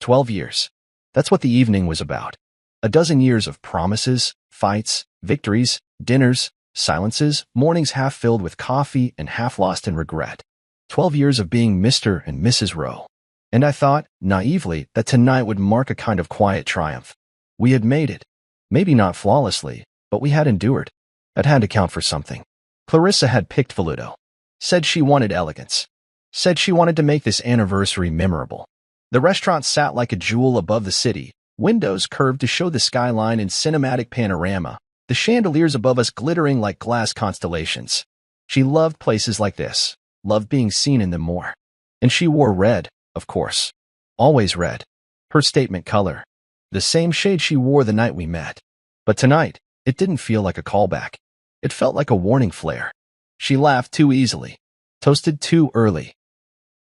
12 years. That's what the evening was about. A dozen years of promises, fights, victories, dinners, silences, mornings half filled with coffee and half lost in regret. 12 years of being Mr. and Mrs. Rowe. And I thought, naively, that tonight would mark a kind of quiet triumph. We had made it. Maybe not flawlessly, but we had endured. That had to count for something. Clarissa had picked Voluto. Said she wanted elegance. Said she wanted to make this anniversary memorable. The restaurant sat like a jewel above the city, windows curved to show the skyline in cinematic panorama, the chandeliers above us glittering like glass constellations. She loved places like this, loved being seen in them more. And she wore red, of course. Always red. Her statement color. The same shade she wore the night we met. But tonight, it didn't feel like a callback. It felt like a warning flare. She laughed too easily. Toasted too early.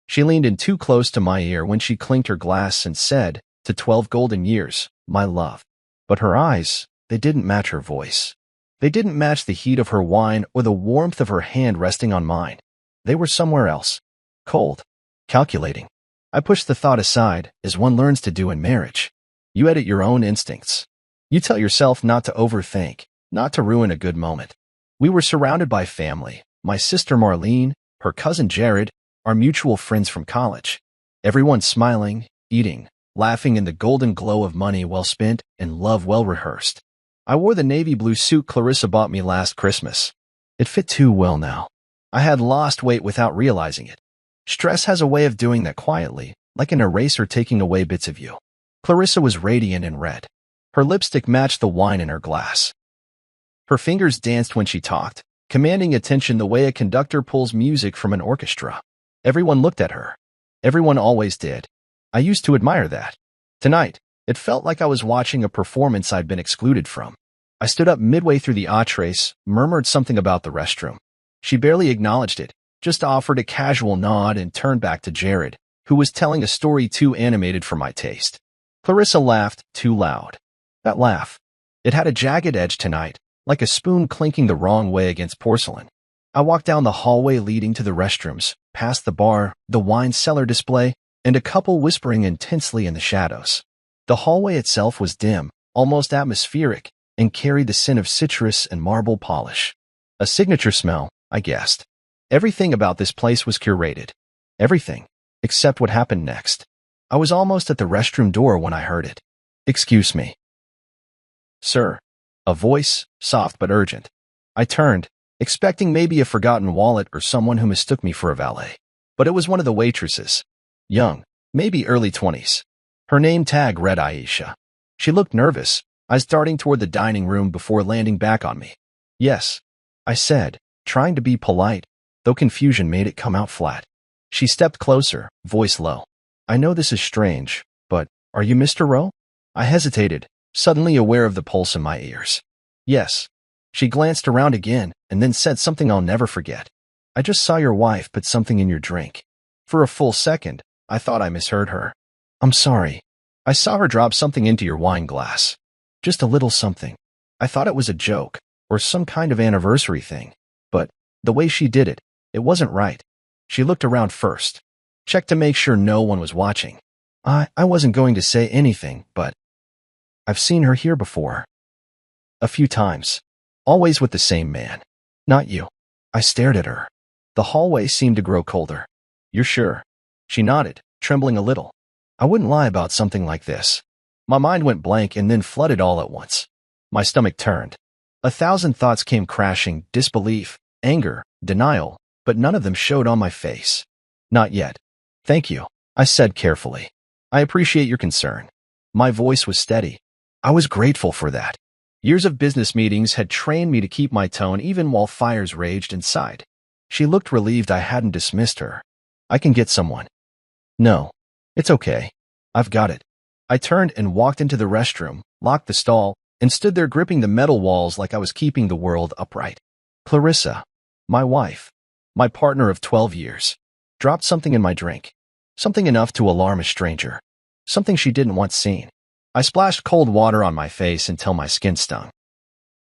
She leaned in too close to my ear when she clinked her glass and said, "To 12 golden years, my love." But her eyes, they didn't match her voice. They didn't match the heat of her wine or the warmth of her hand resting on mine. They were somewhere else. Cold. Calculating. I pushed the thought aside, as one learns to do in marriage. You edit your own instincts. You tell yourself not to overthink, not to ruin a good moment. We were surrounded by family, my sister Marlene, her cousin Jared, our mutual friends from college. Everyone smiling, eating, laughing in the golden glow of money well spent and love well rehearsed. I wore the navy blue suit Clarissa bought me last Christmas. It fit too well now. I had lost weight without realizing it. Stress has a way of doing that quietly, like an eraser taking away bits of you. Clarissa was radiant in red. Her lipstick matched the wine in her glass. Her fingers danced when she talked, commanding attention the way a conductor pulls music from an orchestra. Everyone looked at her. Everyone always did. I used to admire that. Tonight, it felt like I was watching a performance I'd been excluded from. I stood up midway through the entrées, murmured something about the restroom. She barely acknowledged it, just offered a casual nod and turned back to Jared, who was telling a story too animated for my taste. Clarissa laughed too loud. That laugh. It had a jagged edge tonight, like a spoon clinking the wrong way against porcelain. I walked down the hallway leading to the restrooms, past the bar, the wine cellar display, and a couple whispering intensely in the shadows. The hallway itself was dim, almost atmospheric, and carried the scent of citrus and marble polish. A signature smell, I guessed. Everything about this place was curated. Everything, except what happened next. I was almost at the restroom door when I heard it. "Excuse me." "Sir." A voice, soft but urgent. I turned, expecting maybe a forgotten wallet or someone who mistook me for a valet. But it was one of the waitresses. Young, maybe early 20s. Her name tag read Aisha. She looked nervous, eyes darting toward the dining room before landing back on me. "Yes," I said, trying to be polite, though confusion made it come out flat. She stepped closer, voice low. "I know this is strange, but are you Mr. Rowe?" I hesitated, suddenly aware of the pulse in my ears. "Yes." She glanced around again and then said something I'll never forget. "I just saw your wife put something in your drink." For a full second, I thought I misheard her. "I'm sorry. I saw her drop something into your wine glass. Just a little something. I thought it was a joke, or some kind of anniversary thing. But the way she did it, it wasn't right." She looked around first. Checked to make sure no one was watching. I wasn't going to say anything, but I've seen her here before. A few times. Always with the same man. Not you. I stared at her. The hallway seemed to grow colder. "You're sure?" She nodded, trembling a little. I wouldn't lie about something like this. My mind went blank and then flooded all at once. My stomach turned. 1,000 thoughts came crashing, disbelief, anger, denial, but none of them showed on my face. "Not yet. Thank you," I said carefully. "I appreciate your concern." My voice was steady. I was grateful for that. Years of business meetings had trained me to keep my tone even while fires raged inside. She looked relieved I hadn't dismissed her. "I can get someone." "No. It's okay. I've got it." I turned and walked into the restroom, locked the stall, and stood there gripping the metal walls like I was keeping the world upright. Clarissa, my wife, my partner of 12 years, dropped something in my drink. Something enough to alarm a stranger. Something she didn't want seen. I splashed cold water on my face until my skin stung.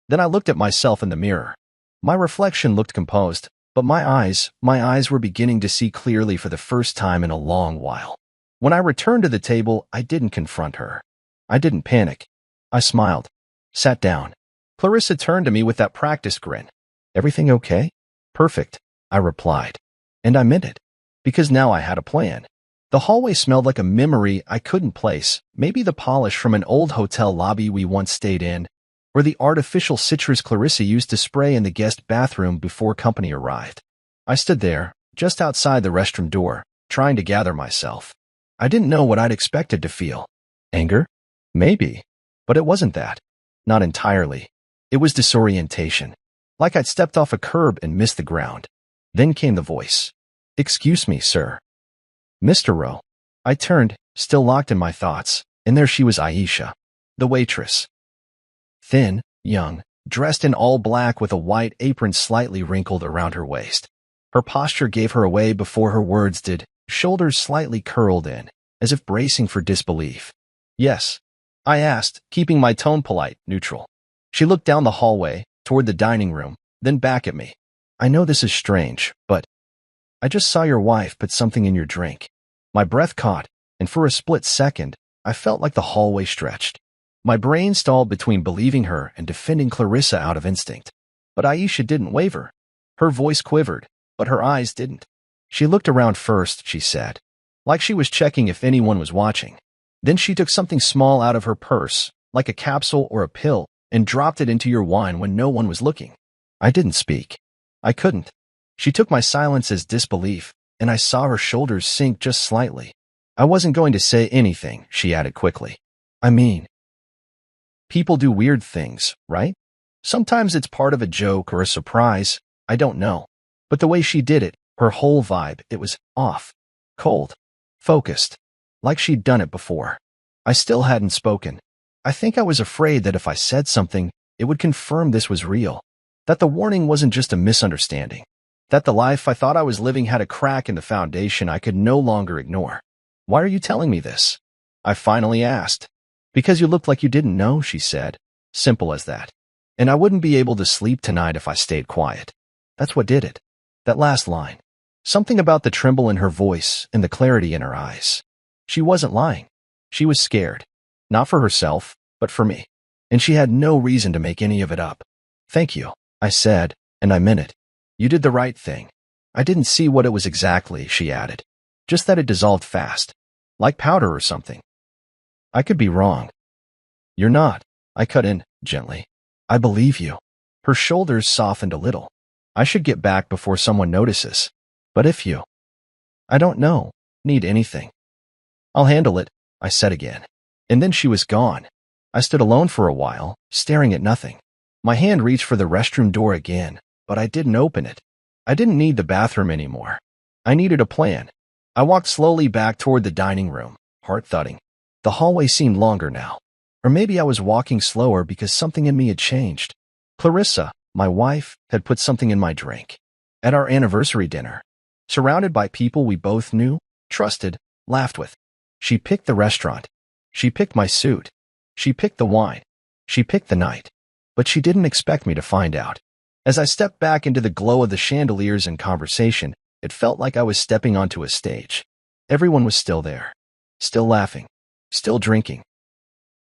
Then I looked at myself in the mirror. My reflection looked composed, but my eyes were beginning to see clearly for the first time in a long while. When I returned to the table, I didn't confront her. I didn't panic. I smiled, sat down. Clarissa turned to me with that practiced grin. Everything okay? Perfect, I replied. And I meant it. Because now I had a plan. The hallway smelled like a memory I couldn't place, maybe the polish from an old hotel lobby we once stayed in, or the artificial citrus Clarissa used to spray in the guest bathroom before company arrived. I stood there, just outside the restroom door, trying to gather myself. I didn't know what I'd expected to feel. Anger? Maybe. But it wasn't that. Not entirely. It was disorientation. Like I'd stepped off a curb and missed the ground. Then came the voice. Excuse me, sir. Mr. Rowe. I turned, still locked in my thoughts, and there she was, Aisha, the waitress. Thin, young, dressed in all black with a white apron slightly wrinkled around her waist. Her posture gave her away before her words did, shoulders slightly curled in, as if bracing for disbelief. Yes, I asked, keeping my tone polite, neutral. She looked down the hallway, toward the dining room, then back at me. I know this is strange, but I just saw your wife put something in your drink. My breath caught, and for a split second, I felt like the hallway stretched. My brain stalled between believing her and defending Clarissa out of instinct. But Aisha didn't waver. Her voice quivered, but her eyes didn't. She looked around first, she said, like she was checking if anyone was watching. Then she took something small out of her purse, like a capsule or a pill, and dropped it into your wine when no one was looking. I didn't speak. I couldn't. She took my silence as disbelief, and I saw her shoulders sink just slightly. I wasn't going to say anything, she added quickly. I mean, people do weird things, right? Sometimes it's part of a joke or a surprise, I don't know. But the way she did it, her whole vibe, it was off, cold, focused, like she'd done it before. I still hadn't spoken. I think I was afraid that if I said something, it would confirm this was real, that the warning wasn't just a misunderstanding, that the life I thought I was living had a crack in the foundation I could no longer ignore. Why are you telling me this? I finally asked. Because you looked like you didn't know, she said. Simple as that. And I wouldn't be able to sleep tonight if I stayed quiet. That's what did it. That last line. Something about the tremble in her voice and the clarity in her eyes. She wasn't lying. She was scared. Not for herself, but for me. And she had no reason to make any of it up. Thank you, I said, and I meant it. You did the right thing. I didn't see what it was exactly, she added. Just that it dissolved fast. Like powder or something. I could be wrong. You're not, I cut in, gently. I believe you. Her shoulders softened a little. I should get back before someone notices. But if you, I don't know, need anything. I'll handle it, I said again. And then she was gone. I stood alone for a while, staring at nothing. My hand reached for the restroom door again, but I didn't open it. I didn't need the bathroom anymore. I needed a plan. I walked slowly back toward the dining room, heart thudding. The hallway seemed longer now. Or maybe I was walking slower because something in me had changed. Clarissa, my wife, had put something in my drink. At our anniversary dinner. Surrounded by people we both knew, trusted, laughed with. She picked the restaurant. She picked my suit. She picked the wine. She picked the night. But she didn't expect me to find out. As I stepped back into the glow of the chandeliers and conversation, it felt like I was stepping onto a stage. Everyone was still there. Still laughing. Still drinking.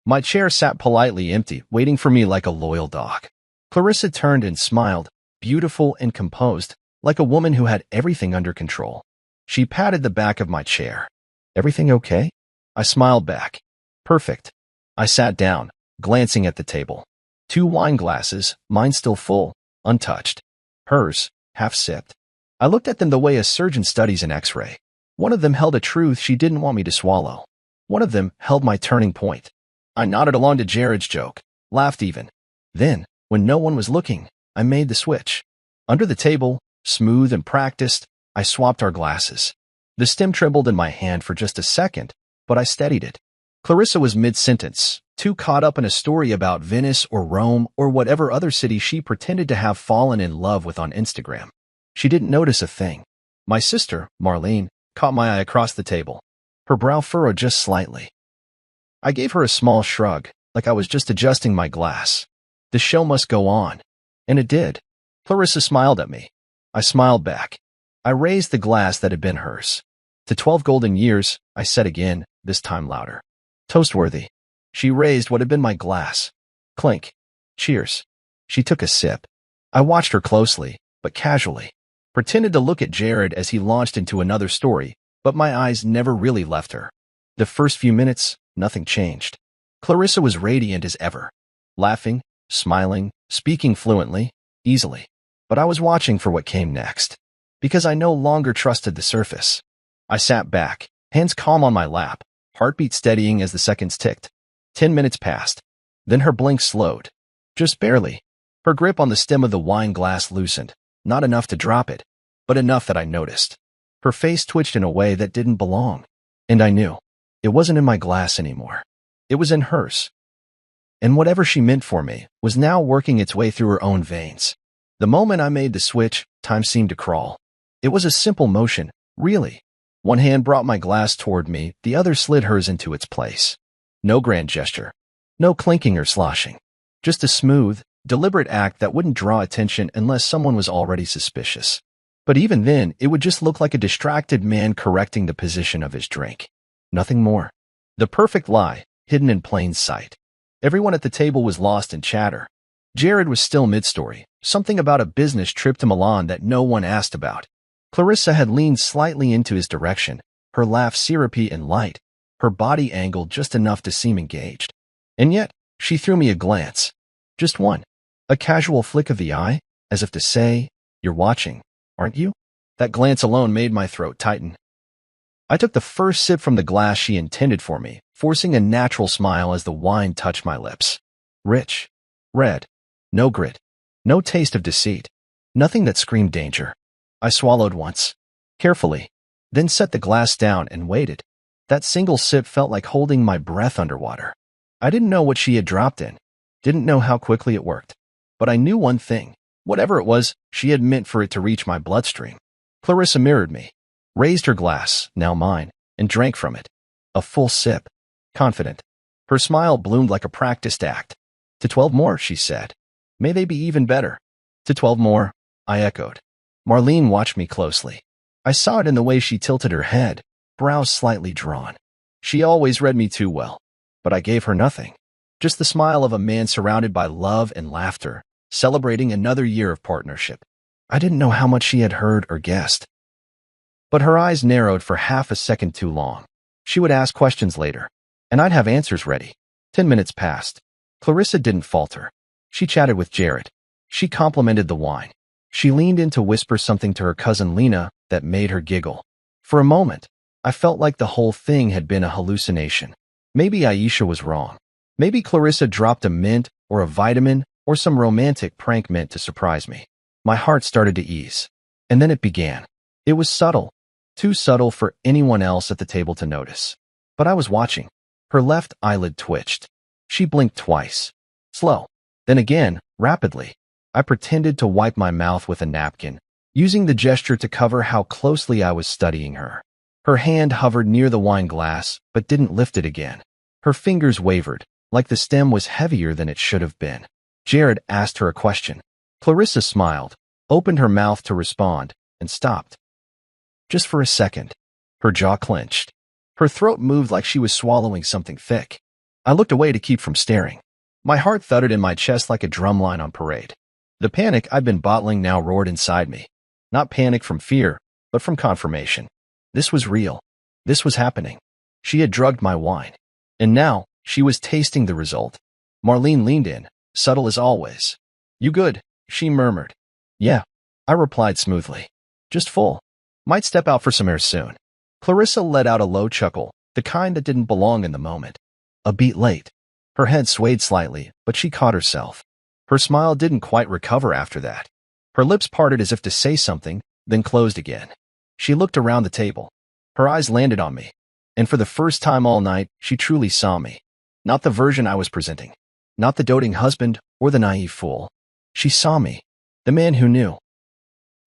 My chair sat politely empty, waiting for me like a loyal dog. Clarissa turned and smiled, beautiful and composed, like a woman who had everything under control. She patted the back of my chair. Everything okay? I smiled back. Perfect. I sat down, glancing at the table. 2 wine glasses, mine still full, untouched. Hers, half sipped. I looked at them the way a surgeon studies an X-ray. One of them held a truth she didn't want me to swallow. One of them held my turning point. I nodded along to Jared's joke, laughed even. Then, when no one was looking, I made the switch. Under the table, smooth and practiced, I swapped our glasses. The stem trembled in my hand for just a second, but I steadied it. Clarissa was mid-sentence, too caught up in a story about Venice or Rome or whatever other city she pretended to have fallen in love with on Instagram. She didn't notice a thing. My sister, Marlene, caught my eye across the table. Her brow furrowed just slightly. I gave her a small shrug, like I was just adjusting my glass. The show must go on. And it did. Clarissa smiled at me. I smiled back. I raised the glass that had been hers. To 12 golden years, I said again, this time louder. Toastworthy. She raised what had been my glass. Clink. Cheers. She took a sip. I watched her closely, but casually. Pretended to look at Jared as he launched into another story, but my eyes never really left her. The first few minutes, nothing changed. Clarissa was radiant as ever. Laughing, smiling, speaking fluently, easily. But I was watching for what came next. Because I no longer trusted the surface. I sat back, hands calm on my lap, heartbeat steadying as the seconds ticked. 10 minutes passed. Then her blink slowed. Just barely. Her grip on the stem of the wine glass loosened. Not enough to drop it, but enough that I noticed. Her face twitched in a way that didn't belong. And I knew. It wasn't in my glass anymore. It was in hers. And whatever she meant for me was now working its way through her own veins. The moment I made the switch, time seemed to crawl. It was a simple motion, really. One hand brought my glass toward me, the other slid hers into its place. No grand gesture. No clinking or sloshing. Just a smooth, deliberate act that wouldn't draw attention unless someone was already suspicious. But even then, it would just look like a distracted man correcting the position of his drink. Nothing more. The perfect lie, hidden in plain sight. Everyone at the table was lost in chatter. Jared was still mid-story, something about a business trip to Milan that no one asked about. Clarissa had leaned slightly into his direction, her laugh syrupy and light, her body angled just enough to seem engaged. And yet, she threw me a glance. Just one. A casual flick of the eye, as if to say, "You're watching, aren't you?" That glance alone made my throat tighten. I took the first sip from the glass she intended for me, forcing a natural smile as the wine touched my lips. Rich. Red. No grit. No taste of deceit. Nothing that screamed danger. I swallowed once. Carefully. Then set the glass down and waited. That single sip felt like holding my breath underwater. I didn't know what she had dropped in. Didn't know how quickly it worked. But I knew one thing. Whatever it was, she had meant for it to reach my bloodstream. Clarissa mirrored me. Raised her glass, now mine, and drank from it. A full sip. Confident. Her smile bloomed like a practiced act. To 12 more, she said. May they be even better. To 12 more, I echoed. Marlene watched me closely. I saw it in the way she tilted her head, brows slightly drawn. She always read me too well. But I gave her nothing. Just the smile of a man surrounded by love and laughter, celebrating another year of partnership. I didn't know how much she had heard or guessed. But her eyes narrowed for half a second too long. She would ask questions later, and I'd have answers ready. 10 minutes passed. Clarissa didn't falter. She chatted with Jared. She complimented the wine. She leaned in to whisper something to her cousin Lena that made her giggle. For a moment, I felt like the whole thing had been a hallucination. Maybe Aisha was wrong. Maybe Clarissa dropped a mint or a vitamin or some romantic prank meant to surprise me. My heart started to ease. And then it began. It was subtle. Too subtle for anyone else at the table to notice. But I was watching. Her left eyelid twitched. She blinked twice. Slow. Then again, rapidly. I pretended to wipe my mouth with a napkin, using the gesture to cover how closely I was studying her. Her hand hovered near the wine glass, but didn't lift it again. Her fingers wavered, like the stem was heavier than it should have been. Jared asked her a question. Clarissa smiled, opened her mouth to respond, and stopped. Just for a second. Her jaw clenched. Her throat moved like she was swallowing something thick. I looked away to keep from staring. My heart thudded in my chest like a drumline on parade. The panic I'd been bottling now roared inside me. Not panic from fear, but from confirmation. This was real. This was happening. She had drugged my wine. And now, she was tasting the result. Marlene leaned in, subtle as always. "You good?" she murmured. "Yeah," I replied smoothly. "Just full. Might step out for some air soon." Clarissa let out a low chuckle, the kind that didn't belong in the moment. A beat late. Her head swayed slightly, but she caught herself. Her smile didn't quite recover after that. Her lips parted as if to say something, then closed again. She looked around the table. Her eyes landed on me. And for the first time all night, she truly saw me. Not the version I was presenting. Not the doting husband or the naive fool. She saw me. The man who knew.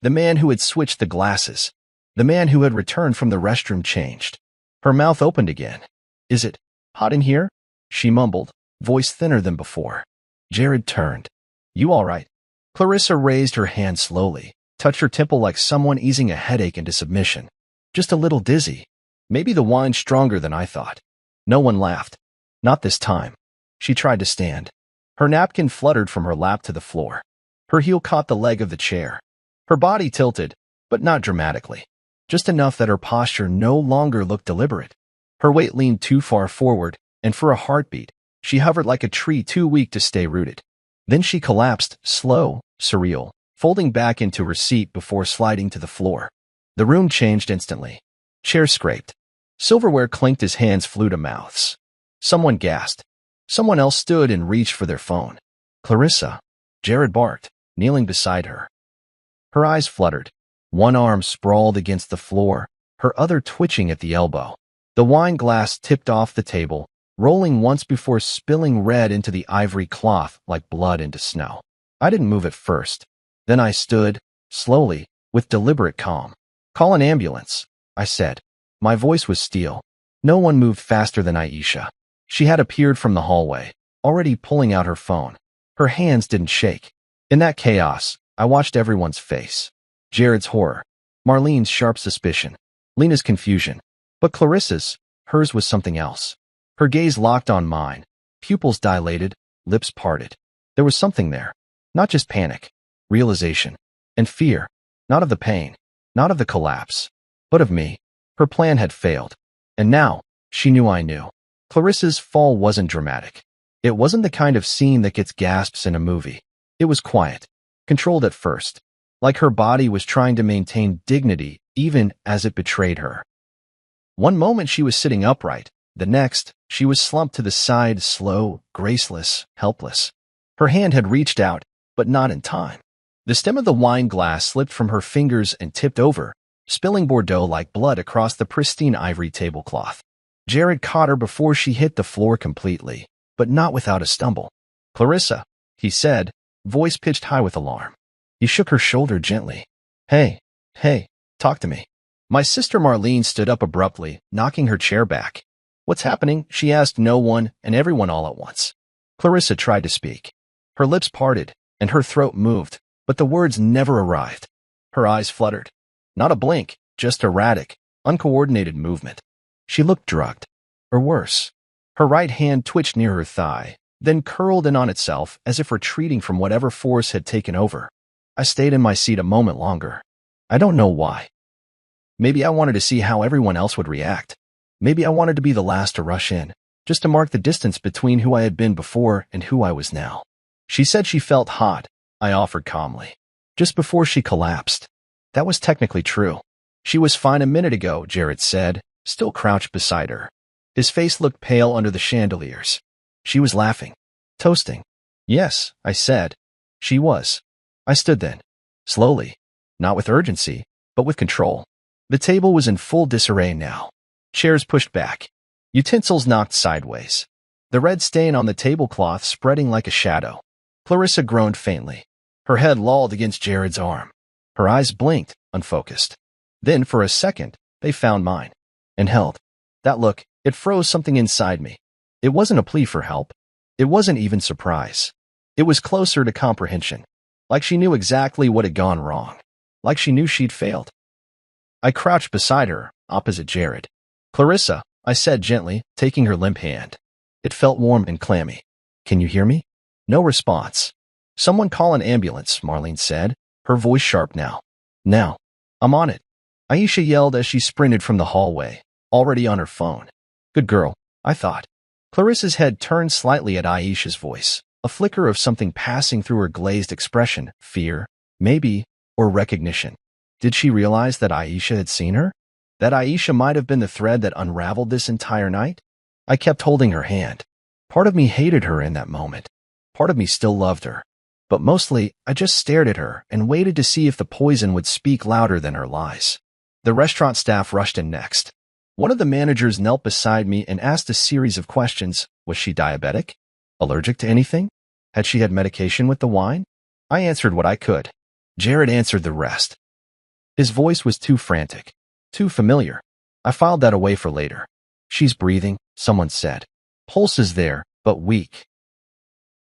The man who had switched the glasses. The man who had returned from the restroom changed. Her mouth opened again. "Is it hot in here?" she mumbled, voice thinner than before. Jared turned. "You all right?" Clarissa raised her hand slowly, touched her temple like someone easing a headache into submission. "Just a little dizzy," Maybe the wine's stronger than I thought. No one laughed. Not this time. She tried to stand. Her napkin fluttered from her lap to the floor. Her heel caught the leg of the chair. Her body tilted, but not dramatically. Just enough that her posture no longer looked deliberate. Her weight leaned too far forward, and for a heartbeat, she hovered like a tree too weak to stay rooted. Then she collapsed, slow, surreal, folding back into her seat before sliding to the floor. The room changed instantly. Chairs scraped. Silverware clinked as hands flew to mouths. Someone gasped. Someone else stood and reached for their phone. Clarissa, Jared barked, kneeling beside her. Her eyes fluttered. One arm sprawled against the floor, her other twitching at the elbow. The wine glass tipped off the table, rolling once before spilling red into the ivory cloth like blood into snow. I didn't move at first. Then I stood, slowly, with deliberate calm. Call an ambulance, I said. My voice was steel. No one moved faster than Aisha. She had appeared from the hallway, already pulling out her phone. Her hands didn't shake. In that chaos, I watched everyone's face. Jared's horror, Marlene's sharp suspicion, Lena's confusion. But Clarissa's, hers was something else. Her gaze locked on mine, pupils dilated, lips parted. There was something there. Not just panic, realization, and fear. Not of the pain, not of the collapse, but of me. Her plan had failed. And now, she knew I knew. Clarissa's fall wasn't dramatic. It wasn't the kind of scene that gets gasps in a movie. It was quiet, controlled at first, like her body was trying to maintain dignity even as it betrayed her. One moment she was sitting upright, the next, she was slumped to the side, slow, graceless, helpless. Her hand had reached out, but not in time. The stem of the wine glass slipped from her fingers and tipped over, spilling Bordeaux like blood across the pristine ivory tablecloth. Jared caught her before she hit the floor completely, but not without a stumble. Clarissa, he said, voice pitched high with alarm. He shook her shoulder gently. Hey, talk to me. My sister Marlene stood up abruptly, knocking her chair back. What's happening? She asked no one and everyone all at once. Clarissa tried to speak. Her lips parted, and her throat moved, but the words never arrived. Her eyes fluttered. Not a blink, just erratic, uncoordinated movement. She looked drugged, or worse. Her right hand twitched near her thigh, then curled in on itself as if retreating from whatever force had taken over. I stayed in my seat a moment longer. I don't know why. Maybe I wanted to see how everyone else would react. Maybe I wanted to be the last to rush in, just to mark the distance between who I had been before and who I was now. She said she felt hot, I offered calmly. Just before she collapsed. That was technically true. She was fine a minute ago, Jared said, still crouched beside her. His face looked pale under the chandeliers. She was laughing. Toasting. Yes, I said. She was. I stood then. Slowly. Not with urgency, but with control. The table was in full disarray now. Chairs pushed back. Utensils knocked sideways. The red stain on the tablecloth spreading like a shadow. Clarissa groaned faintly. Her head lolled against Jared's arm. Her eyes blinked, unfocused. Then, for a second, they found mine. And held. That look, it froze something inside me. It wasn't a plea for help. It wasn't even surprise. It was closer to comprehension. Like she knew exactly what had gone wrong. Like she knew she'd failed. I crouched beside her, opposite Jared. Clarissa, I said gently, taking her limp hand. It felt warm and clammy. Can you hear me? No response. Someone call an ambulance, Marlene said, her voice sharp now. Now. I'm on it. Aisha yelled as she sprinted from the hallway, already on her phone. Good girl, I thought. Clarissa's head turned slightly at Aisha's voice, a flicker of something passing through her glazed expression, fear, maybe, or recognition. Did she realize that Aisha had seen her? That Aisha might have been the thread that unraveled this entire night? I kept holding her hand. Part of me hated her in that moment. Part of me still loved her. But mostly, I just stared at her and waited to see if the poison would speak louder than her lies. The restaurant staff rushed in next. One of the managers knelt beside me and asked a series of questions. Was she diabetic? Allergic to anything? Had she had medication with the wine? I answered what I could. Jared answered the rest. His voice was too frantic, too familiar. I filed that away for later. She's breathing, someone said. Pulse is there, but weak.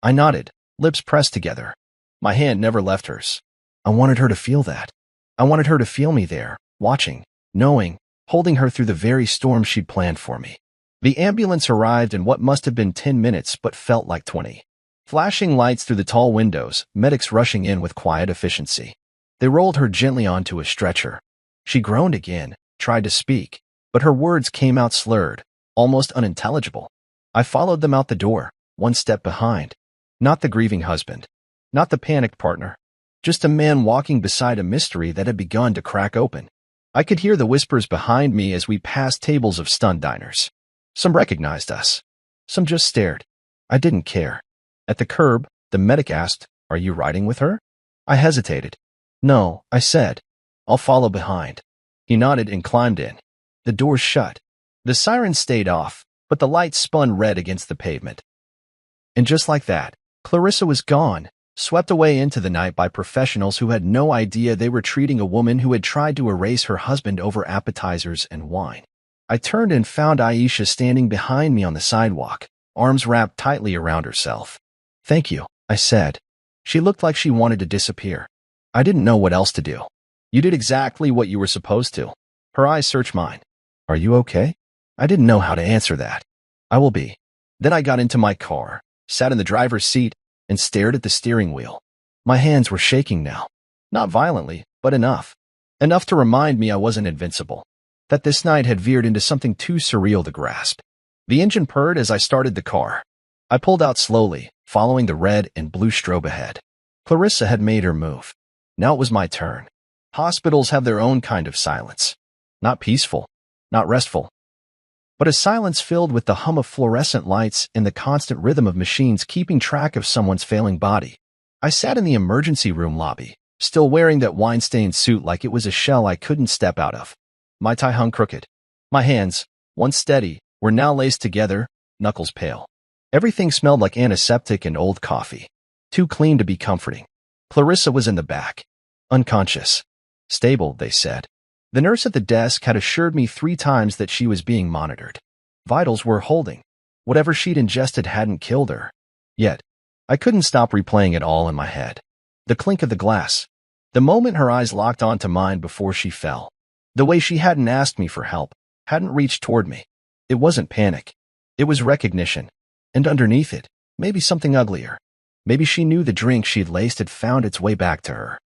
I nodded, lips pressed together. My hand never left hers. I wanted her to feel that. I wanted her to feel me there, watching, knowing, holding her through the very storm she'd planned for me. The ambulance arrived in what must have been 10 minutes but felt like 20. Flashing lights through the tall windows, medics rushing in with quiet efficiency. They rolled her gently onto a stretcher. She groaned again, tried to speak, but her words came out slurred, almost unintelligible. I followed them out the door, one step behind. Not the grieving husband. Not the panicked partner. Just a man walking beside a mystery that had begun to crack open. I could hear the whispers behind me as we passed tables of stunned diners. Some recognized us. Some just stared. I didn't care. At the curb, the medic asked, "Are you riding with her?" I hesitated. "No," I said. "I'll follow behind." He nodded and climbed in. The doors shut. The siren stayed off, but the lights spun red against the pavement. And just like that, Clarissa was gone, swept away into the night by professionals who had no idea they were treating a woman who had tried to erase her husband over appetizers and wine. I turned and found Aisha standing behind me on the sidewalk, arms wrapped tightly around herself. "Thank you," I said. She looked like she wanted to disappear. I didn't know what else to do. "You did exactly what you were supposed to." Her eyes searched mine. "Are you okay?" I didn't know how to answer that. "I will be." Then I got into my car, sat in the driver's seat, and stared at the steering wheel. My hands were shaking now. Not violently, but enough. Enough to remind me I wasn't invincible. That this night had veered into something too surreal to grasp. The engine purred as I started the car. I pulled out slowly, following the red and blue strobe ahead. Clarissa had made her move. Now it was my turn. Hospitals have their own kind of silence. Not peaceful, not restful, but a silence filled with the hum of fluorescent lights and the constant rhythm of machines keeping track of someone's failing body. I sat in the emergency room lobby, still wearing that wine-stained suit like it was a shell I couldn't step out of. My tie hung crooked. My hands, once steady, were now laced together, knuckles pale. Everything smelled like antiseptic and old coffee. Too clean to be comforting. Clarissa was in the back. Unconscious. Stable, they said. The nurse at the desk had assured me 3 times that she was being monitored. Vitals were holding. Whatever she'd ingested hadn't killed her. Yet, I couldn't stop replaying it all in my head. The clink of the glass. The moment her eyes locked onto mine before she fell. The way she hadn't asked me for help, hadn't reached toward me. It wasn't panic. It was recognition. And underneath it, maybe something uglier. Maybe she knew the drink she'd laced had found its way back to her.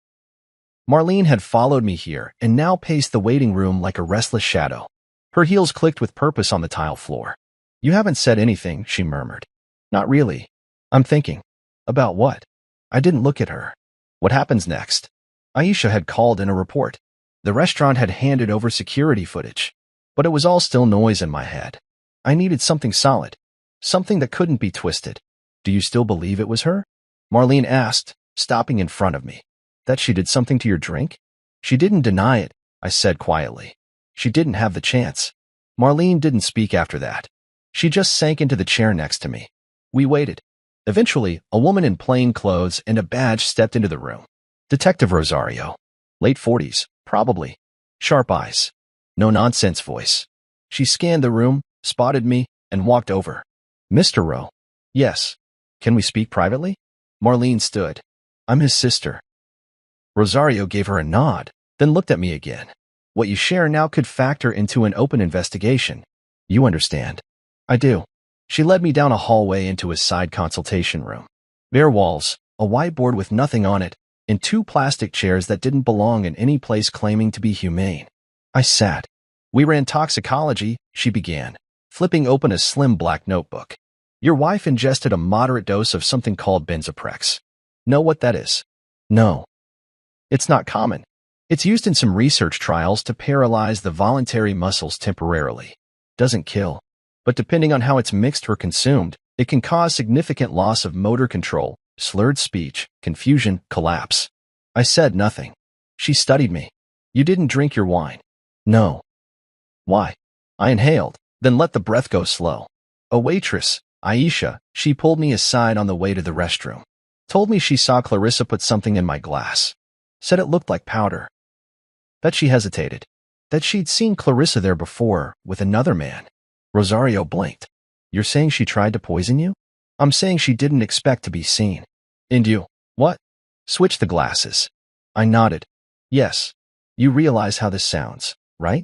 Marlene had followed me here and now paced the waiting room like a restless shadow. Her heels clicked with purpose on the tile floor. "You haven't said anything," she murmured. "Not really. I'm thinking." "About what?" I didn't look at her. "What happens next?" Aisha had called in a report. The restaurant had handed over security footage. But it was all still noise in my head. I needed something solid. Something that couldn't be twisted. "Do you still believe it was her?" Marlene asked, stopping in front of me. "That she did something to your drink?" "She didn't deny it," I said quietly. "She didn't have the chance." Marlene didn't speak after that. She just sank into the chair next to me. We waited. Eventually, a woman in plain clothes and a badge stepped into the room. Detective Rosario. Late 40s, probably. Sharp eyes. No-nonsense voice. She scanned the room, spotted me, and walked over. "Mr. Rowe?" "Yes. Can we speak privately?" Marlene stood. "I'm his sister." Rosario gave her a nod, then looked at me again. "What you share now could factor into an open investigation. You understand?" "I do." She led me down a hallway into a side consultation room. Bare walls, a whiteboard with nothing on it, and 2 plastic chairs that didn't belong in any place claiming to be humane. I sat. "We ran toxicology," she began, flipping open a slim black notebook. "Your wife ingested a moderate dose of something called benzoprex. Know what that is?" "No." "It's not common. It's used in some research trials to paralyze the voluntary muscles temporarily. Doesn't kill. But depending on how it's mixed or consumed, it can cause significant loss of motor control, slurred speech, confusion, collapse." I said nothing. She studied me. "You didn't drink your wine?" "No." "Why?" I inhaled, then let the breath go slow. "A waitress, Aisha," she pulled me aside on the way to the restroom. "Told me she saw Clarissa put something in my glass. Said it looked like powder." That she hesitated. That she'd seen Clarissa there before, with another man. Rosario blinked. "You're saying she tried to poison you?" "I'm saying she didn't expect to be seen." "And you, what?" "Switch the glasses." I nodded. "Yes. You realize how this sounds, right?"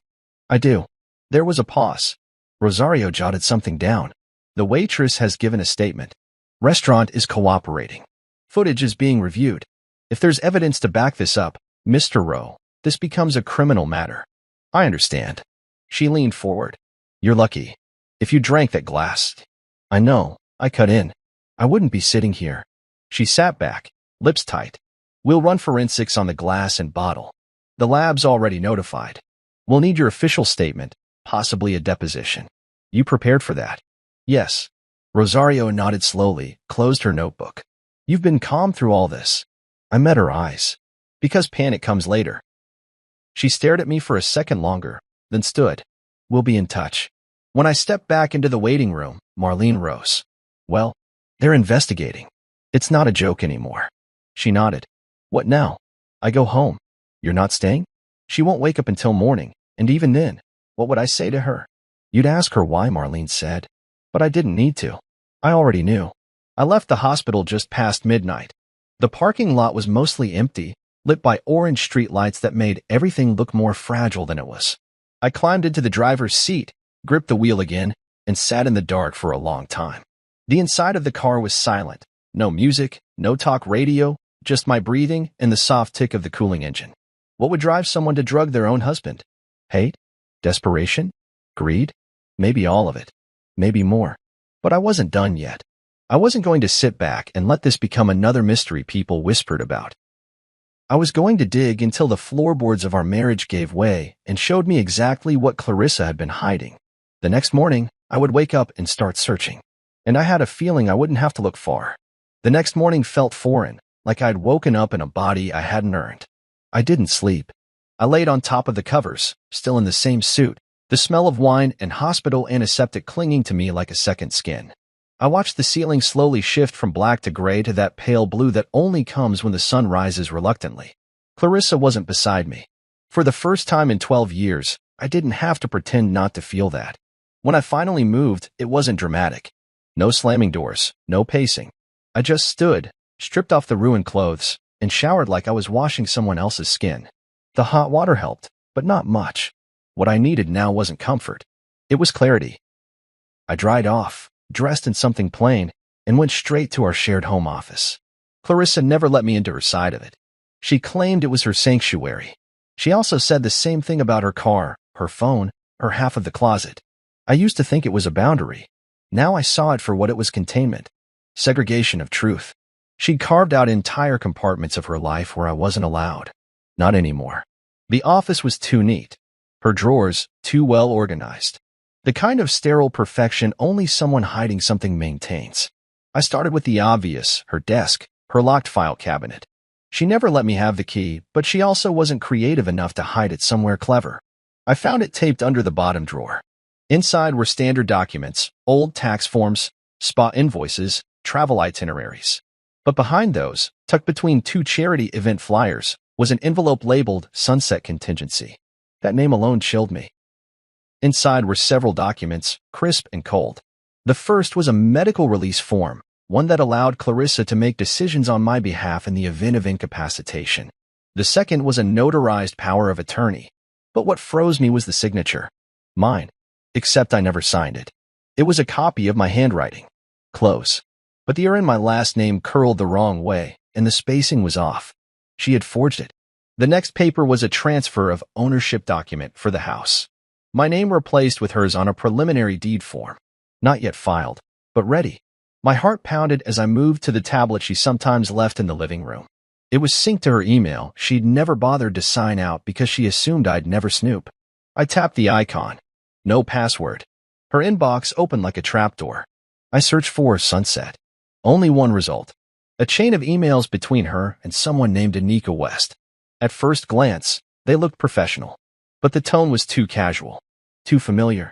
I do. There was a pause. Rosario jotted something down. The waitress has given a statement. Restaurant is cooperating. Footage is being reviewed. If there's evidence to back this up, Mr. Rowe, this becomes a criminal matter. I understand. She leaned forward. You're lucky. If you drank that glass. I know. I cut in. I wouldn't be sitting here. She sat back, lips tight. We'll run forensics on the glass and bottle. The lab's already notified. We'll need your official statement, possibly a deposition. You prepared for that? Yes. Rosario nodded slowly, closed her notebook. You've been calm through all this. I met her eyes. Because panic comes later. She stared at me for a second longer, then stood. We'll be in touch. When I stepped back into the waiting room, Marlene rose. Well, they're investigating. It's not a joke anymore. She nodded. What now? I go home. You're not staying? She won't wake up until morning, and even then, what would I say to her? You'd ask her why, Marlene said. But I didn't need to. I already knew. I left the hospital just past midnight. The parking lot was mostly empty, lit by orange street lights that made everything look more fragile than it was. I climbed into the driver's seat, gripped the wheel again, and sat in the dark for a long time. The inside of the car was silent. No music, no talk radio, just my breathing and the soft tick of the cooling engine. What would drive someone to drug their own husband? Hate? Desperation? Greed? Maybe all of it. Maybe more. But I wasn't done yet. I wasn't going to sit back and let this become another mystery people whispered about. I was going to dig until the floorboards of our marriage gave way and showed me exactly what Clarissa had been hiding. The next morning, I would wake up and start searching. And I had a feeling I wouldn't have to look far. The next morning felt foreign, like I'd woken up in a body I hadn't earned. I didn't sleep. I laid on top of the covers, still in the same suit, the smell of wine and hospital antiseptic clinging to me like a second skin. I watched the ceiling slowly shift from black to gray to that pale blue that only comes when the sun rises reluctantly. Clarissa wasn't beside me. For the first time in 12 years, I didn't have to pretend not to feel that. When I finally moved, it wasn't dramatic. No slamming doors, no pacing. I just stood, stripped off the ruined clothes, and showered like I was washing someone else's skin. The hot water helped, but not much. What I needed now wasn't comfort. It was clarity. I dried off, dressed in something plain, and went straight to our shared home office. Clarissa never let me into her side of it. She claimed it was her sanctuary. She also said the same thing about her car, her phone, her half of the closet. I used to think it was a boundary. Now I saw it for what it was: containment. Segregation of truth. She'd carved out entire compartments of her life where I wasn't allowed. Not anymore. The office was too neat. Her drawers too well organized. The kind of sterile perfection only someone hiding something maintains. I started with the obvious: her desk, her locked file cabinet. She never let me have the key, but she also wasn't creative enough to hide it somewhere clever. I found it taped under the bottom drawer. Inside were standard documents, old tax forms, spa invoices, travel itineraries. But behind those, tucked between two charity event flyers, was an envelope labeled Sunset Contingency. That name alone chilled me. Inside were several documents, crisp and cold. The first was a medical release form, one that allowed Clarissa to make decisions on my behalf in the event of incapacitation. The second was a notarized power of attorney. But what froze me was the signature. Mine. Except I never signed it. It was a copy of my handwriting. Close. But the R in my last name curled the wrong way, and the spacing was off. She had forged it. The next paper was a transfer of ownership document for the house. My name replaced with hers on a preliminary deed form. Not yet filed, but ready. My heart pounded as I moved to the tablet she sometimes left in the living room. It was synced to her email she'd never bothered to sign out because she assumed I'd never snoop. I tapped the icon. No password. Her inbox opened like a trapdoor. I searched for Sunset. Only one result. A chain of emails between her and someone named Anika West. At first glance, they looked professional. But the tone was too casual. Too familiar.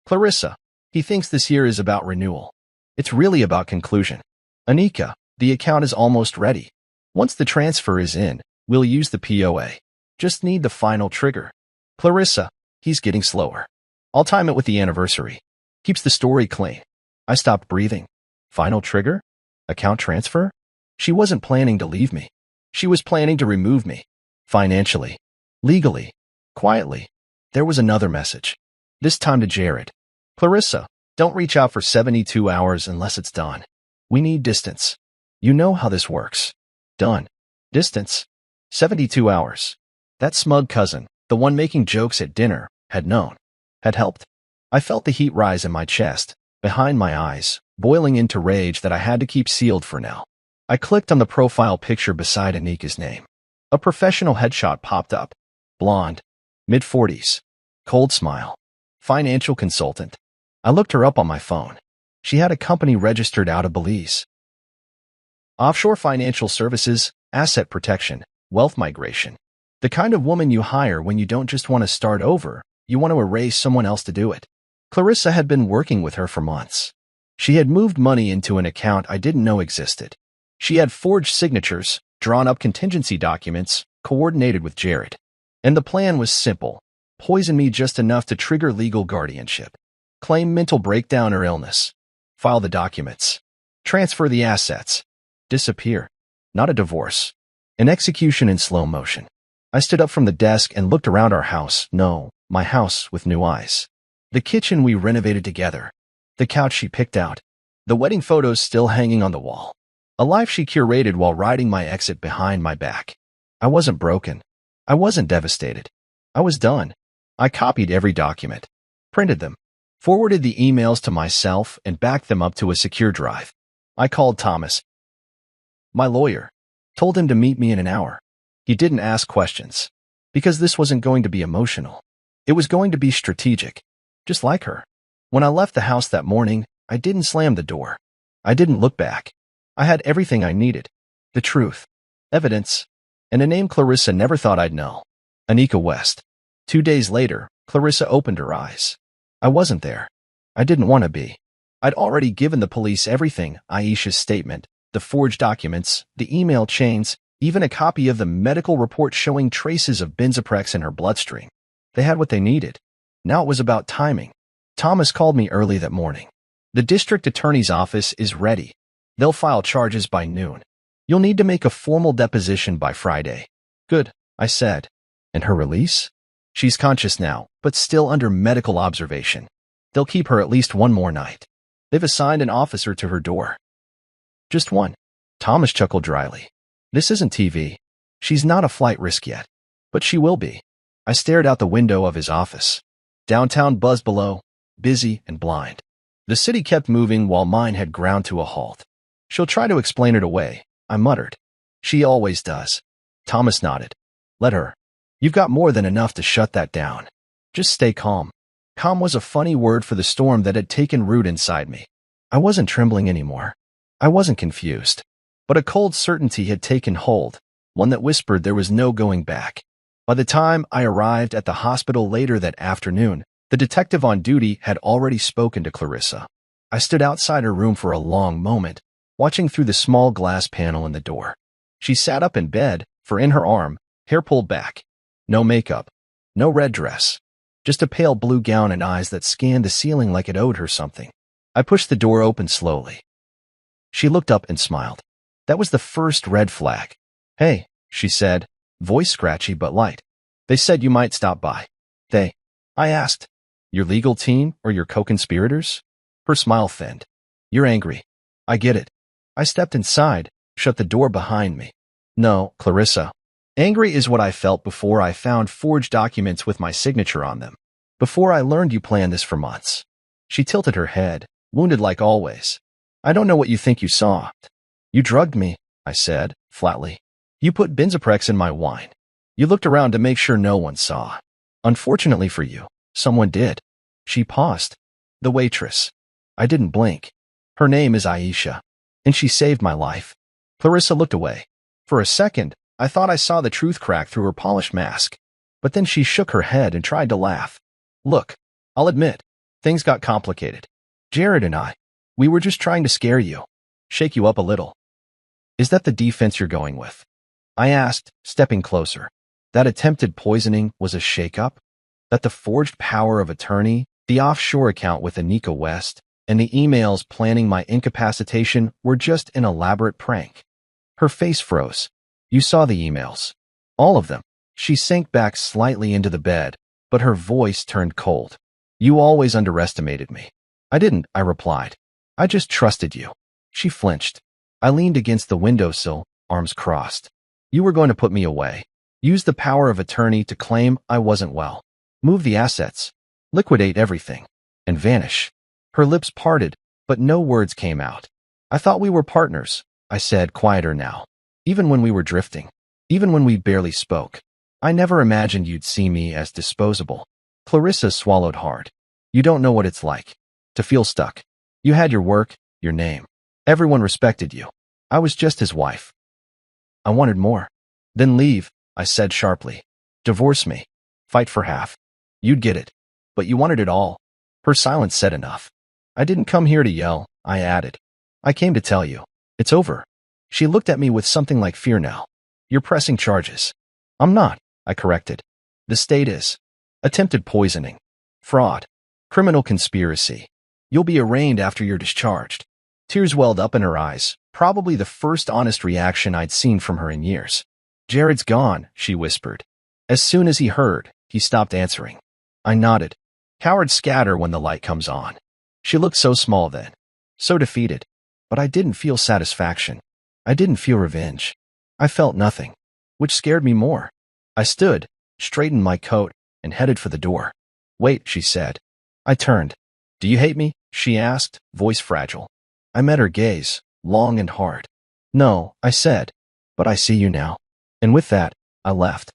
Clarissa, he thinks this year is about renewal. It's really about conclusion. Anika, the account is almost ready. Once the transfer is in, we'll use the POA. Just need the final trigger. Clarissa, he's getting slower. I'll time it with the anniversary. Keeps the story clean. I stopped breathing. Final trigger? Account transfer? She wasn't planning to leave me. She was planning to remove me. Financially. Legally. Quietly. There was another message, this time to Jared. Clarissa, don't reach out for 72 hours unless it's done. We need distance. You know how this works. Done. Distance. 72 hours. That smug cousin, the one making jokes at dinner, had known. Had helped. I felt the heat rise in my chest, behind my eyes, boiling into rage that I had to keep sealed for now. I clicked on the profile picture beside Anika's name. A professional headshot popped up. Blonde. Mid-40s. Cold smile. Financial consultant. I looked her up on my phone. She had a company registered out of Belize. Offshore financial services, asset protection, wealth migration. The kind of woman you hire when you don't just want to start over, you want to erase someone else to do it. Clarissa had been working with her for months. She had moved money into an account I didn't know existed. She had forged signatures, drawn up contingency documents, coordinated with Jared. And the plan was simple. Poison me just enough to trigger legal guardianship. Claim mental breakdown or illness. File the documents. Transfer the assets. Disappear. Not a divorce. An execution in slow motion. I stood up from the desk and looked around our house, no, my house, with new eyes. The kitchen we renovated together. The couch she picked out. The wedding photos still hanging on the wall. A life she curated while riding my exit behind my back. I wasn't broken. I wasn't devastated. I was done. I copied every document. Printed them. Forwarded the emails to myself and backed them up to a secure drive. I called Thomas, my lawyer. Told him to meet me in an hour. He didn't ask questions. Because this wasn't going to be emotional. It was going to be strategic. Just like her. When I left the house that morning, I didn't slam the door. I didn't look back. I had everything I needed. The truth. Evidence. And a name Clarissa never thought I'd know. Anika West. 2 days later, Clarissa opened her eyes. I wasn't there. I didn't want to be. I'd already given the police everything, Aisha's statement, the forged documents, the email chains, even a copy of the medical report showing traces of benzoprex in her bloodstream. They had what they needed. Now it was about timing. Thomas called me early that morning. The district attorney's office is ready. They'll file charges by noon. You'll need to make a formal deposition by Friday. Good, I said. And her release? She's conscious now, but still under medical observation. They'll keep her at least one more night. They've assigned an officer to her door. Just one. Thomas chuckled dryly. This isn't TV. She's not a flight risk yet. But she will be. I stared out the window of his office. Downtown buzzed below, busy and blind. The city kept moving while mine had ground to a halt. She'll try to explain it away, I muttered. She always does. Thomas nodded. Let her. You've got more than enough to shut that down. Just stay calm. Calm was a funny word for the storm that had taken root inside me. I wasn't trembling anymore. I wasn't confused. But a cold certainty had taken hold, one that whispered there was no going back. By the time I arrived at the hospital later that afternoon, the detective on duty had already spoken to Clarissa. I stood outside her room for a long moment, watching through the small glass panel in the door. She sat up in bed, for in her arm, hair pulled back. No makeup. No red dress. Just a pale blue gown and eyes that scanned the ceiling like it owed her something. I pushed the door open slowly. She looked up and smiled. That was the first red flag. Hey, she said, voice scratchy but light. They said you might stop by. They? I asked. Your legal team or your co-conspirators? Her smile thinned. You're angry. I get it. I stepped inside, shut the door behind me. No, Clarissa. Angry is what I felt before I found forged documents with my signature on them. Before I learned you planned this for months. She tilted her head, wounded like always. I don't know what you think you saw. You drugged me, I said, flatly. You put benzoprex in my wine. You looked around to make sure no one saw. Unfortunately for you, someone did. She paused. The waitress. I didn't blink. Her name is Aisha. And she saved my life. Clarissa looked away. For a second, I thought I saw the truth crack through her polished mask. But then she shook her head and tried to laugh. Look, I'll admit, things got complicated. Jared and I, we were just trying to scare you. Shake you up a little. Is that the defense you're going with? I asked, stepping closer. That attempted poisoning was a shake-up? That the forged power of attorney, the offshore account with Anika West, and the emails planning my incapacitation were just an elaborate prank? Her face froze. You saw the emails. All of them. She sank back slightly into the bed, but her voice turned cold. You always underestimated me. I didn't, I replied. I just trusted you. She flinched. I leaned against the windowsill, arms crossed. You were going to put me away. Use the power of attorney to claim I wasn't well. Move the assets. Liquidate everything. And vanish. Her lips parted, but no words came out. I thought we were partners, I said, quieter now. Even when we were drifting. Even when we barely spoke. I never imagined you'd see me as disposable. Clarissa swallowed hard. You don't know what it's like. To feel stuck. You had your work, your name. Everyone respected you. I was just his wife. I wanted more. Then leave, I said sharply. Divorce me. Fight for half. You'd get it. But you wanted it all. Her silence said enough. I didn't come here to yell, I added. I came to tell you. It's over. She looked at me with something like fear now. You're pressing charges. I'm not, I corrected. The state is. Attempted poisoning. Fraud. Criminal conspiracy. You'll be arraigned after you're discharged. Tears welled up in her eyes, probably the first honest reaction I'd seen from her in years. Jared's gone, she whispered. As soon as he heard, he stopped answering. I nodded. Cowards scatter when the light comes on. She looked so small then. So defeated. But I didn't feel satisfaction. I didn't feel revenge. I felt nothing. Which scared me more. I stood, straightened my coat, and headed for the door. Wait, she said. I turned. Do you hate me? She asked, voice fragile. I met her gaze, long and hard. No, I said. But I see you now. And with that, I left.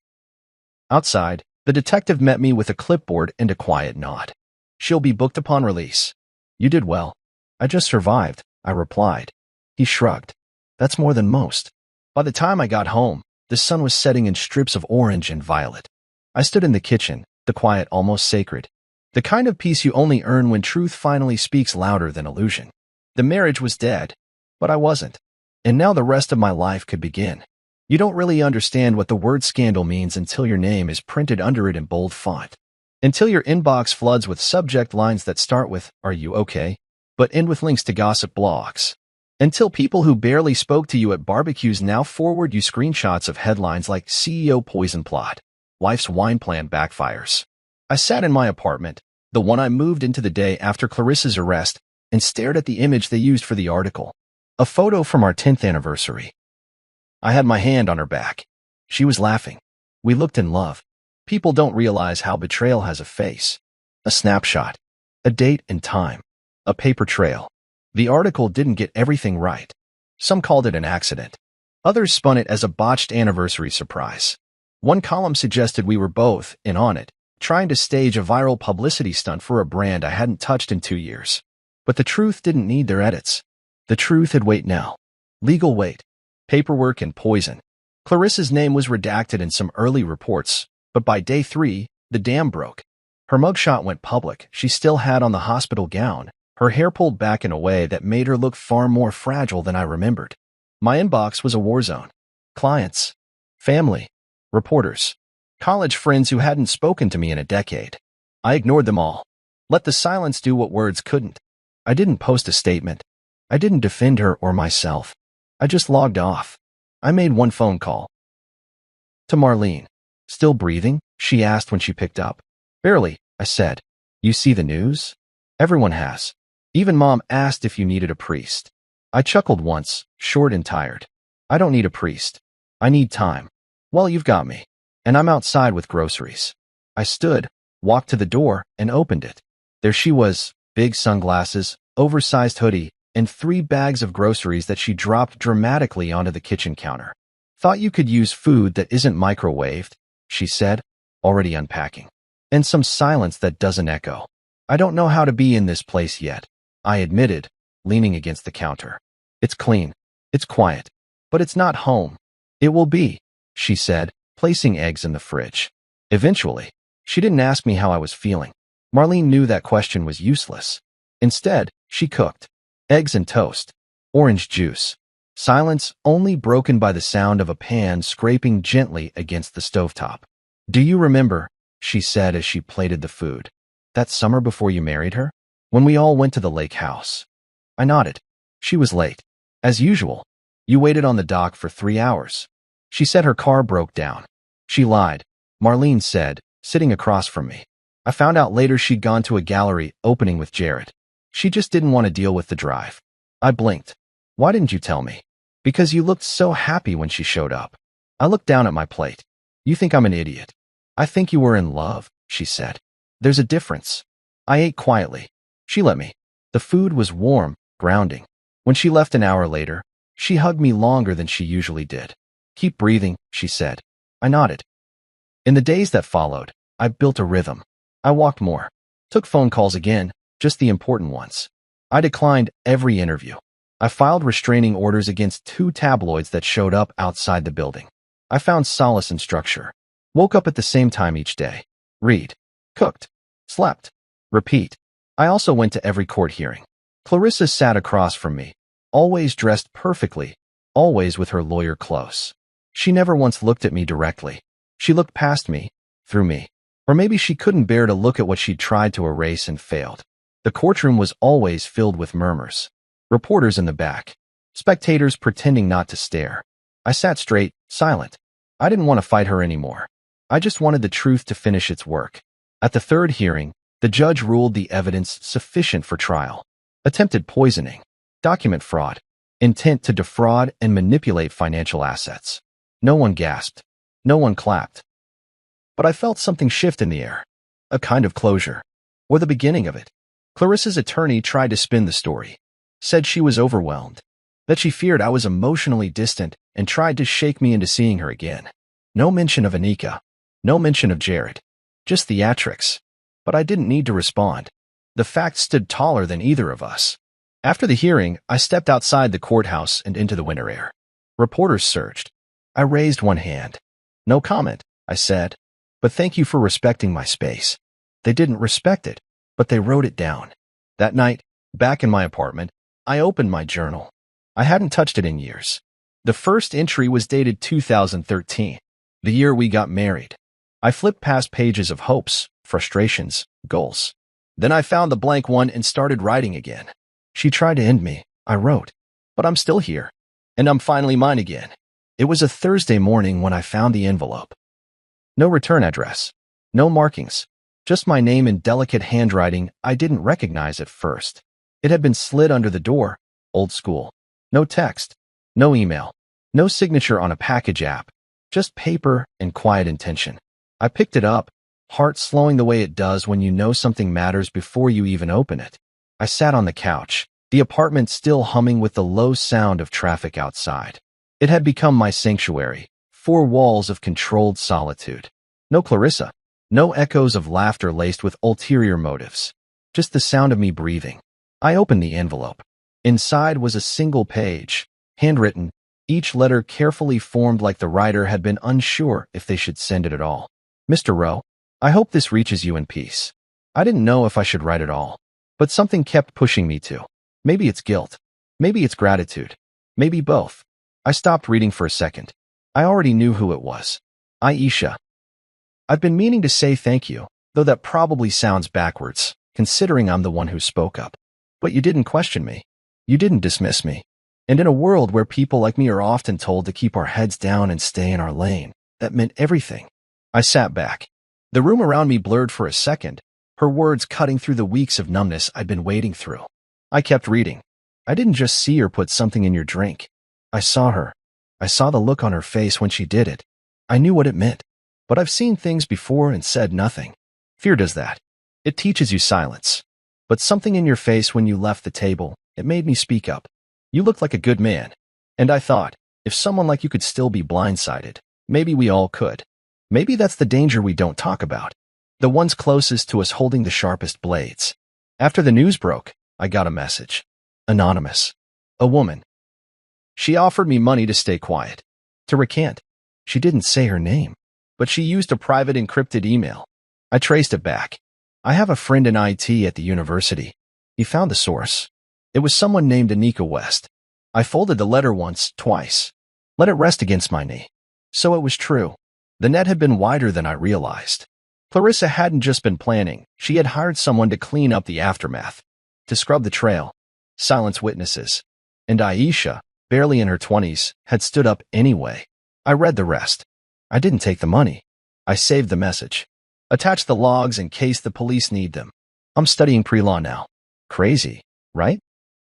Outside, the detective met me with a clipboard and a quiet nod. She'll be booked upon release. You did well. I just survived, I replied. He shrugged. That's more than most. By the time I got home, the sun was setting in strips of orange and violet. I stood in the kitchen, the quiet almost sacred. The kind of peace you only earn when truth finally speaks louder than illusion. The marriage was dead, but I wasn't. And now the rest of my life could begin. You don't really understand what the word scandal means until your name is printed under it in bold font. Until your inbox floods with subject lines that start with, "Are you okay?" but end with links to gossip blogs. Until people who barely spoke to you at barbecues now forward you screenshots of headlines like CEO poison plot, wife's wine plan backfires. I sat in my apartment, the one I moved into the day after Clarissa's arrest, and stared at the image they used for the article. A photo from our 10th anniversary. I had my hand on her back. She was laughing. We looked in love. People don't realize how betrayal has a face. A snapshot. A date and time. A paper trail. The article didn't get everything right. Some called it an accident. Others spun it as a botched anniversary surprise. One column suggested we were both in on it, trying to stage a viral publicity stunt for a brand I hadn't touched in 2 years. But the truth didn't need their edits. The truth had weight now. Legal weight. Paperwork and poison. Clarissa's name was redacted in some early reports, but by day 3, the dam broke. Her mugshot went public. She still had on the hospital gown, her hair pulled back in a way that made her look far more fragile than I remembered. My inbox was a war zone. Clients. Family. Reporters. College friends who hadn't spoken to me in a decade. I ignored them all. Let the silence do what words couldn't. I didn't post a statement. I didn't defend her or myself. I just logged off. I made one phone call. To Marlene. Still breathing? She asked when she picked up. Barely, I said. You see the news? Everyone has. Even Mom asked if you needed a priest. I chuckled once, short and tired. I don't need a priest. I need time. Well, you've got me. And I'm outside with groceries. I stood, walked to the door, and opened it. There she was, big sunglasses, oversized hoodie, and 3 bags of groceries that she dropped dramatically onto the kitchen counter. Thought you could use food that isn't microwaved, she said, already unpacking. And some silence that doesn't echo. I don't know how to be in this place yet, I admitted, leaning against the counter. It's clean. It's quiet. But it's not home. It will be, she said, placing eggs in the fridge. Eventually. She didn't ask me how I was feeling. Marlene knew that question was useless. Instead, she cooked. Eggs and toast. Orange juice. Silence only broken by the sound of a pan scraping gently against the stovetop. Do you remember, she said as she plated the food, that summer before you married her? When we all went to the lake house. I nodded. She was late. As usual. You waited on the dock for 3 hours. She said her car broke down. She lied. Marlene said, sitting across from me. I found out later she'd gone to a gallery opening with Jared. She just didn't want to deal with the drive. I blinked. Why didn't you tell me? Because you looked so happy when she showed up. I looked down at my plate. You think I'm an idiot. I think you were in love, she said. There's a difference. I ate quietly. She let me. The food was warm, grounding. When she left an hour later, she hugged me longer than she usually did. Keep breathing, she said. I nodded. In the days that followed, I built a rhythm. I walked more. Took phone calls again, just the important ones. I declined every interview. I filed restraining orders against 2 tabloids that showed up outside the building. I found solace in structure. Woke up at the same time each day. Read. Cooked. Slept. Repeat. I also went to every court hearing. Clarissa sat across from me, always dressed perfectly, always with her lawyer close. She never once looked at me directly. She looked past me, through me. Or maybe she couldn't bear to look at what she'd tried to erase and failed. The courtroom was always filled with murmurs. Reporters in the back. Spectators pretending not to stare. I sat straight, silent. I didn't want to fight her anymore. I just wanted the truth to finish its work. At the 3rd hearing, the judge ruled the evidence sufficient for trial. Attempted poisoning. Document fraud. Intent to defraud and manipulate financial assets. No one gasped. No one clapped. But I felt something shift in the air. A kind of closure. Or the beginning of it. Clarissa's attorney tried to spin the story. Said she was overwhelmed. That she feared I was emotionally distant and tried to shake me into seeing her again. No mention of Anika. No mention of Jared. Just theatrics. But I didn't need to respond. The facts stood taller than either of us. After the hearing, I stepped outside the courthouse and into the winter air. Reporters surged. I raised one hand. No comment, I said. But thank you for respecting my space. They didn't respect it, but they wrote it down. That night, back in my apartment, I opened my journal. I hadn't touched it in years. The first entry was dated 2013, the year we got married. I flipped past pages of hopes, frustrations, goals. Then I found the blank one and started writing again. She tried to end me, I wrote. But I'm still here. And I'm finally mine again. It was a Thursday morning when I found the envelope. No return address. No markings. Just my name in delicate handwriting I didn't recognize at first. It had been slid under the door, old school. No text. No email. No signature on a package app. Just paper and quiet intention. I picked it up, heart slowing the way it does when you know something matters before you even open it. I sat on the couch, the apartment still humming with the low sound of traffic outside. It had become my sanctuary, 4 walls of controlled solitude. No Clarissa. No echoes of laughter laced with ulterior motives. Just the sound of me breathing. I opened the envelope. Inside was a single page, handwritten, each letter carefully formed like the writer had been unsure if they should send it at all. Mr. Rowe, I hope this reaches you in peace. I didn't know if I should write it all, but something kept pushing me to. Maybe it's guilt. Maybe it's gratitude. Maybe both. I stopped reading for a second. I already knew who it was. Aisha. I've been meaning to say thank you, though that probably sounds backwards, considering I'm the one who spoke up. But you didn't question me. You didn't dismiss me. And in a world where people like me are often told to keep our heads down and stay in our lane, that meant everything. I sat back. The room around me blurred for a second, her words cutting through the weeks of numbness I'd been wading through. I kept reading. I didn't just see her put something in your drink. I saw her. I saw the look on her face when she did it. I knew what it meant. But I've seen things before and said nothing. Fear does that. It teaches you silence. But something in your face when you left the table, it made me speak up. You looked like a good man. And I thought, if someone like you could still be blindsided, maybe we all could. Maybe that's the danger we don't talk about. The ones closest to us holding the sharpest blades. After the news broke, I got a message. Anonymous. A woman. She offered me money to stay quiet. To recant. She didn't say her name. But she used a private encrypted email. I traced it back. I have a friend in IT at the university. He found the source. It was someone named Anika West. I folded the letter once, twice. Let it rest against my knee. So it was true. The net had been wider than I realized. Clarissa hadn't just been planning. She had hired someone to clean up the aftermath. To scrub the trail. Silence witnesses. And Aisha, barely in her 20s, had stood up anyway. I read the rest. I didn't take the money. I saved the message. Attach the logs in case the police need them. I'm studying pre-law now. Crazy, right?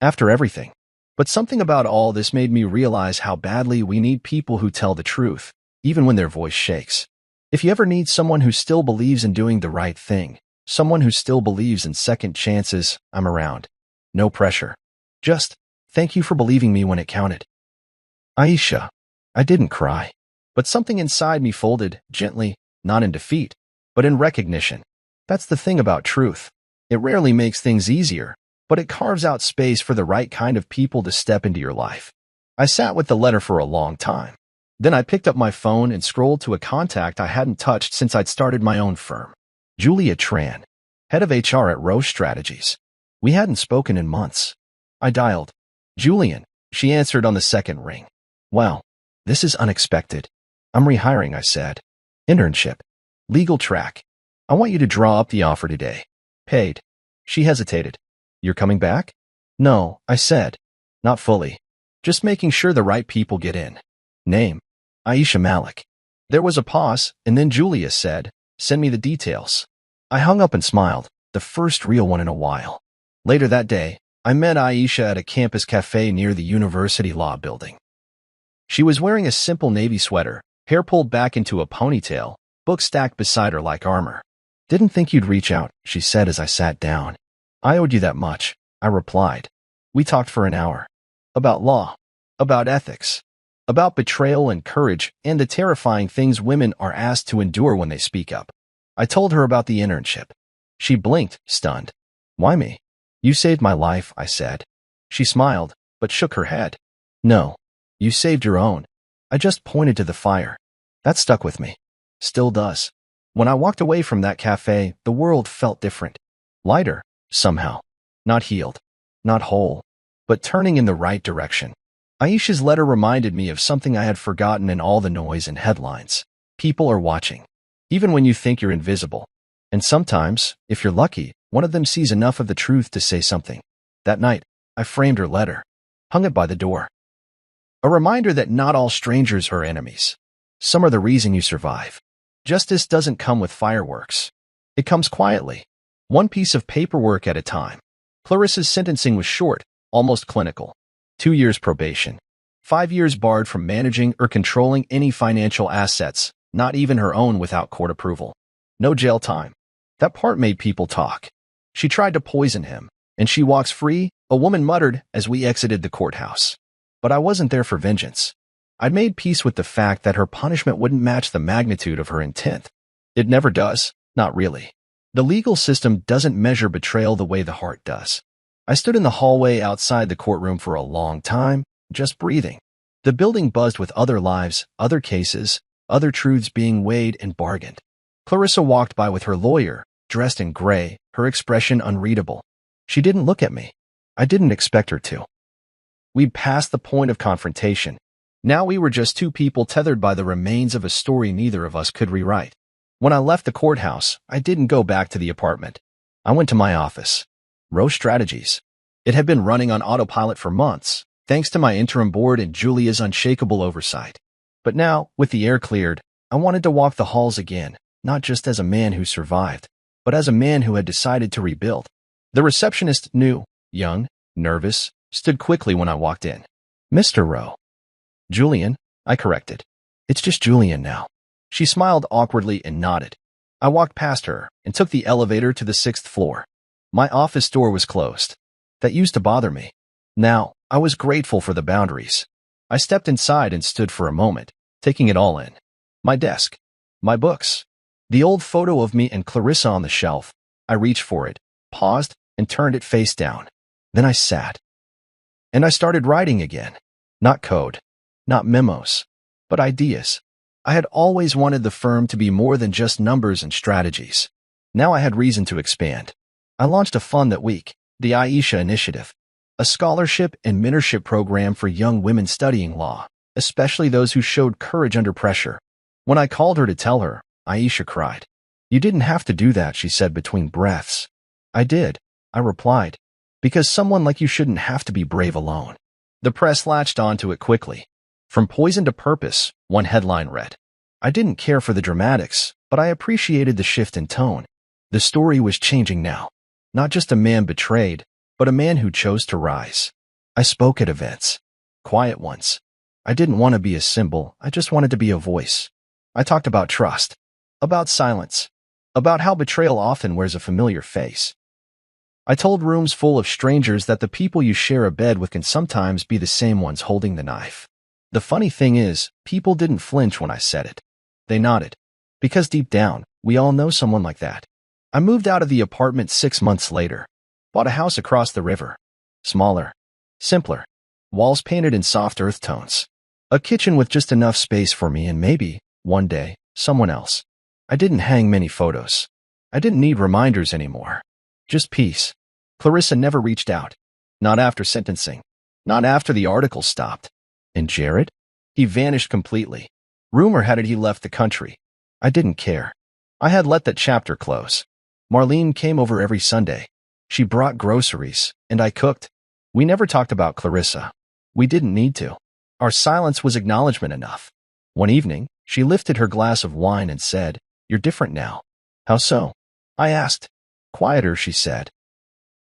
After everything. But something about all this made me realize how badly we need people who tell the truth, even when their voice shakes. If you ever need someone who still believes in doing the right thing, someone who still believes in second chances, I'm around. No pressure. Just, thank you for believing me when it counted. Aisha. I didn't cry. But something inside me folded, gently, not in defeat, but in recognition. That's the thing about truth. It rarely makes things easier, but it carves out space for the right kind of people to step into your life. I sat with the letter for a long time. Then I picked up my phone and scrolled to a contact I hadn't touched since I'd started my own firm. Julia Tran, head of HR at Roche Strategies. We hadn't spoken in months. I dialed. Julian, she answered on the second ring. Wow, this is unexpected. I'm rehiring, I said. Internship. Legal track. I want you to draw up the offer today. Paid. She hesitated. You're coming back? No, I said. Not fully. Just making sure the right people get in. Name. Aisha Malik. There was a pause, and then Julia said, send me the details. I hung up and smiled, the first real one in a while. Later that day, I met Aisha at a campus cafe near the University Law Building. She was wearing a simple navy sweater, hair pulled back into a ponytail, books stacked beside her like armor. Didn't think you'd reach out, she said as I sat down. I owed you that much, I replied. We talked for an hour. About law. About ethics. About betrayal and courage and the terrifying things women are asked to endure when they speak up. I told her about the internship. She blinked, stunned. Why me? You saved my life, I said. She smiled, but shook her head. No, you saved your own. I just pointed to the fire. That stuck with me. Still does. When I walked away from that cafe, the world felt different. Lighter, somehow. Not healed. Not whole. But turning in the right direction. Aisha's letter reminded me of something I had forgotten in all the noise and headlines. People are watching. Even when you think you're invisible. And sometimes, if you're lucky, one of them sees enough of the truth to say something. That night, I framed her letter. Hung it by the door. A reminder that not all strangers are enemies. Some are the reason you survive. Justice doesn't come with fireworks. It comes quietly. One piece of paperwork at a time. Clarissa's sentencing was short, almost clinical. 2 years probation. 5 years barred from managing or controlling any financial assets, not even her own without court approval. No jail time. That part made people talk. She tried to poison him, and she walks free, a woman muttered as we exited the courthouse. But I wasn't there for vengeance. I'd made peace with the fact that her punishment wouldn't match the magnitude of her intent. It never does, not really. The legal system doesn't measure betrayal the way the heart does. I stood in the hallway outside the courtroom for a long time, just breathing. The building buzzed with other lives, other cases, other truths being weighed and bargained. Clarissa walked by with her lawyer, dressed in gray, her expression unreadable. She didn't look at me. I didn't expect her to. We'd passed the point of confrontation. Now we were just two people tethered by the remains of a story neither of us could rewrite. When I left the courthouse, I didn't go back to the apartment. I went to my office. Roche Strategies. It had been running on autopilot for months, thanks to my interim board and Julia's unshakable oversight. But now, with the air cleared, I wanted to walk the halls again, not just as a man who survived, but as a man who had decided to rebuild. The receptionist, new, young, nervous, stood quickly when I walked in. Mr. Rowe. Julian, I corrected. It's just Julian now. She smiled awkwardly and nodded. I walked past her and took the elevator to the 6th floor. My office door was closed. That used to bother me. Now, I was grateful for the boundaries. I stepped inside and stood for a moment, taking it all in. My desk. My books. The old photo of me and Clarissa on the shelf. I reached for it, paused, and turned it face down. Then I sat. And I started writing again. Not code. Not memos. But ideas. I had always wanted the firm to be more than just numbers and strategies. Now I had reason to expand. I launched a fund that week, the Aisha Initiative, a scholarship and mentorship program for young women studying law, especially those who showed courage under pressure. When I called her to tell her, Aisha cried. You didn't have to do that, she said between breaths. I did, I replied, because someone like you shouldn't have to be brave alone. The press latched onto it quickly. From poison to purpose, one headline read. I didn't care for the dramatics, but I appreciated the shift in tone. The story was changing now. Not just a man betrayed, but a man who chose to rise. I spoke at events. Quiet ones. I didn't want to be a symbol, I just wanted to be a voice. I talked about trust, about silence, about how betrayal often wears a familiar face. I told rooms full of strangers that the people you share a bed with can sometimes be the same ones holding the knife. The funny thing is, people didn't flinch when I said it. They nodded. Because deep down, we all know someone like that. I moved out of the apartment 6 months later. Bought a house across the river. Smaller. Simpler. Walls painted in soft earth tones. A kitchen with just enough space for me and maybe, one day, someone else. I didn't hang many photos. I didn't need reminders anymore. Just peace. Clarissa never reached out. Not after sentencing. Not after the article stopped. And Jared? He vanished completely. Rumor had it he left the country. I didn't care. I had let that chapter close. Marlene came over every Sunday. She brought groceries, and I cooked. We never talked about Clarissa. We didn't need to. Our silence was acknowledgement enough. One evening, she lifted her glass of wine and said, "You're different now." "How so?" I asked. "Quieter," she said.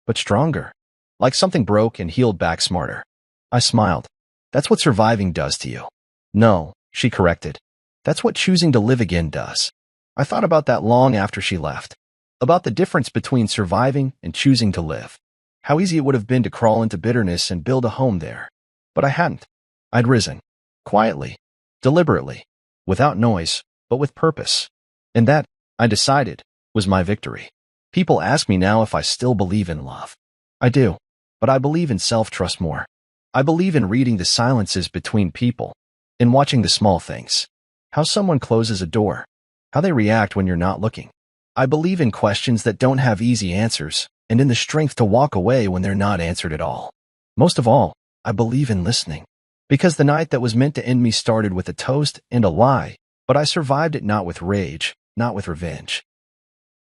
"But stronger. Like something broke and healed back smarter." I smiled. "That's what surviving does to you." "No," she corrected. "That's what choosing to live again does." I thought about that long after she left. About the difference between surviving and choosing to live. How easy it would have been to crawl into bitterness and build a home there. But I hadn't. I'd risen. Quietly. Deliberately. Without noise, but with purpose. And that, I decided, was my victory. People ask me now if I still believe in love. I do. But I believe in self-trust more. I believe in reading the silences between people. In watching the small things. How someone closes a door. How they react when you're not looking. I believe in questions that don't have easy answers, and in the strength to walk away when they're not answered at all. Most of all, I believe in listening. Because the night that was meant to end me started with a toast and a lie, but I survived it not with rage, not with revenge.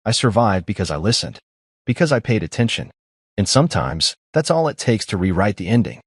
I survived because I listened. Because I paid attention. And sometimes, that's all it takes to rewrite the ending.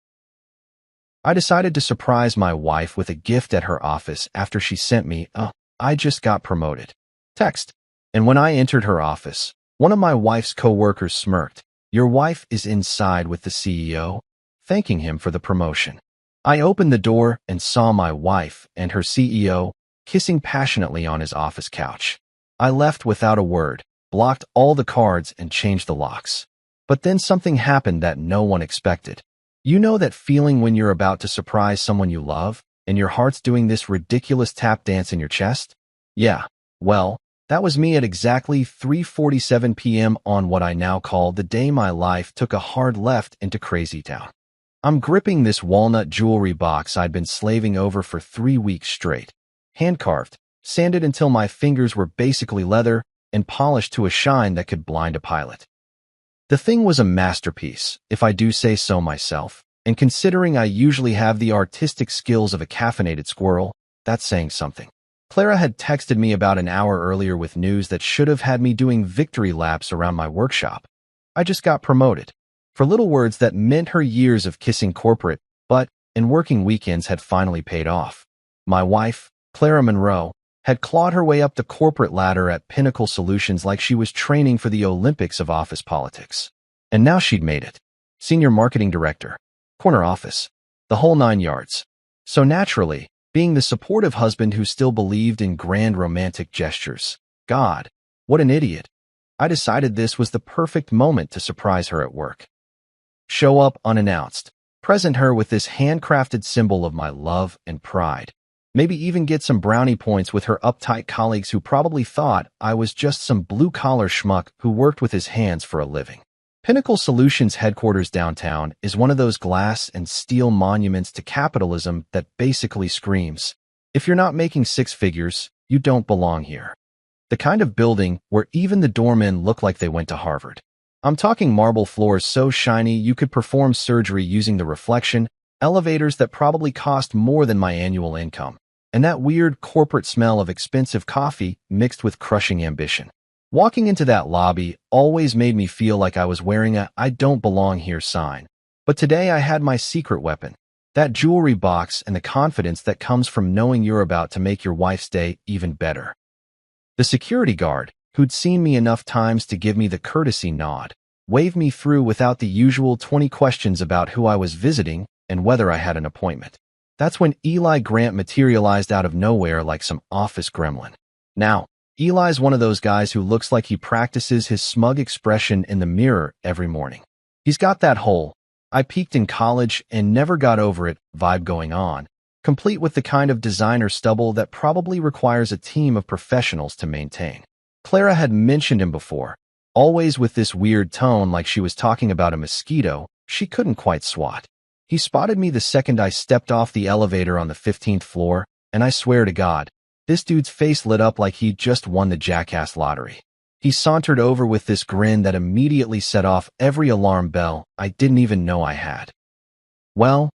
I decided to surprise my wife with a gift at her office after she sent me a "I just got promoted" text. And when I entered her office, one of my wife's co-workers smirked. "Your wife is inside with the CEO," thanking him for the promotion. I opened the door and saw my wife and her CEO kissing passionately on his office couch. I left without a word, blocked all the cards and changed the locks. But then something happened that no one expected. You know that feeling when you're about to surprise someone you love, and your heart's doing this ridiculous tap dance in your chest? Yeah, well, that was me at exactly 3:47 p.m. on what I now call the day my life took a hard left into Crazy Town. I'm gripping this walnut jewelry box I'd been slaving over for 3 weeks straight. Hand-carved, sanded until my fingers were basically leather, and polished to a shine that could blind a pilot. The thing was a masterpiece, if I do say so myself, and considering I usually have the artistic skills of a caffeinated squirrel, that's saying something. Clara had texted me about an hour earlier with news that should have had me doing victory laps around my workshop. I just got promoted. For little words that meant her years of kissing corporate, but, in working weekends had finally paid off. My wife, Clara Monroe, had clawed her way up the corporate ladder at Pinnacle Solutions like she was training for the Olympics of office politics. And now she'd made it. Senior marketing director. Corner office. The whole 9 yards. So naturally, being the supportive husband who still believed in grand romantic gestures. God, what an idiot. I decided this was the perfect moment to surprise her at work. Show up unannounced. Present her with this handcrafted symbol of my love and pride. Maybe even get some brownie points with her uptight colleagues who probably thought I was just some blue-collar schmuck who worked with his hands for a living. Pinnacle Solutions headquarters downtown is one of those glass and steel monuments to capitalism that basically screams, if you're not making 6 figures, you don't belong here. The kind of building where even the doormen look like they went to Harvard. I'm talking marble floors so shiny you could perform surgery using the reflection, elevators that probably cost more than my annual income, and that weird corporate smell of expensive coffee mixed with crushing ambition. Walking into that lobby always made me feel like I was wearing a "I don't belong here" sign. But today I had my secret weapon, that jewelry box and the confidence that comes from knowing you're about to make your wife's day even better. The security guard, who'd seen me enough times to give me the courtesy nod, waved me through without the usual 20 questions about who I was visiting and whether I had an appointment. That's when Eli Grant materialized out of nowhere like some office gremlin. Now, Eli's one of those guys who looks like he practices his smug expression in the mirror every morning. He's got that whole, "I peaked in college and never got over it" vibe going on, complete with the kind of designer stubble that probably requires a team of professionals to maintain. Clara had mentioned him before, always with this weird tone like she was talking about a mosquito she couldn't quite swat. He spotted me the second I stepped off the elevator on the 15th floor, and I swear to God, this dude's face lit up like he'd just won the Jackass lottery. He sauntered over with this grin that immediately set off every alarm bell I didn't even know I had. Well,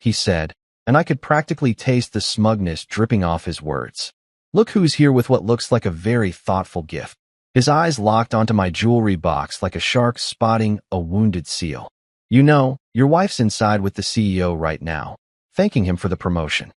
he said, and I could practically taste the smugness dripping off his words. Look who's here with what looks like a very thoughtful gift. His eyes locked onto my jewelry box like a shark spotting a wounded seal. You know, your wife's inside with the CEO right now, thanking him for the promotion.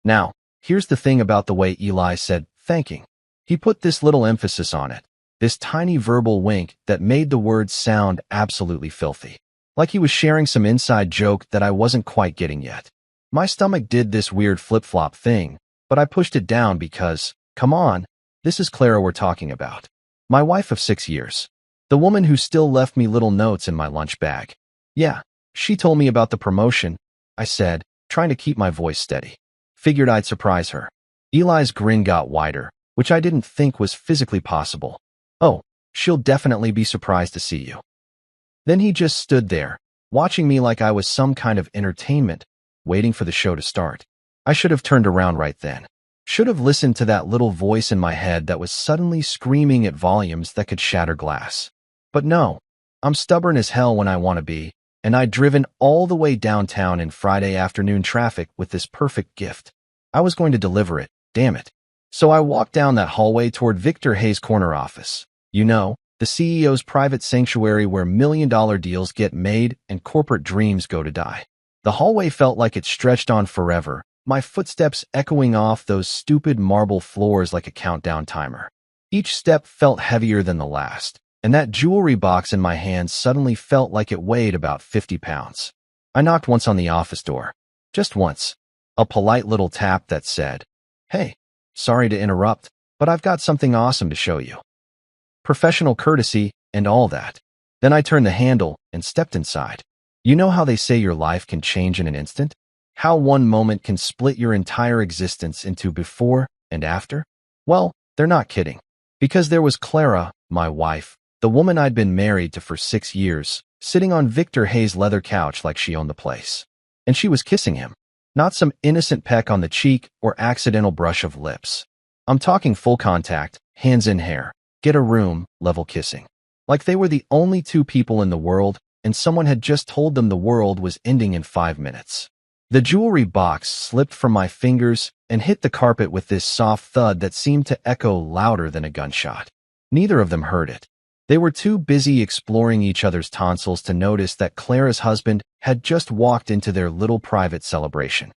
Now, here's the thing about the way Eli said thanking. He put this little emphasis on it, this tiny verbal wink that made the words sound absolutely filthy. Like he was sharing some inside joke that I wasn't quite getting yet. My stomach did this weird flip-flop thing, but I pushed it down because, come on, this is Clara we're talking about. My wife of 6 years. The woman who still left me little notes in my lunch bag. Yeah, she told me about the promotion, I said, trying to keep my voice steady. Figured I'd surprise her. Eli's grin got wider, which I didn't think was physically possible. Oh, she'll definitely be surprised to see you. Then he just stood there, watching me like I was some kind of entertainment, waiting for the show to start. I should have turned around right then. Should have listened to that little voice in my head that was suddenly screaming at volumes that could shatter glass. But no, I'm stubborn as hell when I want to be, and I'd driven all the way downtown in Friday afternoon traffic with this perfect gift. I was going to deliver it, damn it. So I walked down that hallway toward Victor Hayes' corner office. You know, the CEO's private sanctuary where million-dollar deals get made and corporate dreams go to die. The hallway felt like it stretched on forever, my footsteps echoing off those stupid marble floors like a countdown timer. Each step felt heavier than the last, and that jewelry box in my hand suddenly felt like it weighed about 50 pounds. I knocked once on the office door. Just once. A polite little tap that said, "Hey, sorry to interrupt, but I've got something awesome to show you." Professional courtesy and all that. Then I turned the handle and stepped inside. You know how they say your life can change in an instant? How one moment can split your entire existence into before and after? Well, they're not kidding. Because there was Clara, my wife, the woman I'd been married to for 6 years, sitting on Victor Hayes' leather couch like she owned the place. And she was kissing him. Not some innocent peck on the cheek or accidental brush of lips. I'm talking full contact, hands in hair, get a room, level kissing. Like they were the only two people in the world, and someone had just told them the world was ending in 5 minutes. The jewelry box slipped from my fingers and hit the carpet with this soft thud that seemed to echo louder than a gunshot. Neither of them heard it. They were too busy exploring each other's tonsils to notice that Clara's husband had just walked into their little private celebration.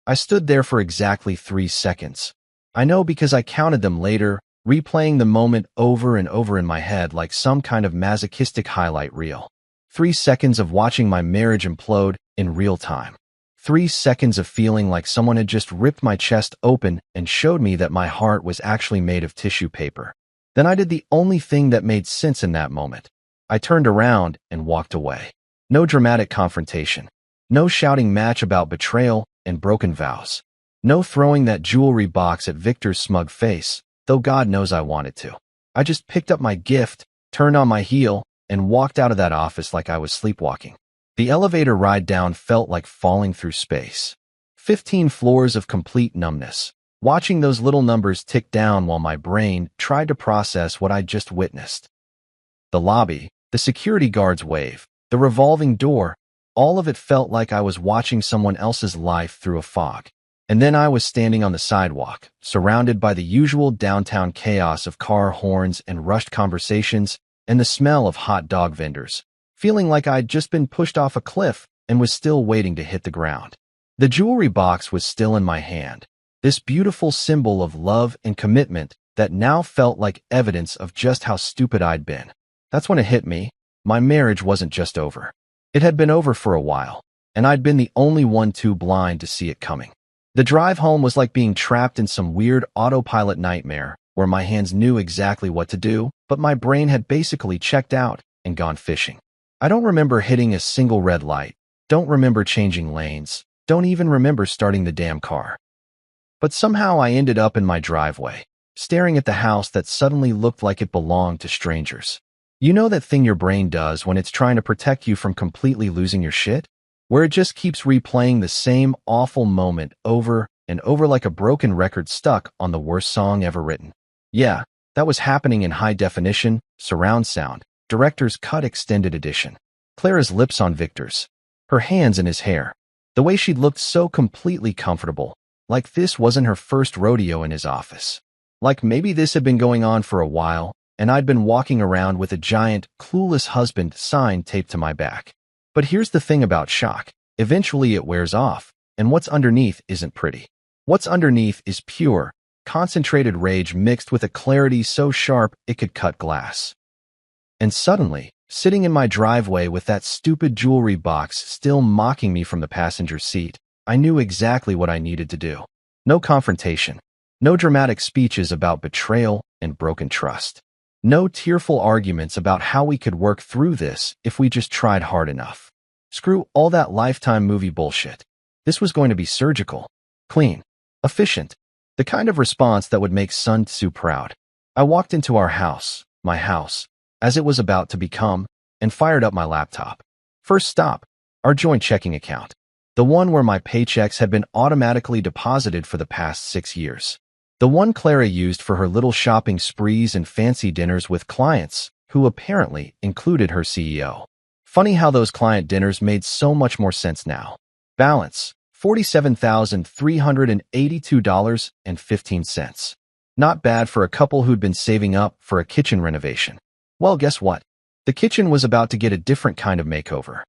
I stood there for exactly 3 seconds. I know because I counted them later, replaying the moment over and over in my head like some kind of masochistic highlight reel. 3 seconds of watching my marriage implode in real time. 3 seconds of feeling like someone had just ripped my chest open and showed me that my heart was actually made of tissue paper. Then I did the only thing that made sense in that moment. I turned around and walked away. No dramatic confrontation. No shouting match about betrayal and broken vows. No throwing that jewelry box at Victor's smug face, though God knows I wanted to. I just picked up my gift, turned on my heel, and walked out of that office like I was sleepwalking. The elevator ride down felt like falling through space. 15 floors of complete numbness. Watching those little numbers tick down while my brain tried to process what I'd just witnessed. The lobby, the security guard's wave, the revolving door, all of it felt like I was watching someone else's life through a fog. And then I was standing on the sidewalk, surrounded by the usual downtown chaos of car horns and rushed conversations and the smell of hot dog vendors, feeling like I'd just been pushed off a cliff and was still waiting to hit the ground. The jewelry box was still in my hand, This beautiful symbol of love and commitment that now felt like evidence of just how stupid I'd been. That's when it hit me. My marriage wasn't just over. It had been over for a while, and I'd been the only one too blind to see it coming. The drive home was like being trapped in some weird autopilot nightmare where my hands knew exactly what to do, but my brain had basically checked out and gone fishing. I don't remember hitting a single red light, don't remember changing lanes, don't even remember starting the damn car. But somehow I ended up in my driveway, staring at the house that suddenly looked like it belonged to strangers. You know that thing your brain does when it's trying to protect you from completely losing your shit? Where it just keeps replaying the same awful moment over and over like a broken record stuck on the worst song ever written. Yeah, that was happening in high definition, surround sound, director's cut extended edition. Clara's lips on Victor's, her hands in his hair. The way she looked so completely comfortable, like this wasn't her first rodeo in his office. Like maybe this had been going on for a while, and I'd been walking around with a giant, clueless husband sign taped to my back. But here's the thing about shock. Eventually it wears off, and what's underneath isn't pretty. What's underneath is pure, concentrated rage mixed with a clarity so sharp it could cut glass. And suddenly, sitting in my driveway with that stupid jewelry box still mocking me from the passenger seat, I knew exactly what I needed to do. No confrontation. No dramatic speeches about betrayal and broken trust. No tearful arguments about how we could work through this if we just tried hard enough. Screw all that Lifetime movie bullshit. This was going to be surgical, clean, efficient. The kind of response that would make Sun Tzu proud. I walked into our house, my house, as it was about to become, and fired up my laptop. First stop, our joint checking account. The one where my paychecks had been automatically deposited for the past 6 years. The one Clara used for her little shopping sprees and fancy dinners with clients, who apparently included her CEO. Funny how those client dinners made so much more sense now. Balance, $47,382.15. Not bad for a couple who'd been saving up for a kitchen renovation. Well, guess what? The kitchen was about to get a different kind of makeover.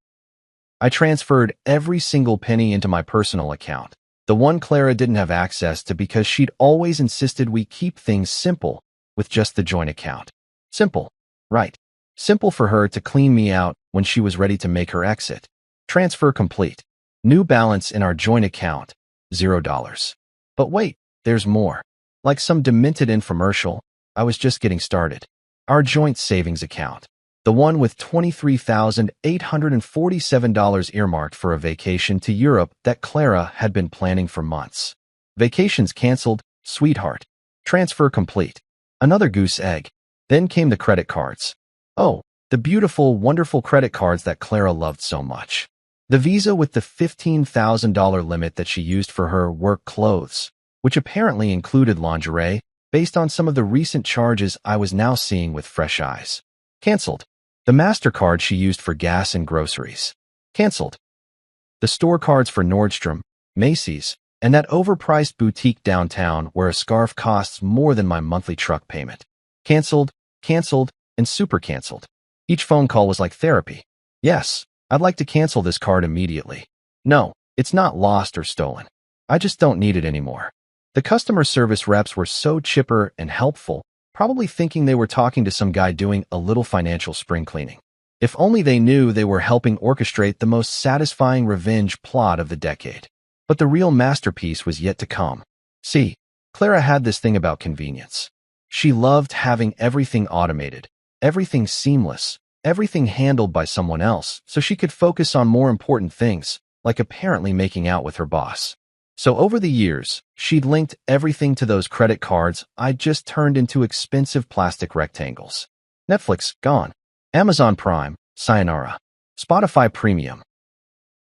I transferred every single penny into my personal account, the one Clara didn't have access to because she'd always insisted we keep things simple with just the joint account. Simple, right? Simple for her to clean me out when she was ready to make her exit. Transfer complete. New balance in our joint account, $0. But wait, there's more. Like some demented infomercial, I was just getting started. Our joint savings account. The one with $23,847 earmarked for a vacation to Europe that Clara had been planning for months. Vacations canceled, sweetheart. Transfer complete. Another goose egg. Then came the credit cards. Oh, the beautiful, wonderful credit cards that Clara loved so much. The Visa with the $15,000 limit that she used for her work clothes, which apparently included lingerie, based on some of the recent charges I was now seeing with fresh eyes. Cancelled. The MasterCard she used for gas and groceries. Cancelled. The store cards for Nordstrom, Macy's, and that overpriced boutique downtown where a scarf costs more than my monthly truck payment. Cancelled, and super cancelled. Each phone call was like therapy. Yes, I'd like to cancel this card immediately. No, it's not lost or stolen. I just don't need it anymore. The customer service reps were so chipper and helpful, probably thinking they were talking to some guy doing a little financial spring cleaning. If only they knew they were helping orchestrate the most satisfying revenge plot of the decade. But the real masterpiece was yet to come. See, Clara had this thing about convenience. She loved having everything automated, everything seamless, everything handled by someone else, so she could focus on more important things, like apparently making out with her boss. So over the years, she'd linked everything to those credit cards I'd just turned into expensive plastic rectangles. Netflix, gone. Amazon Prime, sayonara. Spotify Premium.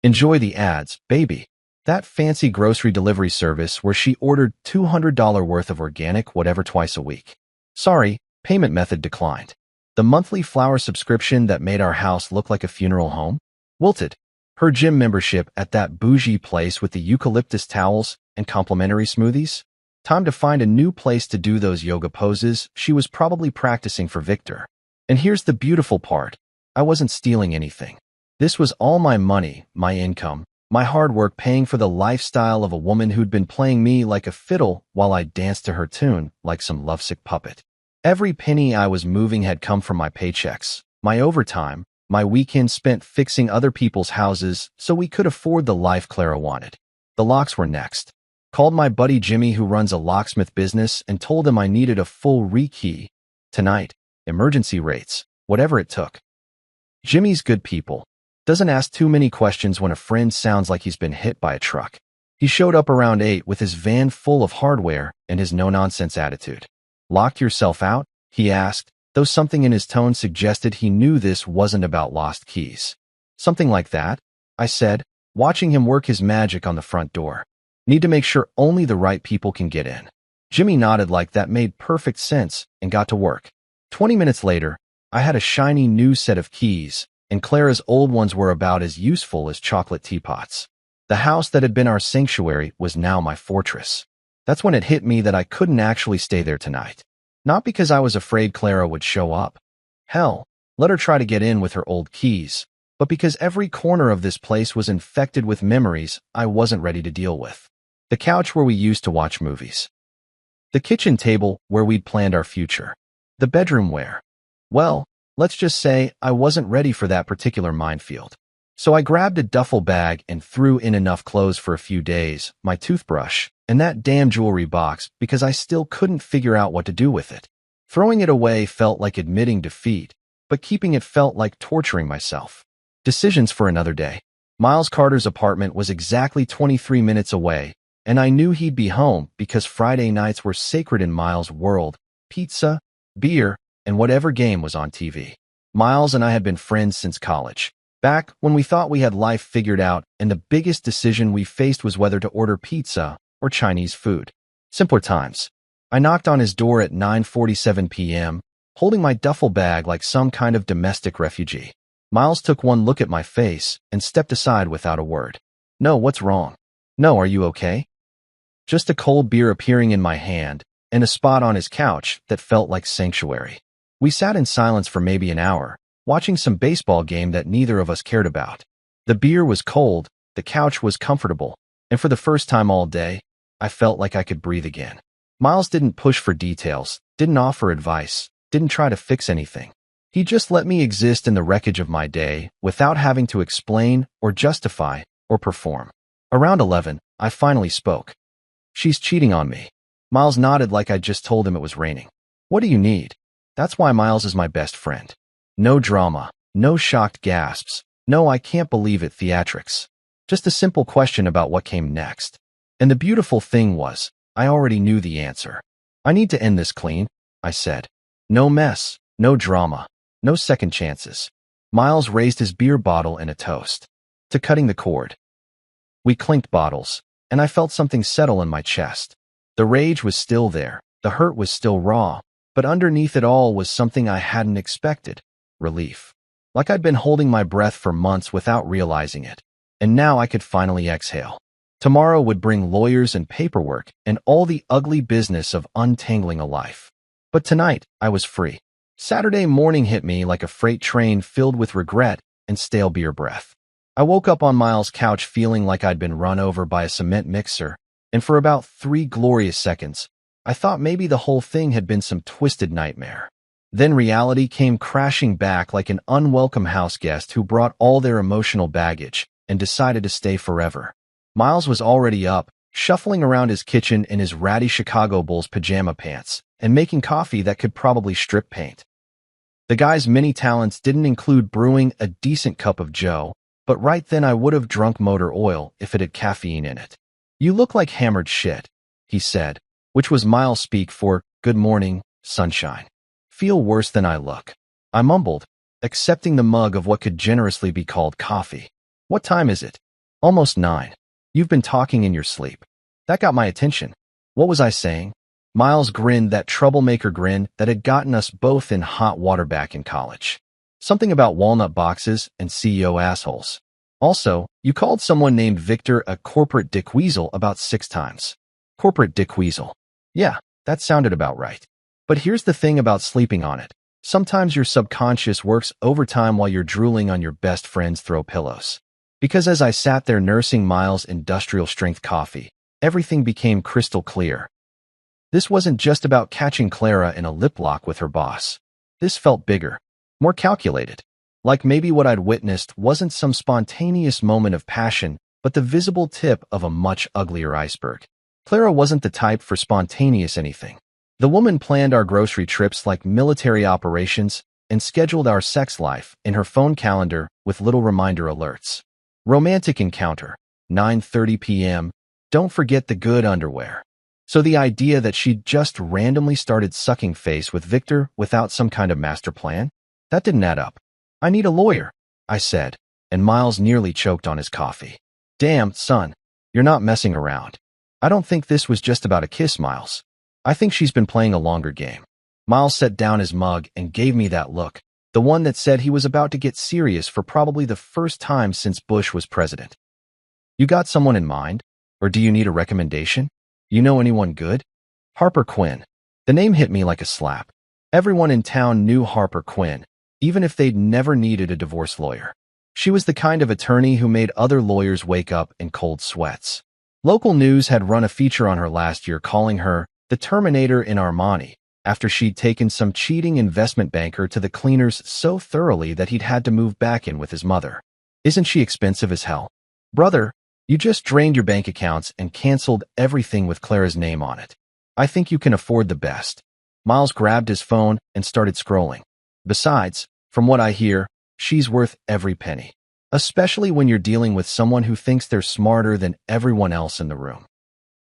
Enjoy the ads, baby. That fancy grocery delivery service where she ordered $200 worth of organic whatever twice a week. Sorry, payment method declined. The monthly flower subscription that made our house look like a funeral home? Wilted. Her gym membership at that bougie place with the eucalyptus towels and complimentary smoothies? Time to find a new place to do those yoga poses she was probably practicing for Victor. And here's the beautiful part. I wasn't stealing anything. This was all my money, my income, My hard work paying for the lifestyle of a woman who'd been playing me like a fiddle while I danced to her tune like some lovesick puppet. Every penny I was moving had come from my paychecks, my overtime, my weekends spent fixing other people's houses so we could afford the life Clara wanted. The locks were next. Called my buddy Jimmy who runs a locksmith business and told him I needed a full rekey. Tonight, emergency rates, whatever it took. Jimmy's good people. Doesn't ask too many questions when a friend sounds like he's been hit by a truck. He showed up around 8 with his van full of hardware and his no-nonsense attitude. Locked yourself out? He asked, though something in his tone suggested he knew this wasn't about lost keys. Something like that, I said, watching him work his magic on the front door. Need to make sure only the right people can get in. Jimmy nodded like that made perfect sense and got to work. 20 minutes later, I had a shiny new set of keys, and Clara's old ones were about as useful as chocolate teapots. The house that had been our sanctuary was now my fortress. That's when it hit me that I couldn't actually stay there tonight. Not because I was afraid Clara would show up. Hell, let her try to get in with her old keys, but because every corner of this place was infected with memories I wasn't ready to deal with. The couch where we used to watch movies. The kitchen table where we'd planned our future. The bedroom where, well, let's just say I wasn't ready for that particular minefield. So I grabbed a duffel bag and threw in enough clothes for a few days, my toothbrush, and that damn jewelry box because I still couldn't figure out what to do with it. Throwing it away felt like admitting defeat, but keeping it felt like torturing myself. Decisions for another day. Miles Carter's apartment was exactly 23 minutes away, and I knew he'd be home because Friday nights were sacred in Miles' world: pizza, beer, and whatever game was on TV. Miles and I had been friends since college. Back when we thought we had life figured out and the biggest decision we faced was whether to order pizza or Chinese food. Simpler times. I knocked on his door at 9:47 p.m., holding my duffel bag like some kind of domestic refugee. Miles took one look at my face and stepped aside without a word. No, what's wrong? No, are you okay? Just a cold beer appearing in my hand and a spot on his couch that felt like sanctuary. We sat in silence for maybe an hour, watching some baseball game that neither of us cared about. The beer was cold, the couch was comfortable, and for the first time all day, I felt like I could breathe again. Miles didn't push for details, didn't offer advice, didn't try to fix anything. He just let me exist in the wreckage of my day without having to explain or justify or perform. Around 11, I finally spoke. She's cheating on me. Miles nodded like I'd just told him it was raining. What do you need? That's why Miles is my best friend. No drama, no shocked gasps, no I can't believe it theatrics. Just a simple question about what came next. And the beautiful thing was, I already knew the answer. I need to end this clean, I said. No mess, no drama, no second chances. Miles raised his beer bottle and a toast. To cutting the cord. We clinked bottles, and I felt something settle in my chest. The rage was still there, the hurt was still raw, but underneath it all was something I hadn't expected. Relief. Like I'd been holding my breath for months without realizing it. And now I could finally exhale. Tomorrow would bring lawyers and paperwork and all the ugly business of untangling a life. But tonight, I was free. Saturday morning hit me like a freight train filled with regret and stale beer breath. I woke up on Miles' couch feeling like I'd been run over by a cement mixer, and for about 3 glorious seconds, I thought maybe the whole thing had been some twisted nightmare. Then reality came crashing back like an unwelcome house guest who brought all their emotional baggage and decided to stay forever. Miles was already up, shuffling around his kitchen in his ratty Chicago Bulls pajama pants and making coffee that could probably strip paint. The guy's many talents didn't include brewing a decent cup of joe, but right then I would have drunk motor oil if it had caffeine in it. You look like hammered shit, he said, which was Miles speak for good morning, sunshine. Feel worse than I look. I mumbled, accepting the mug of what could generously be called coffee. What time is it? Almost 9. You've been talking in your sleep. That got my attention. What was I saying? Miles grinned that troublemaker grin that had gotten us both in hot water back in college. Something about walnut boxes and CEO assholes. Also, you called someone named Victor a corporate dickweasel about 6 times. Corporate dickweasel. Yeah, that sounded about right. But here's the thing about sleeping on it. Sometimes your subconscious works overtime while you're drooling on your best friend's throw pillows. Because as I sat there nursing Miles' industrial-strength coffee, everything became crystal clear. This wasn't just about catching Clara in a lip lock with her boss. This felt bigger, more calculated. Like maybe what I'd witnessed wasn't some spontaneous moment of passion, but the visible tip of a much uglier iceberg. Clara wasn't the type for spontaneous anything. The woman planned our grocery trips like military operations and scheduled our sex life in her phone calendar with little reminder alerts. Romantic encounter, 9:30 p.m., don't forget the good underwear. So the idea that she'd just randomly started sucking face with Victor without some kind of master plan? That didn't add up. I need a lawyer, I said, and Miles nearly choked on his coffee. Damn, son, you're not messing around. I don't think this was just about a kiss, Miles. I think she's been playing a longer game. Miles set down his mug and gave me that look, the one that said he was about to get serious for probably the first time since Bush was president. You got someone in mind? Or do you need a recommendation? You know anyone good? Harper Quinn. The name hit me like a slap. Everyone in town knew Harper Quinn, even if they'd never needed a divorce lawyer. She was the kind of attorney who made other lawyers wake up in cold sweats. Local news had run a feature on her last year calling her the Terminator in Armani, after she'd taken some cheating investment banker to the cleaners so thoroughly that he'd had to move back in with his mother. Isn't she expensive as hell? Brother, you just drained your bank accounts and canceled everything with Clara's name on it. I think you can afford the best. Miles grabbed his phone and started scrolling. Besides, from what I hear, she's worth every penny. Especially when you're dealing with someone who thinks they're smarter than everyone else in the room.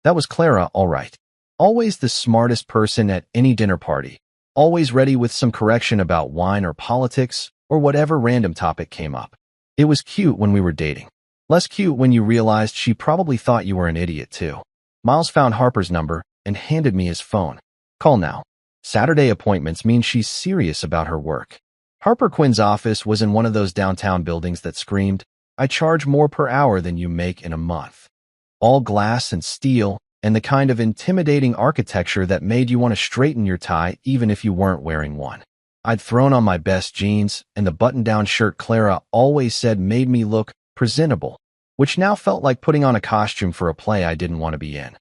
That was Clara, all right. Always the smartest person at any dinner party. Always ready with some correction about wine or politics or whatever random topic came up. It was cute when we were dating. Less cute when you realized she probably thought you were an idiot too. Miles found Harper's number and handed me his phone. Call now. Saturday appointments mean she's serious about her work. Harper Quinn's office was in one of those downtown buildings that screamed, I charge more per hour than you make in a month. All glass and steel, and the kind of intimidating architecture that made you want to straighten your tie even if you weren't wearing one. I'd thrown on my best jeans, and the button-down shirt Clara always said made me look presentable, which now felt like putting on a costume for a play I didn't want to be in.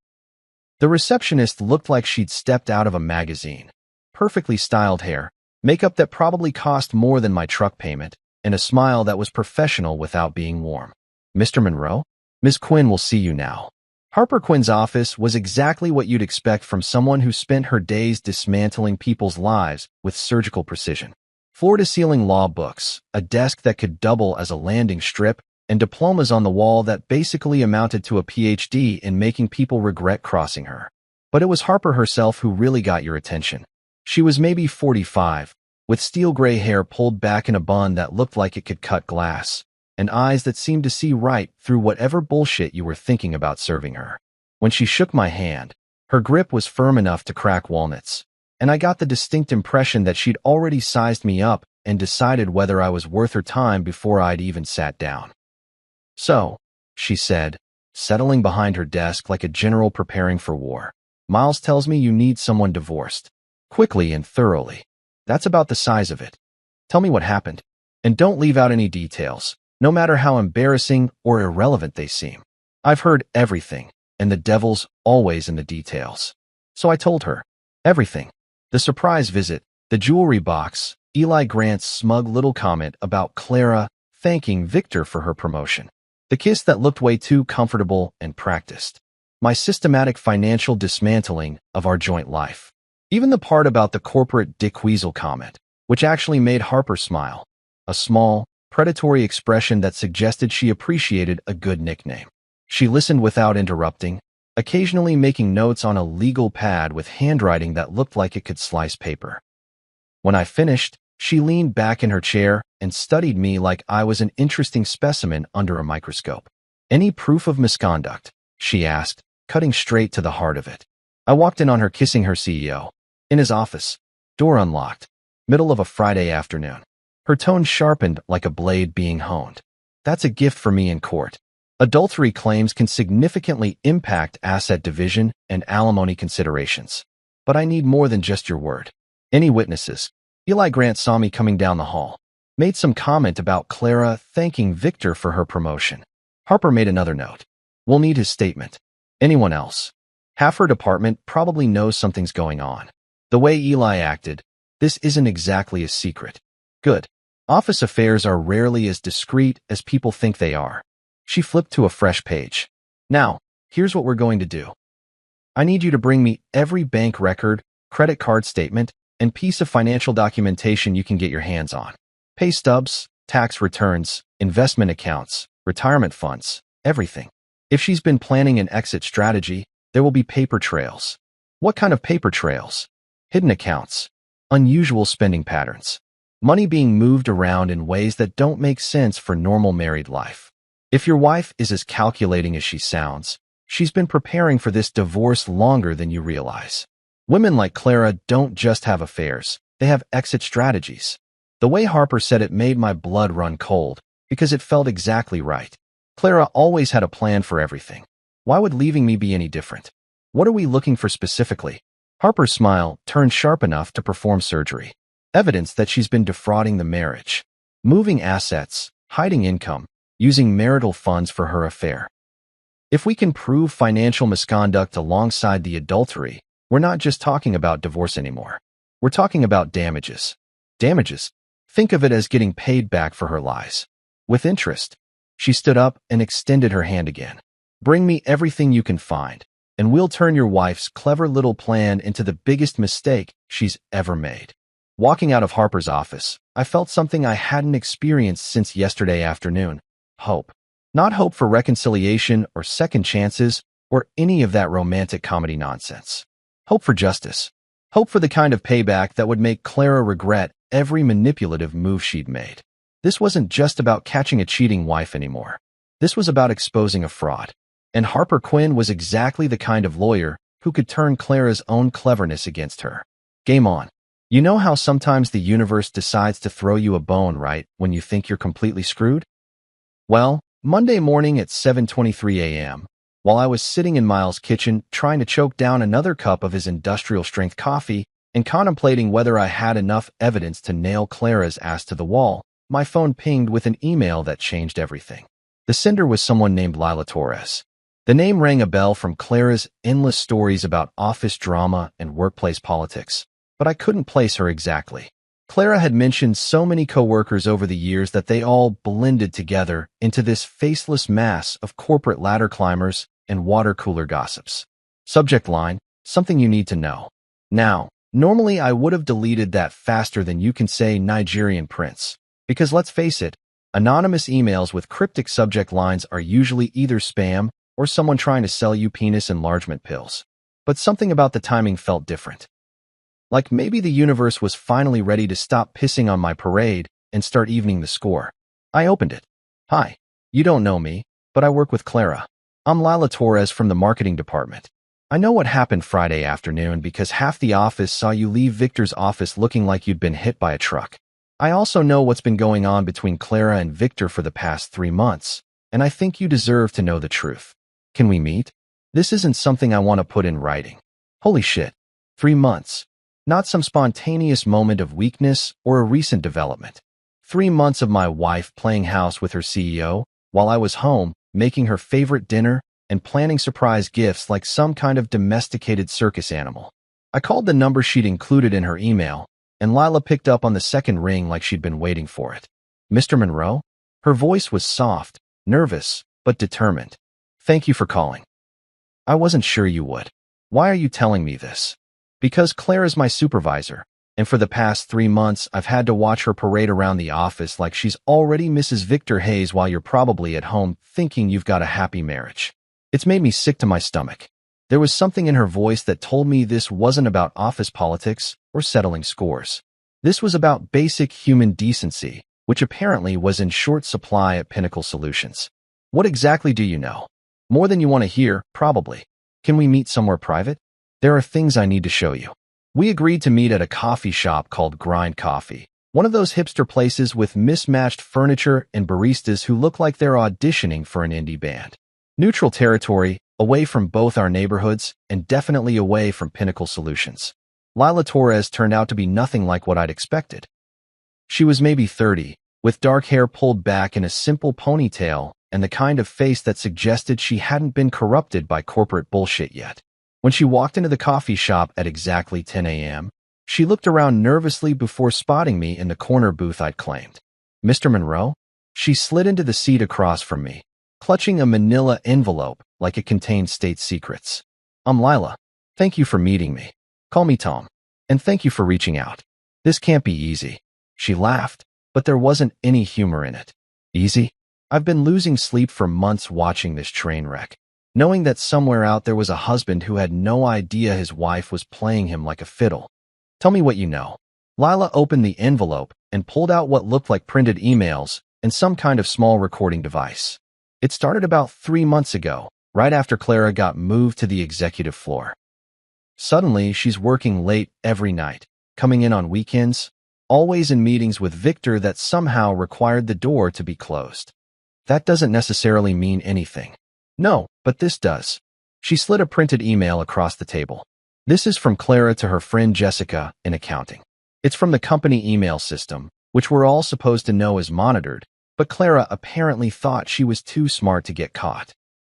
The receptionist looked like she'd stepped out of a magazine. Perfectly styled hair, makeup that probably cost more than my truck payment, and a smile that was professional without being warm. Mr. Monroe? Ms. Quinn will see you now. Harper Quinn's office was exactly what you'd expect from someone who spent her days dismantling people's lives with surgical precision. Floor-to-ceiling law books, a desk that could double as a landing strip, and diplomas on the wall that basically amounted to a PhD in making people regret crossing her. But it was Harper herself who really got your attention. She was maybe 45, with steel gray hair pulled back in a bun that looked like it could cut glass, and eyes that seemed to see right through whatever bullshit you were thinking about serving her. When she shook my hand, her grip was firm enough to crack walnuts, and I got the distinct impression that she'd already sized me up and decided whether I was worth her time before I'd even sat down. So, she said, settling behind her desk like a general preparing for war, Miles tells me you need someone divorced. Quickly and thoroughly. That's about the size of it. Tell me what happened. And don't leave out any details, no matter how embarrassing or irrelevant they seem. I've heard everything, and the devil's always in the details. So I told her. Everything. The surprise visit, the jewelry box, Eli Grant's smug little comment about Clara thanking Victor for her promotion. The kiss that looked way too comfortable and practiced. My systematic financial dismantling of our joint life. Even the part about the corporate Dick Weasel comment, which actually made Harper smile. A small, predatory expression that suggested she appreciated a good nickname. She listened without interrupting, occasionally making notes on a legal pad with handwriting that looked like it could slice paper. When I finished, she leaned back in her chair and studied me like I was an interesting specimen under a microscope. Any proof of misconduct? She asked, cutting straight to the heart of it. I walked in on her kissing her CEO. In his office, door unlocked, middle of a Friday afternoon. Her tone sharpened like a blade being honed. That's a gift for me in court. Adultery claims can significantly impact asset division and alimony considerations. But I need more than just your word. Any witnesses? Eli Grant saw me coming down the hall. made some comment about Clara thanking Victor for her promotion. Harper made another note. We'll need his statement. Anyone else? Half her department probably knows something's going on. The way Eli acted, this isn't exactly a secret. Good. Office affairs are rarely as discreet as people think they are. She flipped to a fresh page. Now, here's what we're going to do. I need you to bring me every bank record, credit card statement, and piece of financial documentation you can get your hands on. Pay stubs, tax returns, investment accounts, retirement funds, everything. If she's been planning an exit strategy, there will be paper trails. What kind of paper trails? Hidden accounts, unusual spending patterns, money being moved around in ways that don't make sense for normal married life. If your wife is as calculating as she sounds, she's been preparing for this divorce longer than you realize. Women like Clara don't just have affairs, they have exit strategies. The way Harper said it made my blood run cold, because it felt exactly right. Clara always had a plan for everything. Why would leaving me be any different? What are we looking for specifically? Harper's smile turned sharp enough to perform surgery. Evidence that she's been defrauding the marriage. Moving assets, hiding income, using marital funds for her affair. If we can prove financial misconduct alongside the adultery, we're not just talking about divorce anymore. We're talking about damages. Damages? Think of it as getting paid back for her lies. With interest. She stood up and extended her hand again. Bring me everything you can find, and we'll turn your wife's clever little plan into the biggest mistake she's ever made. Walking out of Harper's office, I felt something I hadn't experienced since yesterday afternoon. Hope. Not hope for reconciliation or second chances or any of that romantic comedy nonsense. Hope for justice. Hope for the kind of payback that would make Clara regret every manipulative move she'd made. This wasn't just about catching a cheating wife anymore. This was about exposing a fraud. And Harper Quinn was exactly the kind of lawyer who could turn Clara's own cleverness against her. Game on. You know how sometimes the universe decides to throw you a bone right when you think you're completely screwed? Well, Monday morning at 7:23 a.m., while I was sitting in Miles' kitchen trying to choke down another cup of his industrial-strength coffee and contemplating whether I had enough evidence to nail Clara's ass to the wall, my phone pinged with an email that changed everything. The sender was someone named Lila Torres. The name rang a bell from Clara's endless stories about office drama and workplace politics, but I couldn't place her exactly. Clara had mentioned so many coworkers over the years that they all blended together into this faceless mass of corporate ladder climbers and water cooler gossips. Subject line, something you need to know. Now, normally I would have deleted that faster than you can say Nigerian prince, because let's face it, anonymous emails with cryptic subject lines are usually either spam or someone trying to sell you penis enlargement pills. But something about the timing felt different. Like maybe the universe was finally ready to stop pissing on my parade and start evening the score. I opened it. Hi. You don't know me, but I work with Clara. I'm Lila Torres from the marketing department. I know what happened Friday afternoon because half the office saw you leave Victor's office looking like you'd been hit by a truck. I also know what's been going on between Clara and Victor for the past 3 months, and I think you deserve to know the truth. Can we meet? This isn't something I want to put in writing. Holy shit. 3 months. Not some spontaneous moment of weakness or a recent development. 3 months of my wife playing house with her CEO while I was home, making her favorite dinner and planning surprise gifts like some kind of domesticated circus animal. I called the number she'd included in her email, and Lila picked up on the second ring like she'd been waiting for it. Mr. Monroe? Her voice was soft, nervous, but determined. Thank you for calling. I wasn't sure you would. Why are you telling me this? Because Clara's my supervisor, and for the past 3 months I've had to watch her parade around the office like she's already Mrs. Victor Hayes while you're probably at home thinking you've got a happy marriage. It's made me sick to my stomach. There was something in her voice that told me this wasn't about office politics or settling scores. This was about basic human decency, which apparently was in short supply at Pinnacle Solutions. What exactly do you know? More than you want to hear, probably. Can we meet somewhere private? There are things I need to show you. We agreed to meet at a coffee shop called Grind Coffee, one of those hipster places with mismatched furniture and baristas who look like they're auditioning for an indie band. Neutral territory, away from both our neighborhoods and definitely away from Pinnacle Solutions. Lila Torres turned out to be nothing like what I'd expected. She was maybe 30, with dark hair pulled back in a simple ponytail and the kind of face that suggested she hadn't been corrupted by corporate bullshit yet. When she walked into the coffee shop at exactly 10 a.m., she looked around nervously before spotting me in the corner booth I'd claimed. "Mr. Monroe?" She slid into the seat across from me, clutching a manila envelope like it contained state secrets. "I'm Lila. Thank you for meeting me. Call me Tom. And thank you for reaching out. This can't be easy." She laughed, but there wasn't any humor in it. "Easy? I've been losing sleep for months watching this train wreck, knowing that somewhere out there was a husband who had no idea his wife was playing him like a fiddle. Tell me what you know." Lila opened the envelope and pulled out what looked like printed emails and some kind of small recording device. "It started about 3 months ago, right after Clara got moved to the executive floor. Suddenly, she's working late every night, coming in on weekends, always in meetings with Victor that somehow required the door to be closed. That doesn't necessarily mean anything." "No, but this does." She slid a printed email across the table. "This is from Clara to her friend Jessica in accounting. It's from the company email system, which we're all supposed to know is monitored, but Clara apparently thought she was too smart to get caught."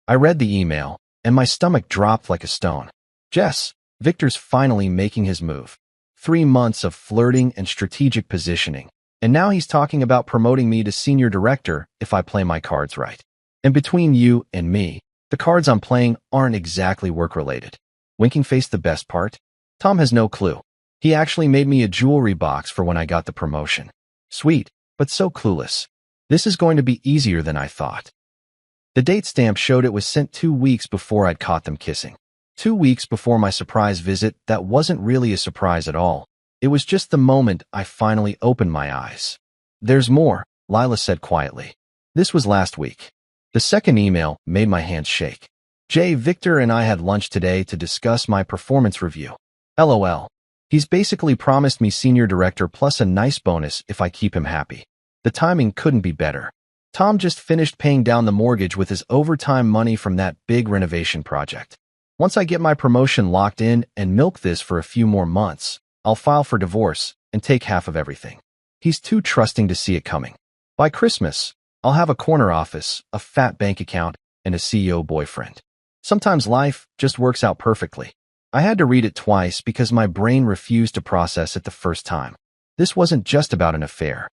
I read the email, and my stomach dropped like a stone. "Jess, Victor's finally making his move. 3 months of flirting and strategic positioning, and now he's talking about promoting me to senior director if I play my cards right. And between you and me, the cards I'm playing aren't exactly work-related." Winking face the best part? Tom has no clue. He actually made me a jewelry box for when I got the promotion. Sweet, but so clueless. This is going to be easier than I thought. The date stamp showed it was sent 2 weeks before I'd caught them kissing. 2 weeks before my surprise visit that wasn't really a surprise at all. It was just the moment I finally opened my eyes. "There's more," Lila said quietly. "This was last week." The second email made my hands shake. Victor and I had lunch today to discuss my performance review. LOL. He's basically promised me senior director plus a nice bonus if I keep him happy. The timing couldn't be better. Tom just finished paying down the mortgage with his overtime money from that big renovation project. Once I get my promotion locked in and milk this for a few more months, I'll file for divorce and take half of everything. He's too trusting to see it coming. By Christmas, I'll have a corner office, a fat bank account, and a CEO boyfriend. Sometimes life just works out perfectly. I had to read it twice because my brain refused to process it the first time. This wasn't just about an affair.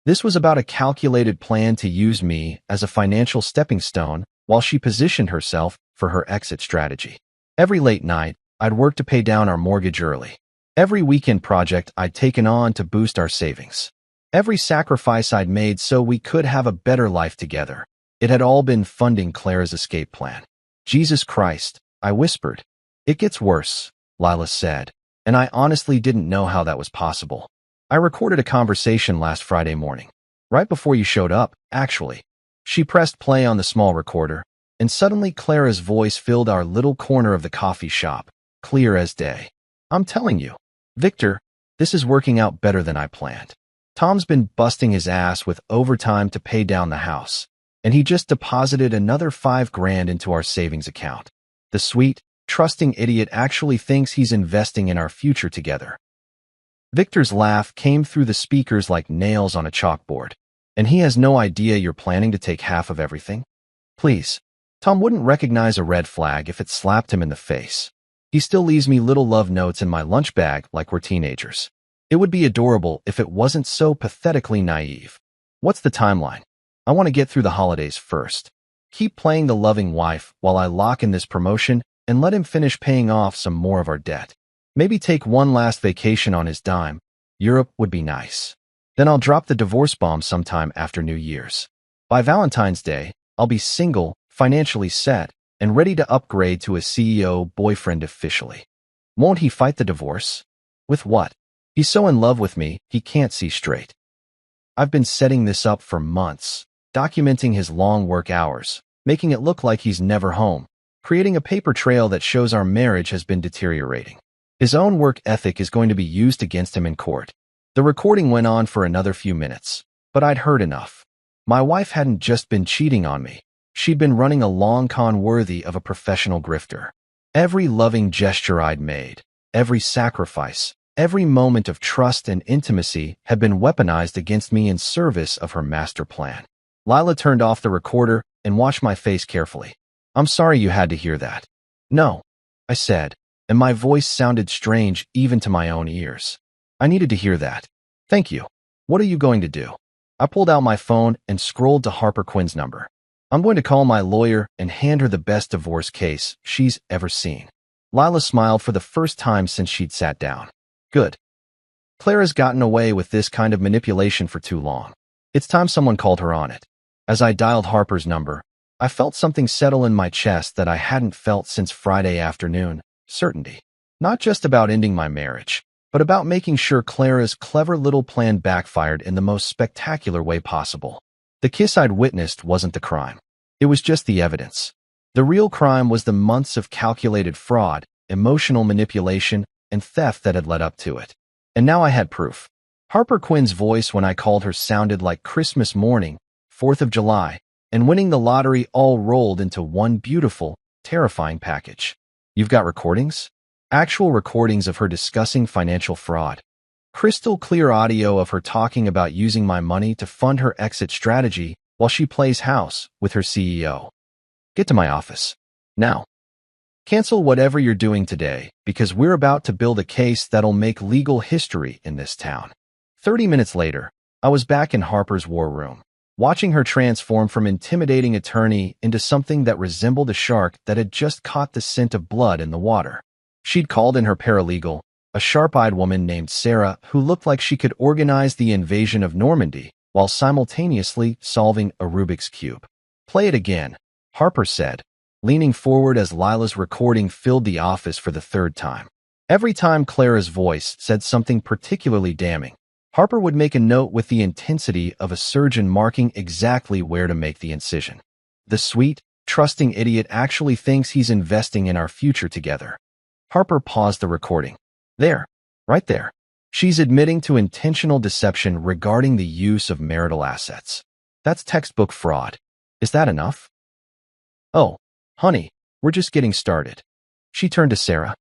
This was about a calculated plan to use me as a financial stepping stone while she positioned herself for her exit strategy. Every late night, I'd work to pay down our mortgage early. Every weekend project I'd taken on to boost our savings. Every sacrifice I'd made so we could have a better life together. It had all been funding Clara's escape plan. "Jesus Christ," I whispered. "It gets worse," Lila said, and I honestly didn't know how that was possible. "I recorded a conversation last Friday morning, right before you showed up, actually." She pressed play on the small recorder, and suddenly Clara's voice filled our little corner of the coffee shop, clear as day. "I'm telling you, Victor, this is working out better than I planned. Tom's been busting his ass with overtime to pay down the house, and he just deposited another $5,000 into our savings account. The sweet, trusting idiot actually thinks he's investing in our future together." Victor's laugh came through the speakers like nails on a chalkboard. "And he has no idea you're planning to take half of everything? Please. Tom wouldn't recognize a red flag if it slapped him in the face. He still leaves me little love notes in my lunch bag like we're teenagers. It would be adorable if it wasn't so pathetically naive. What's the timeline? I want to get through the holidays first. Keep playing the loving wife while I lock in this promotion and let him finish paying off some more of our debt. Maybe take one last vacation on his dime. Europe would be nice. Then I'll drop the divorce bomb sometime after New Year's. By Valentine's Day, I'll be single, financially set, and ready to upgrade to a CEO boyfriend officially. Won't he fight the divorce? With what? He's so in love with me, he can't see straight. I've been setting this up for months, documenting his long work hours, making it look like he's never home, creating a paper trail that shows our marriage has been deteriorating. His own work ethic is going to be used against him in court. The recording went on for another few minutes, but I'd heard enough. My wife hadn't just been cheating on me. She'd been running a long con worthy of a professional grifter. Every loving gesture I'd made, every sacrifice, Every moment of trust and intimacy had been weaponized against me in service of her master plan. Lila turned off the recorder and watched my face carefully. "I'm sorry you had to hear that." "No," I said, and my voice sounded strange even to my own ears. "I needed to hear that. Thank you. What are you going to do?" I pulled out my phone and scrolled to Harper Quinn's number. "I'm going to call my lawyer and hand her the best divorce case she's ever seen." Lila smiled for the first time since she'd sat down. "Good. Clara's gotten away with this kind of manipulation for too long. It's time someone called her on it." As I dialed Harper's number, I felt something settle in my chest that I hadn't felt since Friday afternoon. Certainty. Not just about ending my marriage, but about making sure Clara's clever little plan backfired in the most spectacular way possible. The kiss I'd witnessed wasn't the crime. It was just the evidence. The real crime was the months of calculated fraud, emotional manipulation, and theft that had led up to it. And now I had proof. Harper Quinn's voice when I called her sounded like Christmas morning, 4th of July, and winning the lottery all rolled into one beautiful, terrifying package. "You've got recordings?" Actual recordings of her discussing financial fraud. Crystal clear audio of her talking about using my money to fund her exit strategy while she plays house with her CEO. "Get to my office. Now. Cancel whatever you're doing today, because we're about to build a case that'll make legal history in this town." 30 minutes later, I was back in Harper's war room, watching her transform from intimidating attorney into something that resembled a shark that had just caught the scent of blood in the water. She'd called in her paralegal, a sharp-eyed woman named Sarah who looked like she could organize the invasion of Normandy while simultaneously solving a Rubik's Cube. "Play it again," Harper said, leaning forward as Lila's recording filled the office for the third time. Every time Clara's voice said something particularly damning, Harper would make a note with the intensity of a surgeon marking exactly where to make the incision. "The sweet, trusting idiot actually thinks he's investing in our future together." Harper paused the recording. "There, right there. She's admitting to intentional deception regarding the use of marital assets. That's textbook fraud. Is that enough?" "Oh, honey, we're just getting started." She turned to Sarah.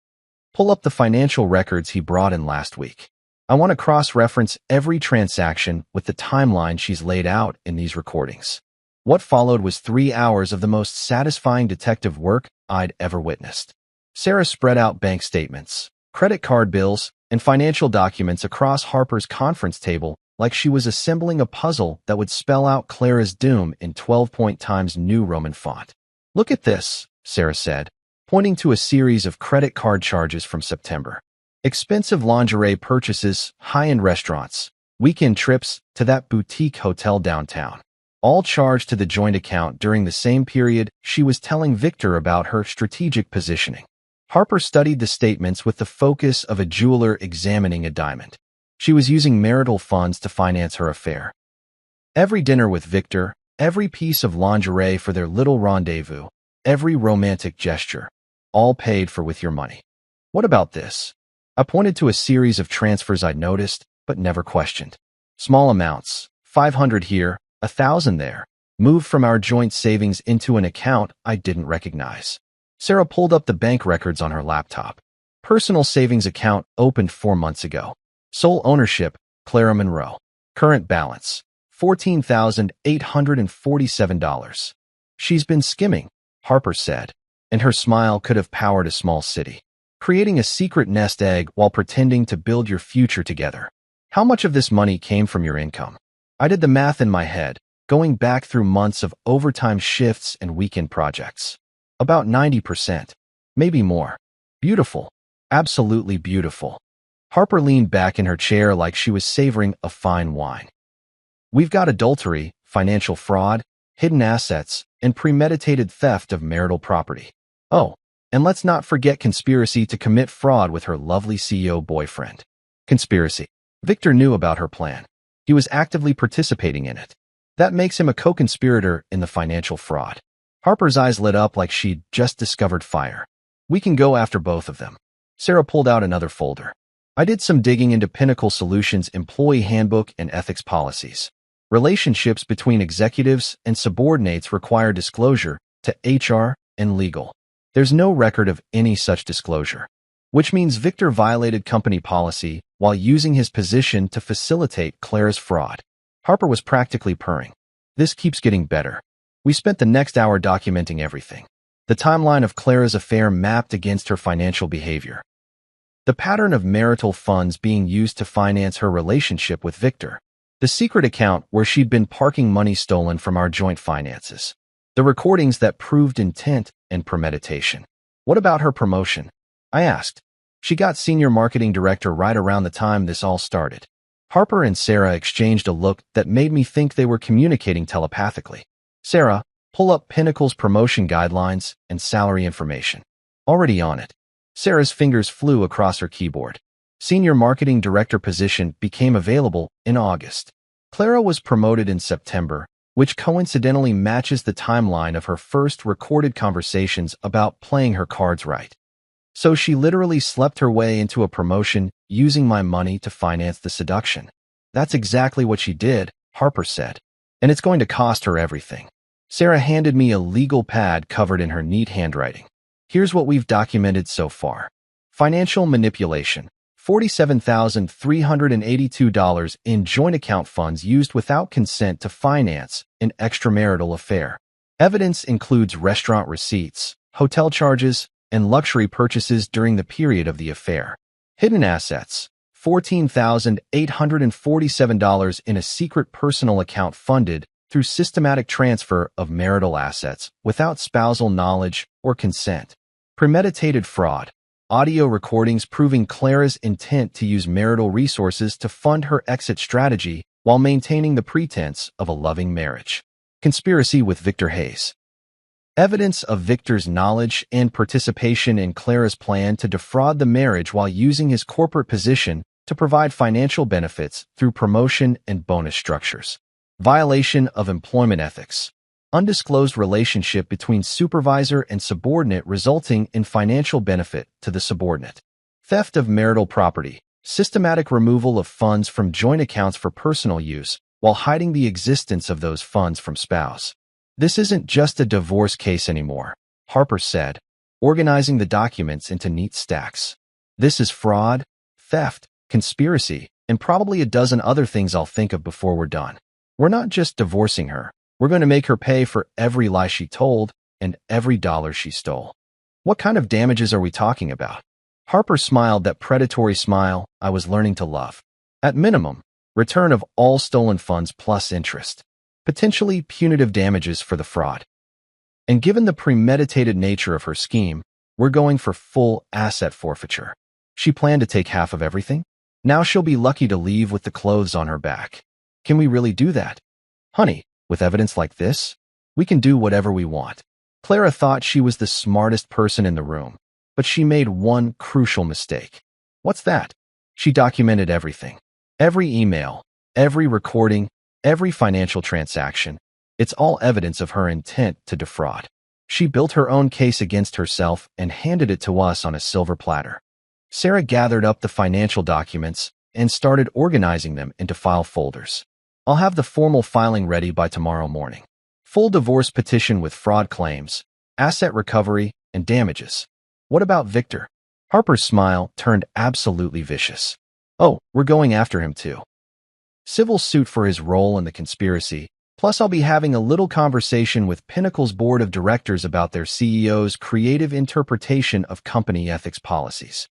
"Pull up the financial records he brought in last week. I want to cross-reference every transaction with the timeline she's laid out in these recordings." What followed was 3 hours of the most satisfying detective work I'd ever witnessed. Sarah spread out bank statements, credit card bills, and financial documents across Harper's conference table like she was assembling a puzzle that would spell out Clara's doom in 12-point Times New Roman font. "Look at this," Sarah said, pointing to a series of credit card charges from September. Expensive lingerie purchases, high-end restaurants, weekend trips to that boutique hotel downtown. All charged to the joint account during the same period she was telling Victor about her strategic positioning. Harper studied the statements with the focus of a jeweler examining a diamond. She was using marital funds to finance her affair. Every dinner with Victor, every piece of lingerie for their little rendezvous, every romantic gesture, all paid for with your money. "What about this?" I pointed to a series of transfers I'd noticed, but never questioned. Small amounts, 500 here, 1,000 there, moved from our joint savings into an account I didn't recognize. Sarah pulled up the bank records on her laptop. Personal savings account opened 4 months ago. Sole ownership, Clara Monroe. Current balance, $14,847. "She's been skimming," Harper said, and her smile could have powered a small city. "Creating a secret nest egg while pretending to build your future together. How much of this money came from your income?" I did the math in my head, going back through months of overtime shifts and weekend projects. About 90%, maybe more. Beautiful, absolutely beautiful. Harper leaned back in her chair like she was savoring a fine wine. "We've got adultery, financial fraud, hidden assets, and premeditated theft of marital property. Oh, and let's not forget conspiracy to commit fraud with her lovely CEO boyfriend." Conspiracy. Victor knew about her plan. He was actively participating in it. That makes him a co-conspirator in the financial fraud. Harper's eyes lit up like she'd just discovered fire. "We can go after both of them." Sarah pulled out another folder. I did some digging into Pinnacle Solutions' employee handbook and ethics policies. Relationships between executives and subordinates require disclosure to HR and legal. There's no record of any such disclosure. which means Victor violated company policy while using his position to facilitate Clara's fraud. Harper was practically purring. This keeps getting better. We spent the next hour documenting everything. The timeline of Clara's affair mapped against her financial behavior. The pattern of marital funds being used to finance her relationship with Victor. The secret account where she'd been parking money stolen from our joint finances. The recordings that proved intent and premeditation. What about her promotion? I asked. She got senior marketing director right around the time this all started. Harper and Sarah exchanged a look that made me think they were communicating telepathically. Sarah, pull up Pinnacle's promotion guidelines and salary information. Already on it. Sarah's fingers flew across her keyboard. Senior marketing director position became available in August. Clara was promoted in September, which coincidentally matches the timeline of her first recorded conversations about playing her cards right. So she literally slept her way into a promotion using my money to finance the seduction. That's exactly what she did, Harper said. And it's going to cost her everything. Sarah handed me a legal pad covered in her neat handwriting. Here's what we've documented so far. Financial manipulation. $47,382 in joint account funds used without consent to finance an extramarital affair. Evidence includes restaurant receipts, hotel charges, and luxury purchases during the period of the affair. Hidden assets. $14,847 in a secret personal account funded through systematic transfer of marital assets without spousal knowledge or consent. Premeditated fraud. Audio recordings proving Clara's intent to use marital resources to fund her exit strategy while maintaining the pretense of a loving marriage. Conspiracy with Victor Hayes. Evidence of Victor's knowledge and participation in Clara's plan to defraud the marriage while using his corporate position to provide financial benefits through promotion and bonus structures. Violation of employment ethics. Undisclosed relationship between supervisor and subordinate resulting in financial benefit to the subordinate. Theft of marital property. Systematic removal of funds from joint accounts for personal use while hiding the existence of those funds from spouse. This isn't just a divorce case anymore, Harper said, organizing the documents into neat stacks. This is fraud, theft, conspiracy, and probably a dozen other things I'll think of before we're done. We're not just divorcing her. We're going to make her pay for every lie she told and every dollar she stole. What kind of damages are we talking about? Harper smiled that predatory smile I was learning to love. At minimum, return of all stolen funds plus interest. Potentially punitive damages for the fraud. And given the premeditated nature of her scheme, we're going for full asset forfeiture. She planned to take half of everything? Now she'll be lucky to leave with the clothes on her back. Can we really do that? Honey, with evidence like this, we can do whatever we want. Clara thought she was the smartest person in the room, but she made one crucial mistake. What's that? She documented everything. Every email, every recording, every financial transaction. It's all evidence of her intent to defraud. She built her own case against herself and handed it to us on a silver platter. Sarah gathered up the financial documents and started organizing them into file folders. I'll have the formal filing ready by tomorrow morning. Full divorce petition with fraud claims, asset recovery, and damages. What about Victor? Harper's smile turned absolutely vicious. Oh, we're going after him too. Civil suit for his role in the conspiracy, plus I'll be having a little conversation with Pinnacle's board of directors about their CEO's creative interpretation of company ethics policies.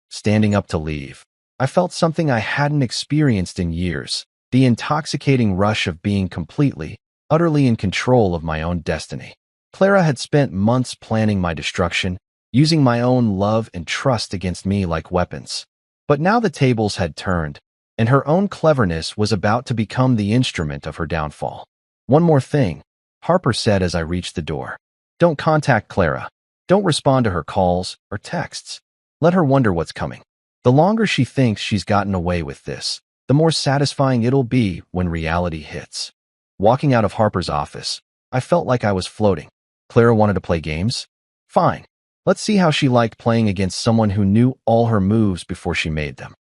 Standing up to leave, I felt something I hadn't experienced in years. The intoxicating rush of being completely, utterly in control of my own destiny. Clara had spent months planning my destruction, using my own love and trust against me like weapons. But now the tables had turned, and her own cleverness was about to become the instrument of her downfall. One more thing, Harper said as I reached the door. Don't contact Clara. Don't respond to her calls or texts. Let her wonder what's coming. The longer she thinks she's gotten away with this, the more satisfying it'll be when reality hits. Walking out of Harper's office, I felt like I was floating. Clara wanted to play games? Fine. Let's see how she liked playing against someone who knew all her moves before she made them.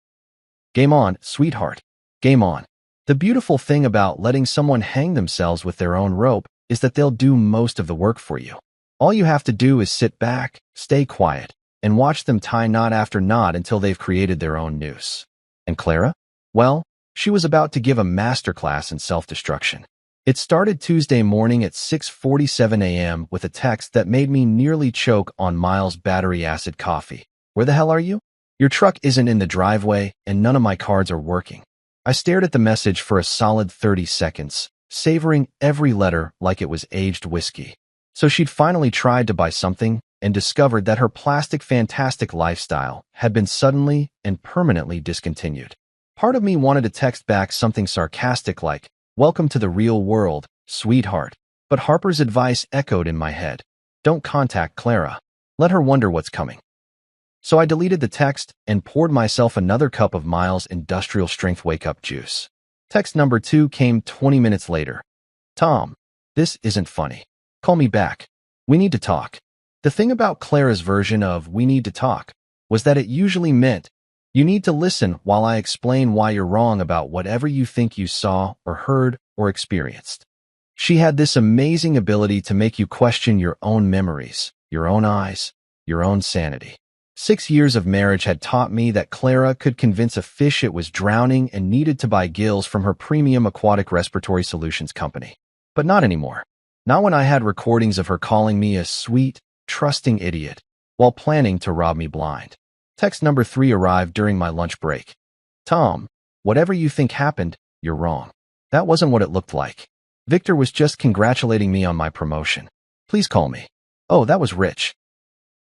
Game on, sweetheart. Game on. The beautiful thing about letting someone hang themselves with their own rope is that they'll do most of the work for you. All you have to do is sit back, stay quiet, and watch them tie knot after knot until they've created their own noose. And Clara? Well, she was about to give a masterclass in self-destruction. It started Tuesday morning at 6:47 a.m. with a text that made me nearly choke on Miles' battery acid coffee. Where the hell are you? Your truck isn't in the driveway, and none of my cards are working. I stared at the message for a solid 30 seconds, savoring every letter like it was aged whiskey. So she'd finally tried to buy something and discovered that her plastic fantastic lifestyle had been suddenly and permanently discontinued. Part of me wanted to text back something sarcastic like, "Welcome to the real world, sweetheart." But Harper's advice echoed in my head. Don't contact Clara. Let her wonder what's coming. So I deleted the text and poured myself another cup of Miles' industrial strength wake-up juice. Text number 2 came 20 minutes later. Tom, this isn't funny. Call me back. We need to talk. The thing about Clara's version of "we need to talk" was that it usually meant, you need to listen while I explain why you're wrong about whatever you think you saw or heard or experienced. She had this amazing ability to make you question your own memories, your own eyes, your own sanity. 6 years of marriage had taught me that Clara could convince a fish it was drowning and needed to buy gills from her premium aquatic respiratory solutions company. But not anymore. Not when I had recordings of her calling me a sweet, trusting idiot while planning to rob me blind. Text number 3 arrived during my lunch break. Tom, whatever you think happened, you're wrong. That wasn't what it looked like. Victor was just congratulating me on my promotion. Please call me. Oh, that was rich.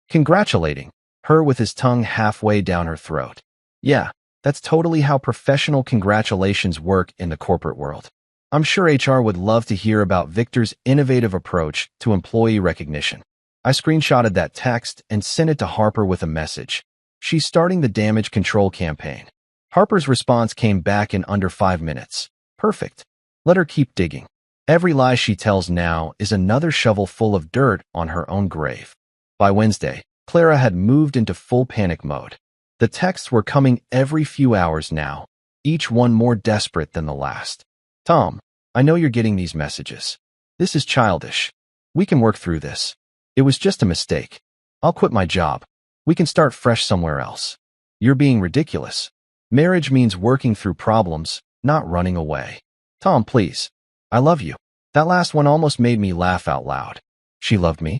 Congratulating her with his tongue halfway down her throat. Yeah, that's totally how professional congratulations work in the corporate world. I'm sure HR would love to hear about Victor's innovative approach to employee recognition. I screenshotted that text and sent it to Harper with a message. She's starting the damage control campaign. Harper's response came back in under 5 minutes. Perfect. Let her keep digging. Every lie she tells now is another shovel full of dirt on her own grave. By Wednesday, Clara had moved into full panic mode. The texts were coming every few hours now, each one more desperate than the last. Tom, I know you're getting these messages. This is childish. We can work through this. It was just a mistake. I'll quit my job. We can start fresh somewhere else. You're being ridiculous. Marriage means working through problems, not running away. Tom, please. I love you. That last one almost made me laugh out loud. She loved me.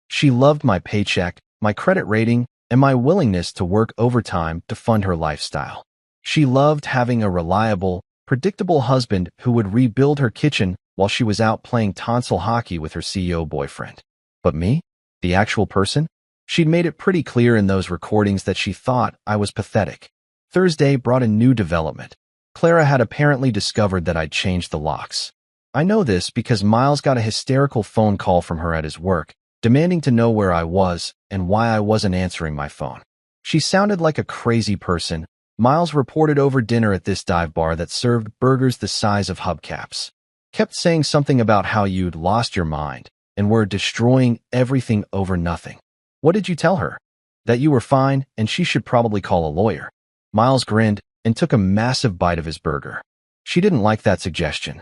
She loved my paycheck, my credit rating, and my willingness to work overtime to fund her lifestyle. She loved having a reliable, predictable husband who would rebuild her kitchen while she was out playing tonsil hockey with her CEO boyfriend. But me? The actual person? She'd made it pretty clear in those recordings that she thought I was pathetic. Thursday brought a new development. Clara had apparently discovered that I'd changed the locks. I know this because Miles got a hysterical phone call from her at his work, demanding to know where I was and why I wasn't answering my phone. She sounded like a crazy person. Miles reported over dinner at this dive bar that served burgers the size of hubcaps. Kept saying something about how you'd lost your mind and were destroying everything over nothing. What did you tell her? That you were fine and she should probably call a lawyer. Miles grinned and took a massive bite of his burger. She didn't like that suggestion.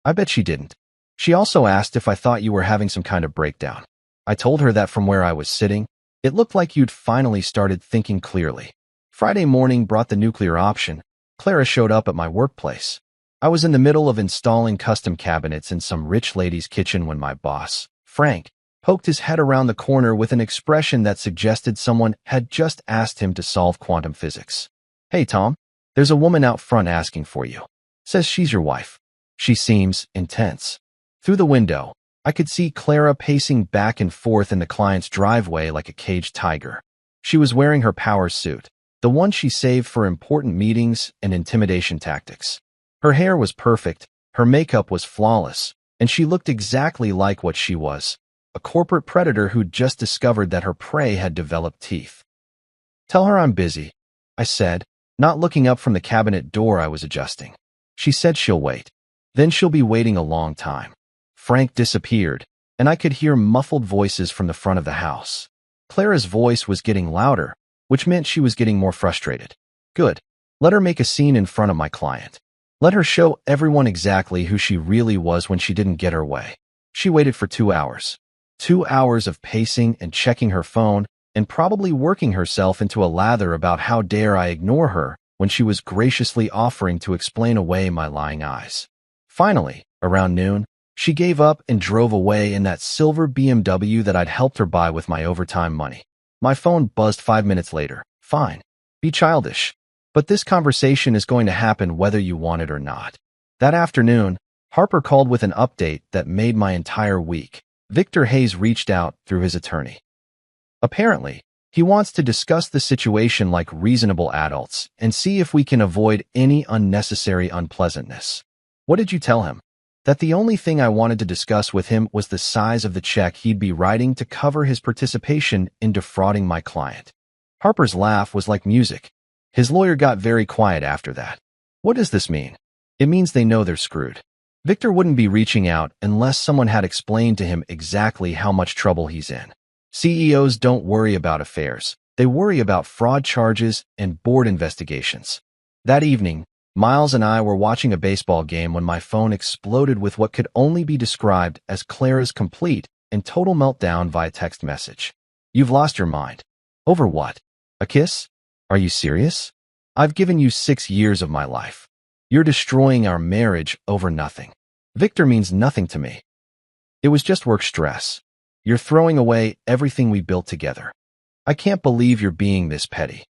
I bet she didn't. She also asked if I thought you were having some kind of breakdown. I told her that from where I was sitting, it looked like you'd finally started thinking clearly. Friday morning brought the nuclear option. Clara showed up at my workplace. I was in the middle of installing custom cabinets in some rich lady's kitchen when my boss, Frank, poked his head around the corner with an expression that suggested someone had just asked him to solve quantum physics. Hey, Tom, there's a woman out front asking for you. Says she's your wife. She seems intense. Through the window, I could see Clara pacing back and forth in the client's driveway like a caged tiger. She was wearing her power suit, the one she saved for important meetings and intimidation tactics. Her hair was perfect, her makeup was flawless, and she looked exactly like what she was, a corporate predator who'd just discovered that her prey had developed teeth. Tell her I'm busy, I said, not looking up from the cabinet door I was adjusting. She said she'll wait. Then she'll be waiting a long time. Frank disappeared, and I could hear muffled voices from the front of the house. Clara's voice was getting louder, which meant she was getting more frustrated. Good. Let her make a scene in front of my client. Let her show everyone exactly who she really was when she didn't get her way. She waited for 2 hours. 2 hours of pacing and checking her phone and probably working herself into a lather about how dare I ignore her when she was graciously offering to explain away my lying eyes. Finally, around noon, she gave up and drove away in that silver BMW that I'd helped her buy with my overtime money. My phone buzzed 5 minutes later. Fine. Be childish. But this conversation is going to happen whether you want it or not. That afternoon, Harper called with an update that made my entire week. Victor Hayes reached out through his attorney. Apparently, he wants to discuss the situation like reasonable adults and see if we can avoid any unnecessary unpleasantness. What did you tell him? That the only thing I wanted to discuss with him was the size of the check he'd be writing to cover his participation in defrauding my client. Harper's laugh was like music. His lawyer got very quiet after that. What does this mean? It means they know they're screwed. Victor wouldn't be reaching out unless someone had explained to him exactly how much trouble he's in. CEOs don't worry about affairs. They worry about fraud charges and board investigations. That evening, Miles and I were watching a baseball game when my phone exploded with what could only be described as Clara's complete and total meltdown via text message. You've lost your mind. Over what? A kiss? Are you serious? I've given you 6 years of my life. You're destroying our marriage over nothing. Victor means nothing to me. It was just work stress. You're throwing away everything we built together. I can't believe you're being this petty.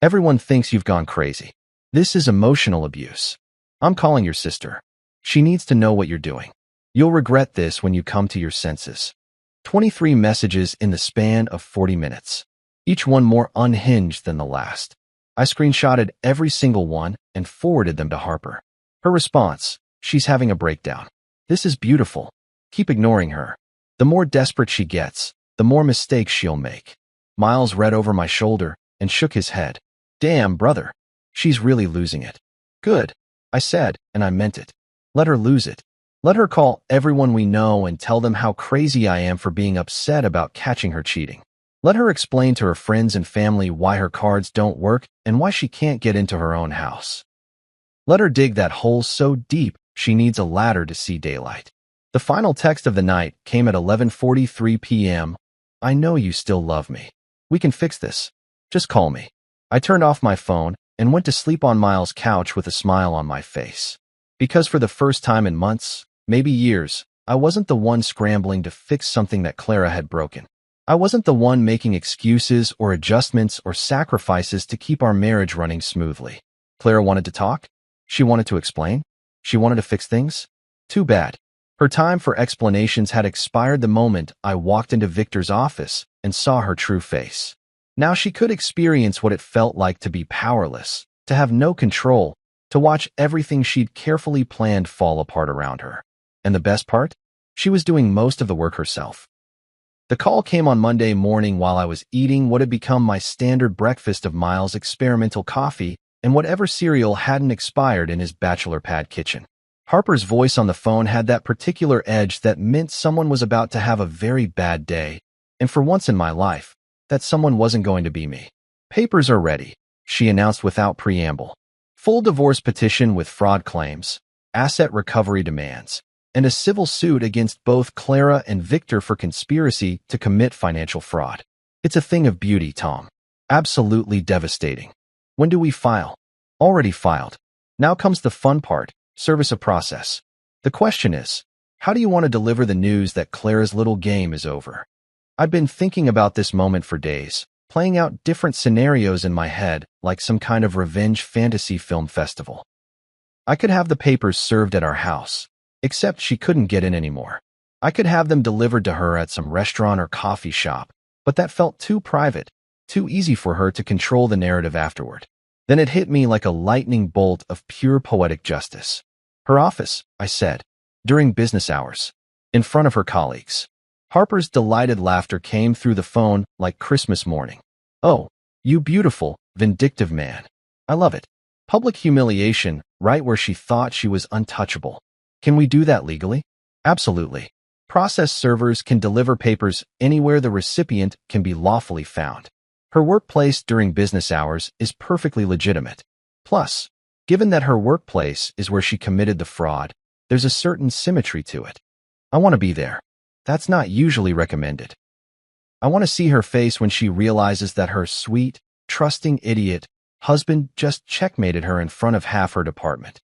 Everyone thinks you've gone crazy. This is emotional abuse. I'm calling your sister. She needs to know what you're doing. You'll regret this when you come to your senses. 23 messages in the span of 40 minutes. Each one more unhinged than the last. I screenshotted every single one and forwarded them to Harper. Her response: she's having a breakdown. This is beautiful. Keep ignoring her. The more desperate she gets, the more mistakes she'll make. Miles read over my shoulder and shook his head. Damn, brother. She's really losing it. Good, I said, and I meant it. Let her lose it. Let her call everyone we know and tell them how crazy I am for being upset about catching her cheating. Let her explain to her friends and family why her cards don't work and why she can't get into her own house. Let her dig that hole so deep she needs a ladder to see daylight. The final text of the night came at 11:43 p.m. I know you still love me. We can fix this. Just call me. I turned off my phone and went to sleep on Miles' couch with a smile on my face. Because for the first time in months, maybe years, I wasn't the one scrambling to fix something that Clara had broken. I wasn't the one making excuses or adjustments or sacrifices to keep our marriage running smoothly. Clara wanted to talk. She wanted to explain. She wanted to fix things. Too bad. Her time for explanations had expired the moment I walked into Victor's office and saw her true face. Now she could experience what it felt like to be powerless, to have no control, to watch everything she'd carefully planned fall apart around her. And the best part? She was doing most of the work herself. The call came on Monday morning while I was eating what had become my standard breakfast of Miles' experimental coffee and whatever cereal hadn't expired in his bachelor pad kitchen. Harper's voice on the phone had that particular edge that meant someone was about to have a very bad day, and for once in my life, that someone wasn't going to be me. Papers are ready, she announced without preamble. Full divorce petition with fraud claims, asset recovery demands, and a civil suit against both Clara and Victor for conspiracy to commit financial fraud. It's a thing of beauty, Tom. Absolutely devastating. When do we file? Already filed. Now comes the fun part, service of process. The question is, how do you want to deliver the news that Clara's little game is over? I've been thinking about this moment for days, playing out different scenarios in my head like some kind of revenge fantasy film festival. I could have the papers served at our house, except she couldn't get in anymore. I could have them delivered to her at some restaurant or coffee shop, but that felt too private, too easy for her to control the narrative afterward. Then it hit me like a lightning bolt of pure poetic justice. Her office, I said, during business hours, in front of her colleagues. Harper's delighted laughter came through the phone like Christmas morning. Oh, you beautiful, vindictive man. I love it. Public humiliation, right where she thought she was untouchable. Can we do that legally? Absolutely. Process servers can deliver papers anywhere the recipient can be lawfully found. Her workplace during business hours is perfectly legitimate. Plus, given that her workplace is where she committed the fraud, there's a certain symmetry to it. I want to be there. That's not usually recommended. I want to see her face when she realizes that her sweet, trusting idiot husband just checkmated her in front of half her department.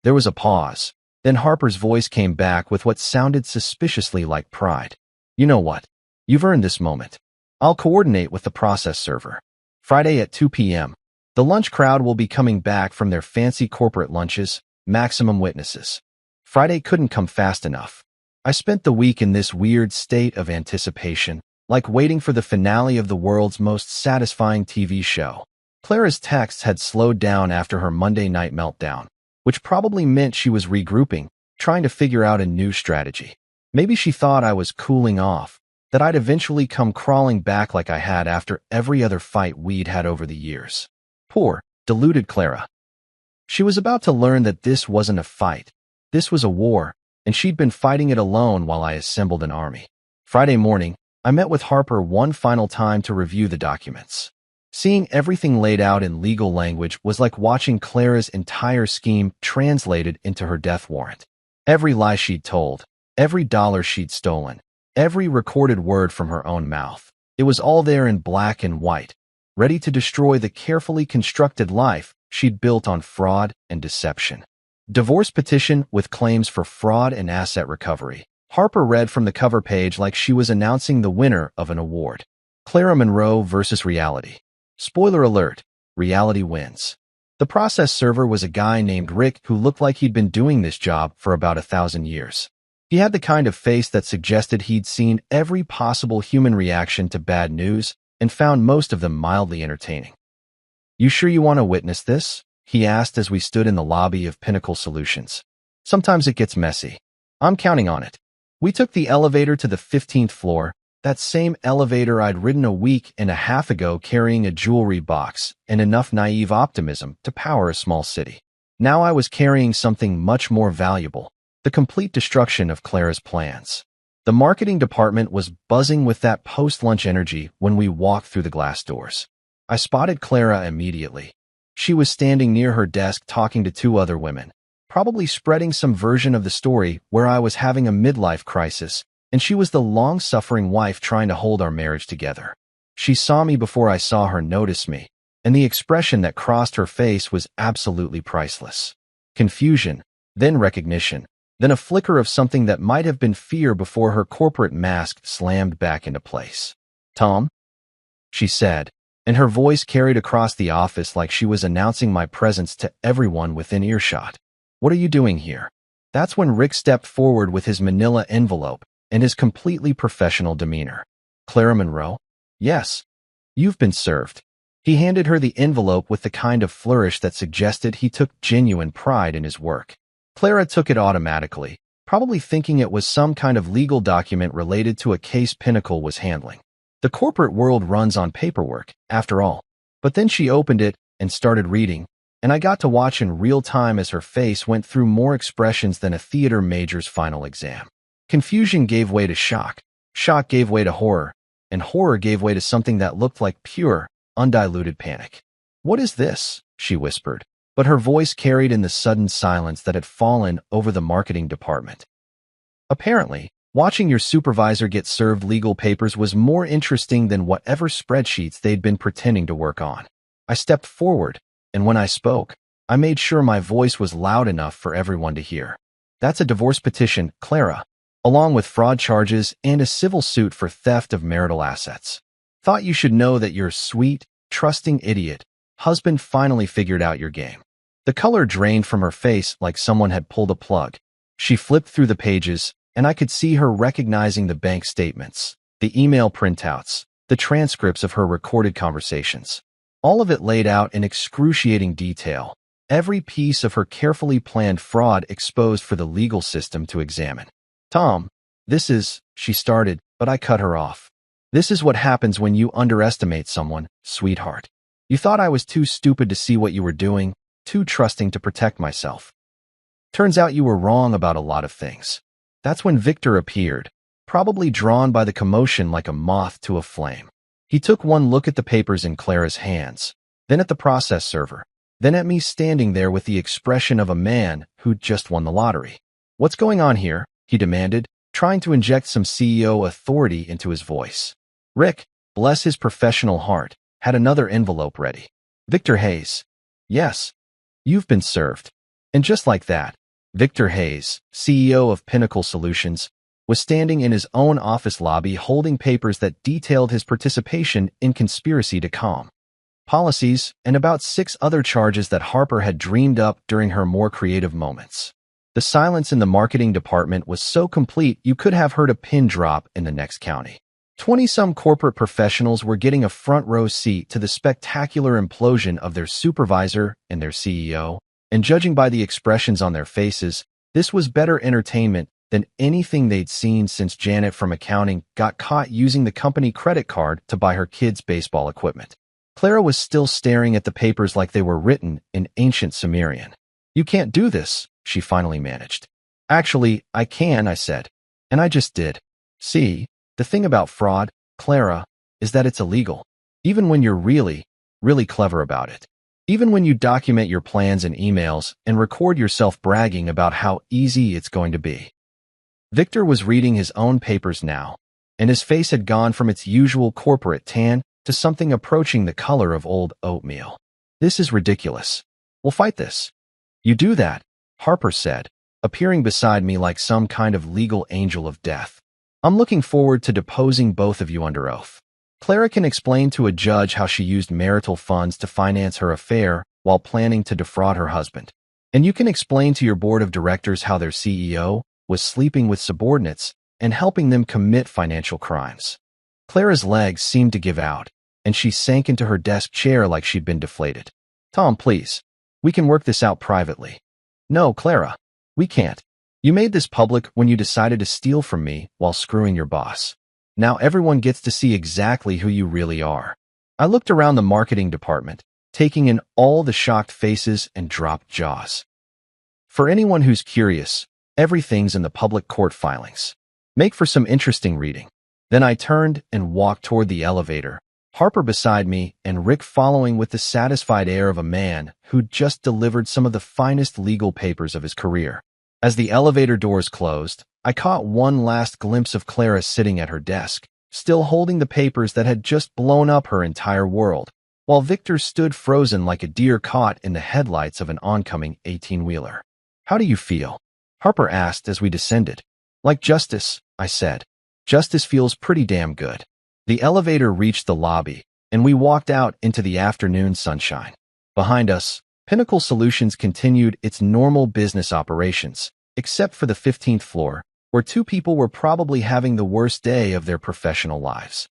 There was a pause. Then Harper's voice came back with what sounded suspiciously like pride. You know what? You've earned this moment. I'll coordinate with the process server. Friday at 2 p.m. The lunch crowd will be coming back from their fancy corporate lunches, maximum witnesses. Friday couldn't come fast enough. I spent the week in this weird state of anticipation, like waiting for the finale of the world's most satisfying TV show. Clara's texts had slowed down after her Monday night meltdown, which probably meant she was regrouping, trying to figure out a new strategy. Maybe she thought I was cooling off, that I'd eventually come crawling back like I had after every other fight we'd had over the years. Poor, deluded Clara. She was about to learn that this wasn't a fight. This was a war, and she'd been fighting it alone while I assembled an army. Friday morning, I met with Harper one final time to review the documents. Seeing everything laid out in legal language was like watching Clara's entire scheme translated into her death warrant. Every lie she'd told, every dollar she'd stolen, every recorded word from her own mouth. It was all there in black and white, ready to destroy the carefully constructed life she'd built on fraud and deception. Divorce petition with claims for fraud and asset recovery. Harper read from the cover page like she was announcing the winner of an award. Clara Monroe versus reality. Spoiler alert, reality wins. The process server was a guy named Rick who looked like he'd been doing this job for about 1,000 years. He had the kind of face that suggested he'd seen every possible human reaction to bad news and found most of them mildly entertaining. You sure you want to witness this? He asked as we stood in the lobby of Pinnacle Solutions. Sometimes it gets messy. I'm counting on it. We took the elevator to the 15th floor, that same elevator I'd ridden a week and a half ago carrying a jewelry box and enough naive optimism to power a small city. Now I was carrying something much more valuable, the complete destruction of Clara's plans. The marketing department was buzzing with that post-lunch energy when we walked through the glass doors. I spotted Clara immediately. She was standing near her desk talking to two other women, probably spreading some version of the story where I was having a midlife crisis, and she was the long-suffering wife trying to hold our marriage together. She saw me before I saw her notice me, and the expression that crossed her face was absolutely priceless. Confusion, then recognition, then a flicker of something that might have been fear before her corporate mask slammed back into place. "Tom?" she said, and her voice carried across the office like she was announcing my presence to everyone within earshot. "What are you doing here?" That's when Rick stepped forward with his manila envelope and his completely professional demeanor. "Clara Monroe?" "Yes. You've been served." He handed her the envelope with the kind of flourish that suggested he took genuine pride in his work. Clara took it automatically, probably thinking it was some kind of legal document related to a case Pinnacle was handling. The corporate world runs on paperwork, after all. But then she opened it and started reading, and I got to watch in real time as her face went through more expressions than a theater major's final exam. Confusion gave way to shock gave way to horror, and horror gave way to something that looked like pure, undiluted panic. "What is this?" she whispered, but her voice carried in the sudden silence that had fallen over the marketing department. Apparently, watching your supervisor get served legal papers was more interesting than whatever spreadsheets they'd been pretending to work on. I stepped forward, and when I spoke, I made sure my voice was loud enough for everyone to hear. "That's a divorce petition, Clara, along with fraud charges and a civil suit for theft of marital assets. Thought you should know that your sweet, trusting idiot husband finally figured out your game." The color drained from her face like someone had pulled a plug. She flipped through the pages, and I could see her recognizing the bank statements, the email printouts, the transcripts of her recorded conversations. All of it laid out in excruciating detail, every piece of her carefully planned fraud exposed for the legal system to examine. "Tom, this is," she started, but I cut her off. "This is what happens when you underestimate someone, sweetheart. You thought I was too stupid to see what you were doing, too trusting to protect myself. Turns out you were wrong about a lot of things." That's when Victor appeared, probably drawn by the commotion like a moth to a flame. He took one look at the papers in Clara's hands, then at the process server, then at me standing there with the expression of a man who'd just won the lottery. "What's going on here?" he demanded, trying to inject some CEO authority into his voice. Rick, bless his professional heart, had another envelope ready. Victor Hayes. Yes, you've been served. And just like that, Victor Hayes, CEO of Pinnacle Solutions, was standing in his own office lobby holding papers that detailed his participation in conspiracy to calm policies and about 6 other charges that Harper had dreamed up during her more creative moments. The silence in the marketing department was so complete you could have heard a pin drop in the next county. 20-some corporate professionals were getting a front-row seat to the spectacular implosion of their supervisor and their CEO, and judging by the expressions on their faces, this was better entertainment than anything they'd seen since Janet from accounting got caught using the company credit card to buy her kids' baseball equipment. Clara was still staring at the papers like they were written in ancient Sumerian. "You can't do this," she finally managed. "Actually, I can," I said. "And I just did. See, the thing about fraud, Clara, is that it's illegal. Even when you're really, really clever about it. Even when you document your plans in emails and record yourself bragging about how easy it's going to be." Victor was reading his own papers now, and his face had gone from its usual corporate tan to something approaching the color of old oatmeal. "This is ridiculous. We'll fight this." "You do that," Harper said, appearing beside me like some kind of legal angel of death. "I'm looking forward to deposing both of you under oath. Clara can explain to a judge how she used marital funds to finance her affair while planning to defraud her husband. And you can explain to your board of directors how their CEO was sleeping with subordinates and helping them commit financial crimes." Clara's legs seemed to give out, and she sank into her desk chair like she'd been deflated. "Tom, please. We can work this out privately." "No, Clara. We can't. You made this public when you decided to steal from me while screwing your boss. Now everyone gets to see exactly who you really are." I looked around the marketing department, taking in all the shocked faces and dropped jaws. For anyone who's curious, everything's in the public court filings. Make for some interesting reading. Then I turned and walked toward the elevator, Harper beside me and Rick following with the satisfied air of a man who'd just delivered some of the finest legal papers of his career. As the elevator doors closed, I caught one last glimpse of Clara sitting at her desk, still holding the papers that had just blown up her entire world, while Victor stood frozen like a deer caught in the headlights of an oncoming 18-wheeler. "How do you feel?" Harper asked as we descended. "Like justice," I said. "Justice feels pretty damn good." The elevator reached the lobby, and we walked out into the afternoon sunshine. Behind us, Pinnacle Solutions continued its normal business operations, except for the 15th floor, where 2 people were probably having the worst day of their professional lives.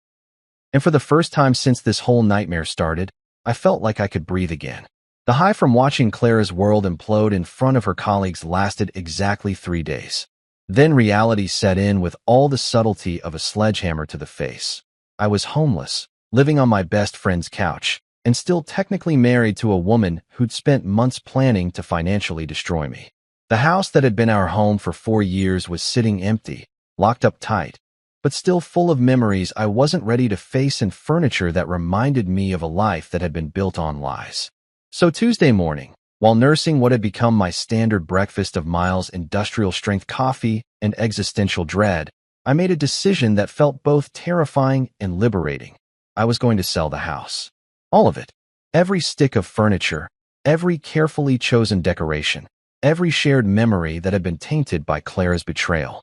And for the first time since this whole nightmare started, I felt like I could breathe again. The high from watching Clara's world implode in front of her colleagues lasted exactly 3 days. Then reality set in with all the subtlety of a sledgehammer to the face. I was homeless, living on my best friend's couch, and still technically married to a woman who'd spent months planning to financially destroy me. The house that had been our home for 4 years was sitting empty, locked up tight, but still full of memories I wasn't ready to face and furniture that reminded me of a life that had been built on lies. So Tuesday morning, while nursing what had become my standard breakfast of Miles' industrial-strength coffee and existential dread, I made a decision that felt both terrifying and liberating. I was going to sell the house. All of it. Every stick of furniture, every carefully chosen decoration, every shared memory that had been tainted by Clara's betrayal.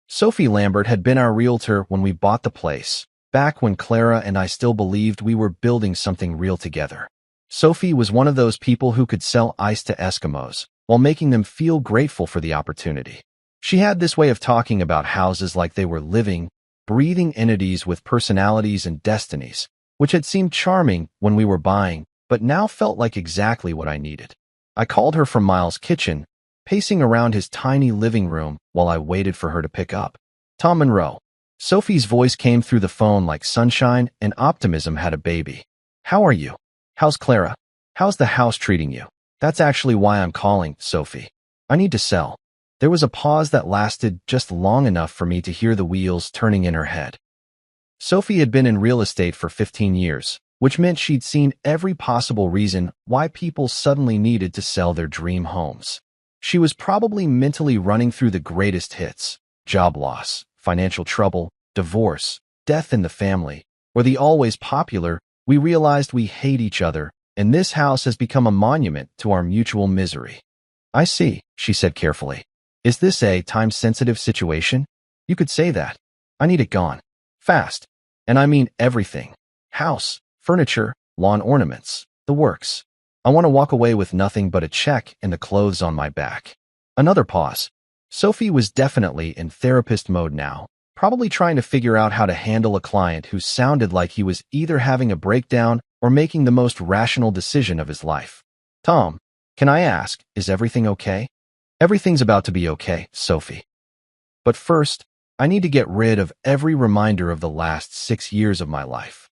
Sophie Lambert had been our realtor when we bought the place, back when Clara and I still believed we were building something real together. Sophie was one of those people who could sell ice to Eskimos while making them feel grateful for the opportunity. She had this way of talking about houses like they were living, breathing entities with personalities and destinies, which had seemed charming when we were buying, but now felt like exactly what I needed. I called her from Miles' kitchen, pacing around his tiny living room while I waited for her to pick up. "Tom Monroe." Sophie's voice came through the phone like sunshine and optimism had a baby. "How are you? How's Clara? How's the house treating you?" "That's actually why I'm calling, Sophie. I need to sell." There was a pause that lasted just long enough for me to hear the wheels turning in her head. Sophie had been in real estate for 15 years, which meant she'd seen every possible reason why people suddenly needed to sell their dream homes. She was probably mentally running through the greatest hits: job loss, financial trouble, divorce, death in the family, or the always popular, we realized we hate each other, and this house has become a monument to our mutual misery. I see, she said carefully. Is this a time-sensitive situation? You could say that. I need it gone. Fast. And I mean everything. House, furniture, lawn ornaments, the works. I want to walk away with nothing but a check and the clothes on my back. Another pause. Sophie was definitely in therapist mode now, probably trying to figure out how to handle a client who sounded like he was either having a breakdown or making the most rational decision of his life. Tom, can I ask, is everything okay? Everything's about to be okay, Sophie. But first, I need to get rid of every reminder of the last 6 years of my life.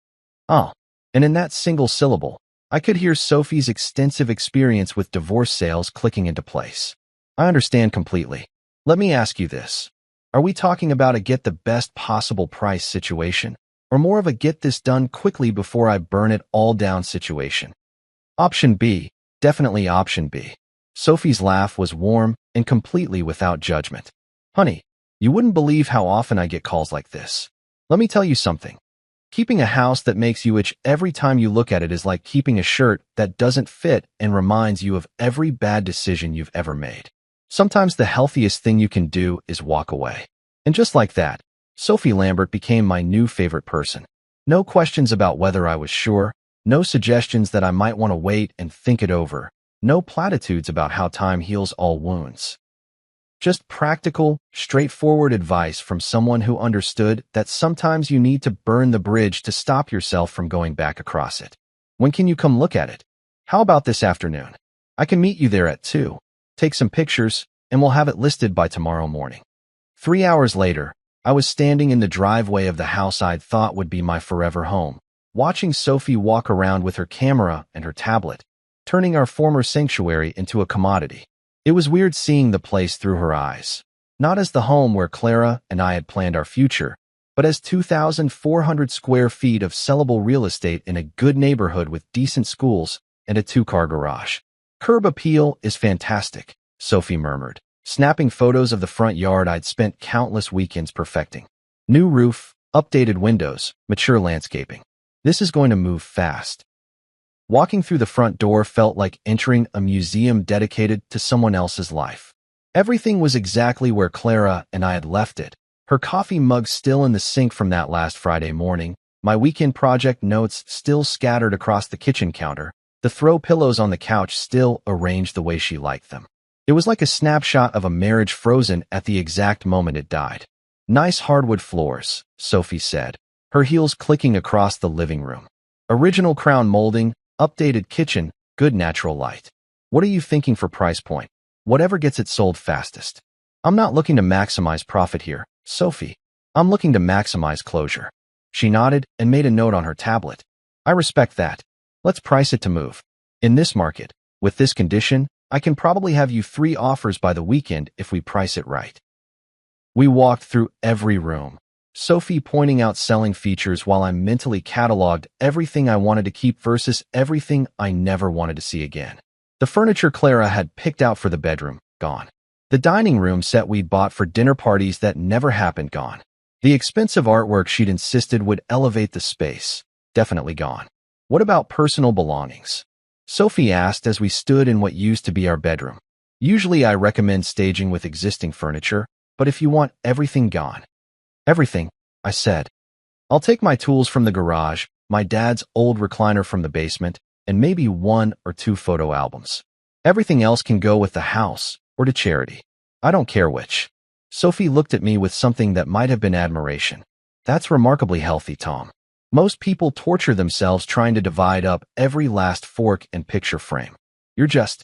Oh, and in that single syllable, I could hear Sophie's extensive experience with divorce sales clicking into place. I understand completely. Let me ask you this. Are we talking about a get the best possible price situation, or more of a get this done quickly before I burn it all down situation? Option B, definitely option B. Sophie's laugh was warm and completely without judgment. Honey, you wouldn't believe how often I get calls like this. Let me tell you something. Keeping a house that makes you itch every time you look at it is like keeping a shirt that doesn't fit and reminds you of every bad decision you've ever made. Sometimes the healthiest thing you can do is walk away. And just like that, Sophie Lambert became my new favorite person. No questions about whether I was sure, no suggestions that I might want to wait and think it over, no platitudes about how time heals all wounds. Just practical, straightforward advice from someone who understood that sometimes you need to burn the bridge to stop yourself from going back across it. When can you come look at it? How about this afternoon? I can meet you there at 2, take some pictures, and we'll have it listed by tomorrow morning. 3 hours later, I was standing in the driveway of the house I'd thought would be my forever home, watching Sophie walk around with her camera and her tablet, turning our former sanctuary into a commodity. It was weird seeing the place through her eyes, not as the home where Clara and I had planned our future, but as 2,400 square feet of sellable real estate in a good neighborhood with decent schools and a 2-car garage. Curb appeal is fantastic, Sophie murmured, snapping photos of the front yard I'd spent countless weekends perfecting. New roof, updated windows, mature landscaping. This is going to move fast. Walking through the front door felt like entering a museum dedicated to someone else's life. Everything was exactly where Clara and I had left it. Her coffee mug still in the sink from that last Friday morning, my weekend project notes still scattered across the kitchen counter, the throw pillows on the couch still arranged the way she liked them. It was like a snapshot of a marriage frozen at the exact moment it died. Nice hardwood floors, Sophie said, her heels clicking across the living room. Original crown molding, updated kitchen, good natural light. What are you thinking for price point? Whatever gets it sold fastest. I'm not looking to maximize profit here, Sophie. I'm looking to maximize closure. She nodded and made a note on her tablet. I respect that. Let's price it to move. In this market, with this condition, I can probably have you 3 offers by the weekend if we price it right. We walked through every room, Sophie pointing out selling features while I mentally cataloged everything I wanted to keep versus everything I never wanted to see again. The furniture Clara had picked out for the bedroom, gone. The dining room set we'd bought for dinner parties that never happened, gone. The expensive artwork she'd insisted would elevate the space, definitely gone. What about personal belongings? Sophie asked as we stood in what used to be our bedroom. Usually I recommend staging with existing furniture, but if you want everything gone. Everything, I said. I'll take my tools from the garage, my dad's old recliner from the basement, and maybe 1 or 2 photo albums. Everything else can go with the house or to charity. I don't care which. Sophie looked at me with something that might have been admiration. That's remarkably healthy, Tom. Most people torture themselves trying to divide up every last fork and picture frame. You're just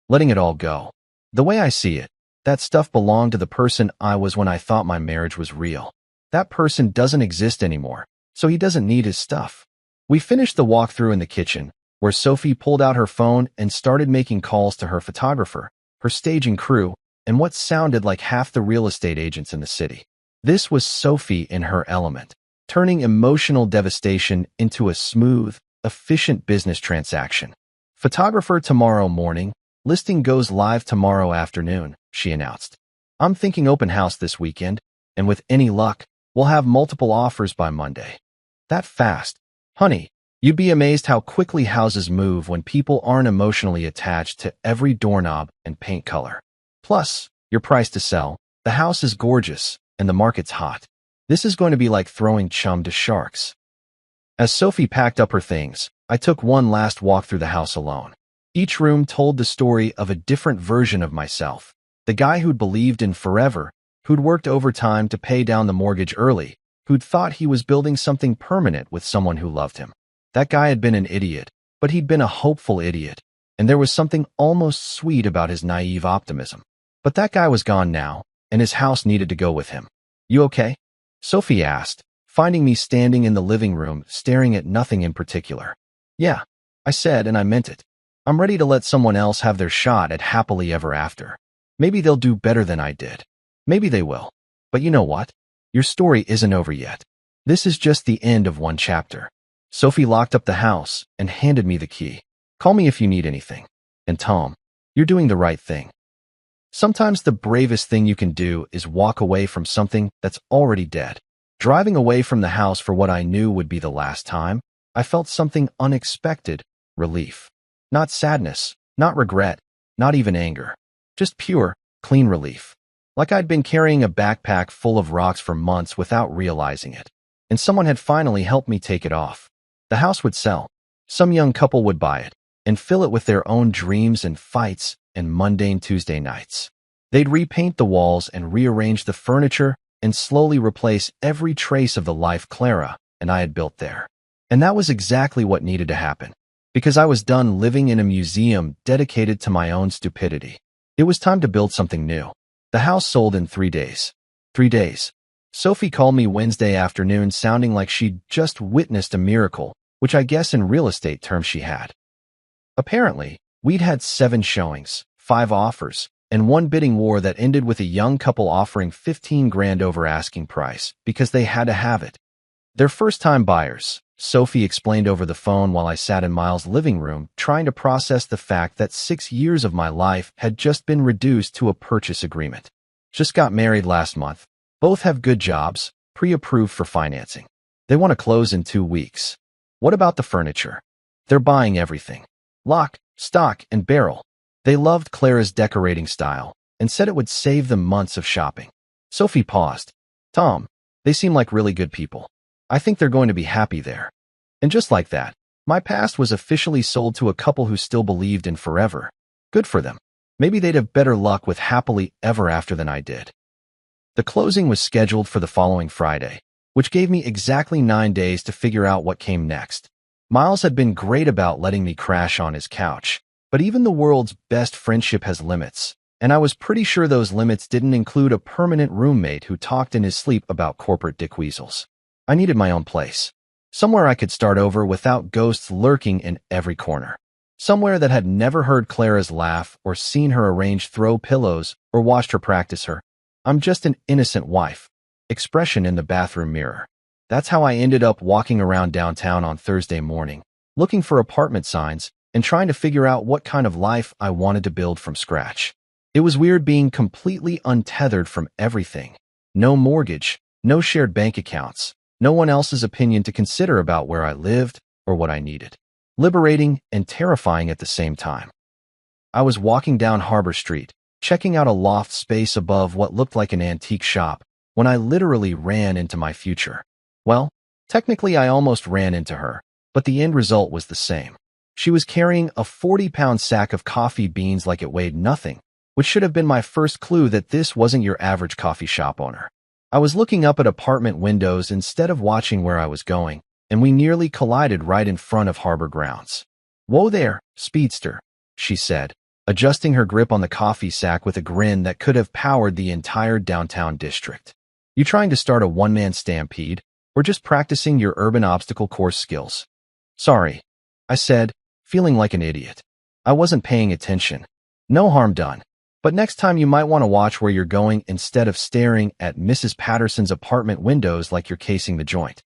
letting it all go. The way I see it, that stuff belonged to the person I was when I thought my marriage was real. That person doesn't exist anymore, so he doesn't need his stuff. We finished the walkthrough in the kitchen, where Sophie pulled out her phone and started making calls to her photographer, her staging crew, and what sounded like half the real estate agents in the city. This was Sophie in her element, turning emotional devastation into a smooth, efficient business transaction. Photographer tomorrow morning, listing goes live tomorrow afternoon, she announced. I'm thinking open house this weekend, and with any luck, We'll have multiple offers by Monday. That fast? Honey, you'd be amazed how quickly houses move when people aren't emotionally attached to every doorknob and paint color. Plus, your price to sell. The house is gorgeous, and the market's hot. This is going to be like throwing chum to sharks. As Sophie packed up her things, I took one last walk through the house alone. Each room told the story of a different version of myself. The guy who'd believed in forever, who'd worked overtime to pay down the mortgage early, who'd thought he was building something permanent with someone who loved him. That guy had been an idiot, but he'd been a hopeful idiot, and there was something almost sweet about his naive optimism. But that guy was gone now, and his house needed to go with him. You okay? Sophie asked, finding me standing in the living room, staring at nothing in particular. Yeah, I said, and I meant it. I'm ready to let someone else have their shot at happily ever after. Maybe they'll do better than I did. Maybe they will. But you know what? Your story isn't over yet. This is just the end of one chapter. Sophie locked up the house and handed me the key. Call me if you need anything. And Tom, you're doing the right thing. Sometimes the bravest thing you can do is walk away from something that's already dead. Driving away from the house for what I knew would be the last time, I felt something unexpected, relief. Not sadness, not regret, not even anger. Just pure, clean relief. Like I'd been carrying a backpack full of rocks for months without realizing it. And someone had finally helped me take it off. The house would sell. Some young couple would buy it and fill it with their own dreams and fights and mundane Tuesday nights. They'd repaint the walls and rearrange the furniture and slowly replace every trace of the life Clara and I had built there. And that was exactly what needed to happen, because I was done living in a museum dedicated to my own stupidity. It was time to build something new. The house sold in 3 days. 3 days. Sophie called me Wednesday afternoon sounding like she'd just witnessed a miracle, which I guess in real estate terms she had. Apparently, we'd had 7 showings, 5 offers, and 1 bidding war that ended with a young couple offering $15,000 over asking price because they had to have it. They're first-time buyers, Sophie explained over the phone while I sat in Miles' living room trying to process the fact that 6 years of my life had just been reduced to a purchase agreement. Just got married last month. Both have good jobs, pre-approved for financing. They want to close in 2 weeks. What about the furniture? They're buying everything. Lock, stock, and barrel. They loved Clara's decorating style and said it would save them months of shopping. Sophie paused. Tom, they seem like really good people. I think they're going to be happy there. And just like that, my past was officially sold to a couple who still believed in forever. Good for them. Maybe they'd have better luck with happily ever after than I did. The closing was scheduled for the following Friday, which gave me exactly 9 days to figure out what came next. Miles had been great about letting me crash on his couch, but even the world's best friendship has limits, and I was pretty sure those limits didn't include a permanent roommate who talked in his sleep about corporate dickweasels. I needed my own place. Somewhere I could start over without ghosts lurking in every corner. Somewhere that had never heard Clara's laugh or seen her arrange throw pillows or watched her practice her "I'm just an innocent wife" expression in the bathroom mirror. That's how I ended up walking around downtown on Thursday morning, looking for apartment signs and trying to figure out what kind of life I wanted to build from scratch. It was weird being completely untethered from everything. No mortgage, no shared bank accounts, no one else's opinion to consider about where I lived or what I needed. Liberating and terrifying at the same time. I was walking down Harbor Street, checking out a loft space above what looked like an antique shop, when I literally ran into my future. Well, technically I almost ran into her, but the end result was the same. She was carrying a 40-pound sack of coffee beans like it weighed nothing, which should have been my first clue that this wasn't your average coffee shop owner. I was looking up at apartment windows instead of watching where I was going, and we nearly collided right in front of harbor grounds. "Whoa there, speedster," she said, adjusting her grip on the coffee sack with a grin that could have powered the entire downtown district. "You trying to start a one-man stampede, or just practicing your urban obstacle course skills?" "Sorry," I said, feeling like an idiot. I wasn't paying attention. No harm done. But next time you might want to watch where you're going instead of staring at Mrs. Patterson's apartment windows like you're casing the joint.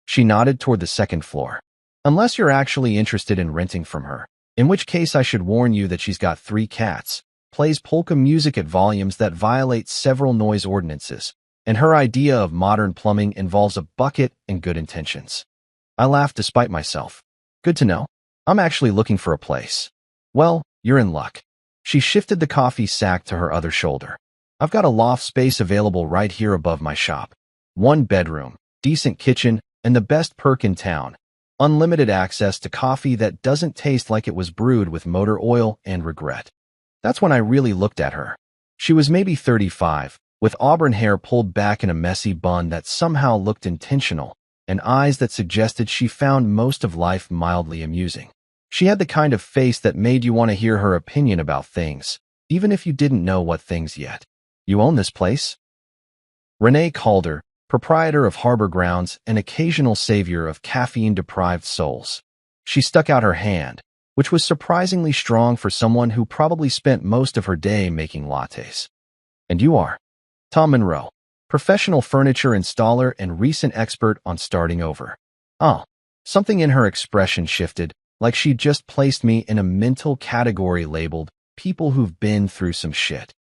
She nodded toward the second floor. "Unless you're actually interested in renting from her, in which case I should warn you that she's got 3 cats, plays polka music at volumes that violate several noise ordinances, and her idea of modern plumbing involves a bucket and good intentions. I laughed despite myself. Good to know. I'm actually looking for a place. Well, you're in luck. She shifted the coffee sack to her other shoulder. I've got a loft space available right here above my shop. 1 bedroom, decent kitchen, and the best perk in town. Unlimited access to coffee that doesn't taste like it was brewed with motor oil and regret. That's when I really looked at her. She was maybe 35, with auburn hair pulled back in a messy bun that somehow looked intentional, and eyes that suggested she found most of life mildly amusing. She had the kind of face that made you want to hear her opinion about things, even if you didn't know what things yet. You own this place? Renee Calder, proprietor of Harbor Grounds and occasional savior of caffeine-deprived souls. She stuck out her hand, which was surprisingly strong for someone who probably spent most of her day making lattes. And you are? Tom Monroe, professional furniture installer and recent expert on starting over. Oh, something in her expression shifted, like she'd just placed me in a mental category labeled people who've been through some shit.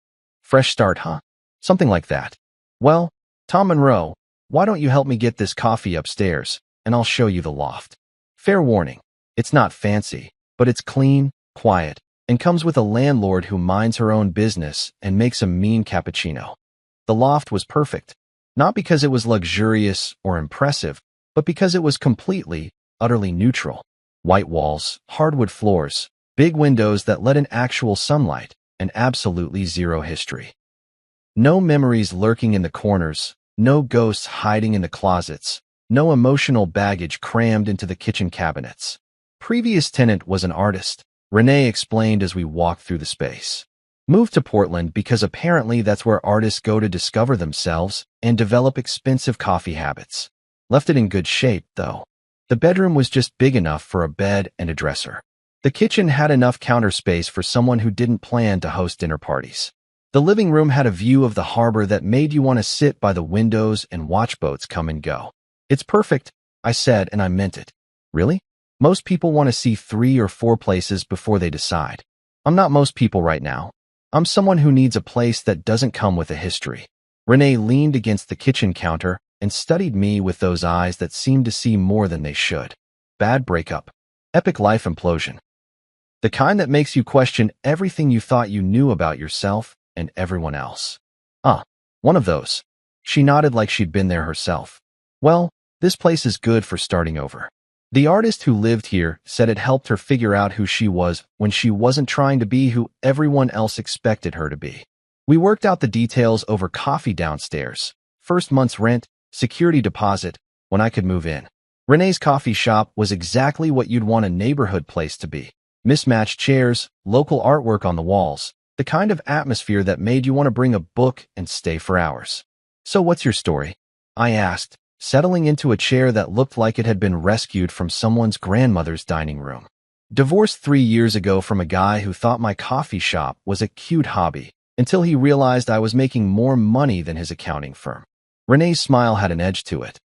Fresh start, huh? Something like that. Well, Tom Monroe, why don't you help me get this coffee upstairs, and I'll show you the loft. Fair warning, it's not fancy, but it's clean, quiet, and comes with a landlord who minds her own business and makes a mean cappuccino. The loft was perfect, not because it was luxurious or impressive, but because it was completely, utterly neutral. White walls, hardwood floors, big windows that let in actual sunlight, and absolutely zero history. No memories lurking in the corners, no ghosts hiding in the closets, no emotional baggage crammed into the kitchen cabinets. Previous tenant was an artist, Renee explained as we walked through the space. Moved to Portland because apparently that's where artists go to discover themselves and develop expensive coffee habits. Left it in good shape, though. The bedroom was just big enough for a bed and a dresser. The kitchen had enough counter space for someone who didn't plan to host dinner parties. The living room had a view of the harbor that made you want to sit by the windows and watch boats come and go. It's perfect, I said, and I meant it. Really? Most people want to see 3 or 4 places before they decide. I'm not most people right now. I'm someone who needs a place that doesn't come with a history. Renee leaned against the kitchen counter and studied me with those eyes that seemed to see more than they should. Bad breakup. Epic life implosion. The kind that makes you question everything you thought you knew about yourself and everyone else. One of those. She nodded like she'd been there herself. Well, this place is good for starting over. The artist who lived here said it helped her figure out who she was when she wasn't trying to be who everyone else expected her to be. We worked out the details over coffee downstairs, first month's rent, security deposit, when I could move in. Renee's coffee shop was exactly what you'd want a neighborhood place to be. Mismatched chairs, local artwork on the walls, the kind of atmosphere that made you want to bring a book and stay for hours. So what's your story? I asked, settling into a chair that looked like it had been rescued from someone's grandmother's dining room. Divorced 3 years ago from a guy who thought my coffee shop was a cute hobby, until he realized I was making more money than his accounting firm. Renee's smile had an edge to it.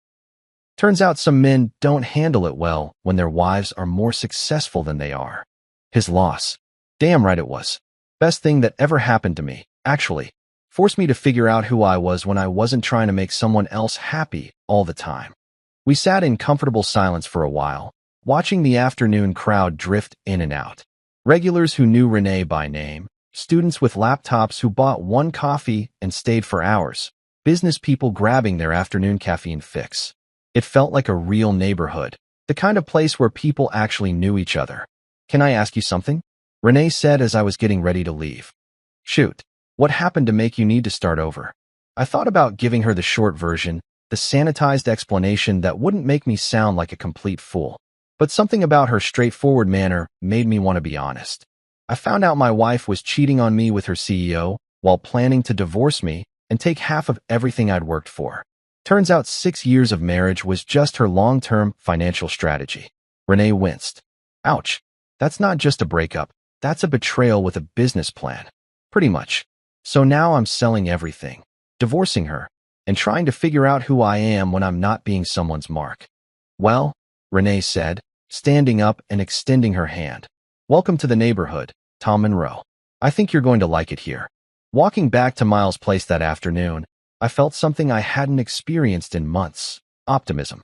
Turns out some men don't handle it well when their wives are more successful than they are. His loss. Damn right it was. Best thing that ever happened to me, actually. Forced me to figure out who I was when I wasn't trying to make someone else happy all the time. We sat in comfortable silence for a while, watching the afternoon crowd drift in and out. Regulars who knew Renee by name, students with laptops who bought 1 coffee and stayed for hours, business people grabbing their afternoon caffeine fix. It felt like a real neighborhood, the kind of place where people actually knew each other. Can I ask you something? Renee said as I was getting ready to leave. Shoot, what happened to make you need to start over? I thought about giving her the short version, the sanitized explanation that wouldn't make me sound like a complete fool. But something about her straightforward manner made me want to be honest. I found out my wife was cheating on me with her CEO while planning to divorce me and take half of everything I'd worked for. Turns out 6 years of marriage was just her long-term financial strategy. Renee winced. Ouch. That's not just a breakup. That's a betrayal with a business plan. Pretty much. So now I'm selling everything, divorcing her, and trying to figure out who I am when I'm not being someone's mark. Well, Renee said, standing up and extending her hand. Welcome to the neighborhood, Tom Monroe. I think you're going to like it here. Walking back to Miles' place that afternoon, I felt something I hadn't experienced in months: optimism.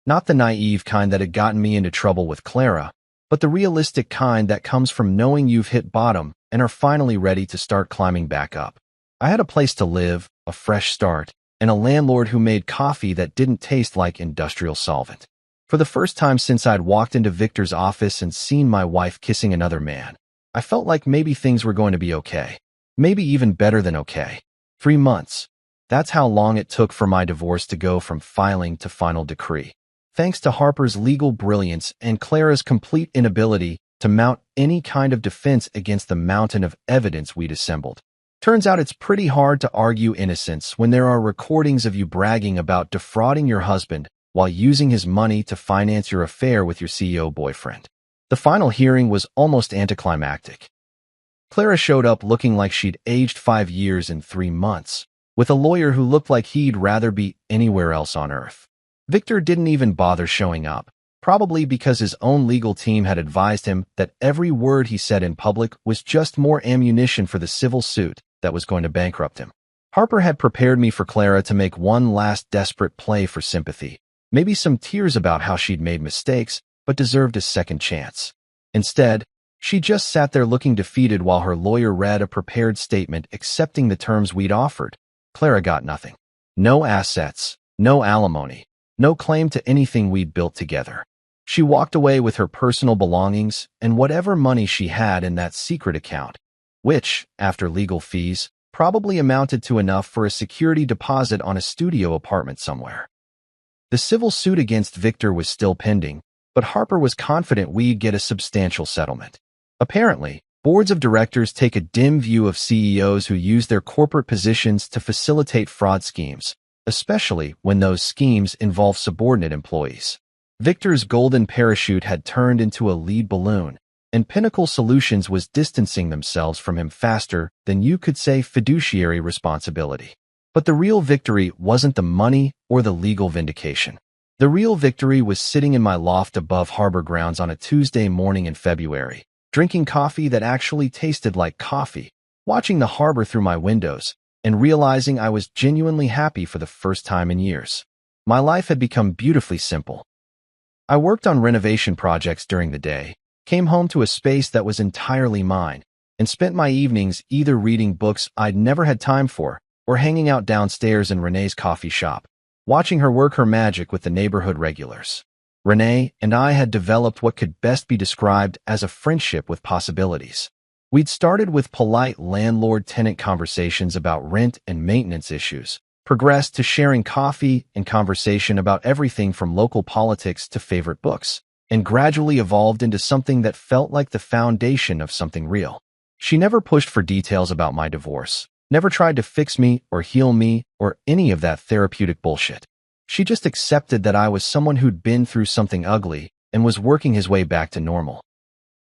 Not the naive kind that had gotten me into trouble with Clara, but the realistic kind that comes from knowing you've hit bottom and are finally ready to start climbing back up. I had a place to live, a fresh start, and a landlord who made coffee that didn't taste like industrial solvent. For the first time since I'd walked into Victor's office and seen my wife kissing another man, I felt like maybe things were going to be okay. Maybe even better than okay. 3 months. That's how long it took for my divorce to go from filing to final decree. Thanks to Harper's legal brilliance and Clara's complete inability to mount any kind of defense against the mountain of evidence we'd assembled. Turns out it's pretty hard to argue innocence when there are recordings of you bragging about defrauding your husband while using his money to finance your affair with your CEO boyfriend. The final hearing was almost anticlimactic. Clara showed up looking like she'd aged 5 years in 3 months, with a lawyer who looked like he'd rather be anywhere else on earth. Victor didn't even bother showing up, probably because his own legal team had advised him that every word he said in public was just more ammunition for the civil suit that was going to bankrupt him. Harper had prepared me for Clara to make one last desperate play for sympathy, maybe some tears about how she'd made mistakes but deserved a second chance. Instead, she just sat there looking defeated while her lawyer read a prepared statement accepting the terms we'd offered. Clara got nothing. No assets, no alimony, no claim to anything we'd built together. She walked away with her personal belongings and whatever money she had in that secret account, which, after legal fees, probably amounted to enough for a security deposit on a studio apartment somewhere. The civil suit against Victor was still pending, but Harper was confident we'd get a substantial settlement. Apparently, boards of directors take a dim view of CEOs who use their corporate positions to facilitate fraud schemes, especially when those schemes involve subordinate employees. Victor's golden parachute had turned into a lead balloon, and Pinnacle Solutions was distancing themselves from him faster than you could say fiduciary responsibility. But the real victory wasn't the money or the legal vindication. The real victory was sitting in my loft above Harbor Grounds on a Tuesday morning in February, drinking coffee that actually tasted like coffee, watching the harbor through my windows, and realizing I was genuinely happy for the first time in years. My life had become beautifully simple. I worked on renovation projects during the day, came home to a space that was entirely mine, and spent my evenings either reading books I'd never had time for or hanging out downstairs in Renee's coffee shop, watching her work her magic with the neighborhood regulars. Renee and I had developed what could best be described as a friendship with possibilities. We'd started with polite landlord-tenant conversations about rent and maintenance issues, progressed to sharing coffee and conversation about everything from local politics to favorite books, and gradually evolved into something that felt like the foundation of something real. She never pushed for details about my divorce, never tried to fix me or heal me or any of that therapeutic bullshit. She just accepted that I was someone who'd been through something ugly and was working his way back to normal.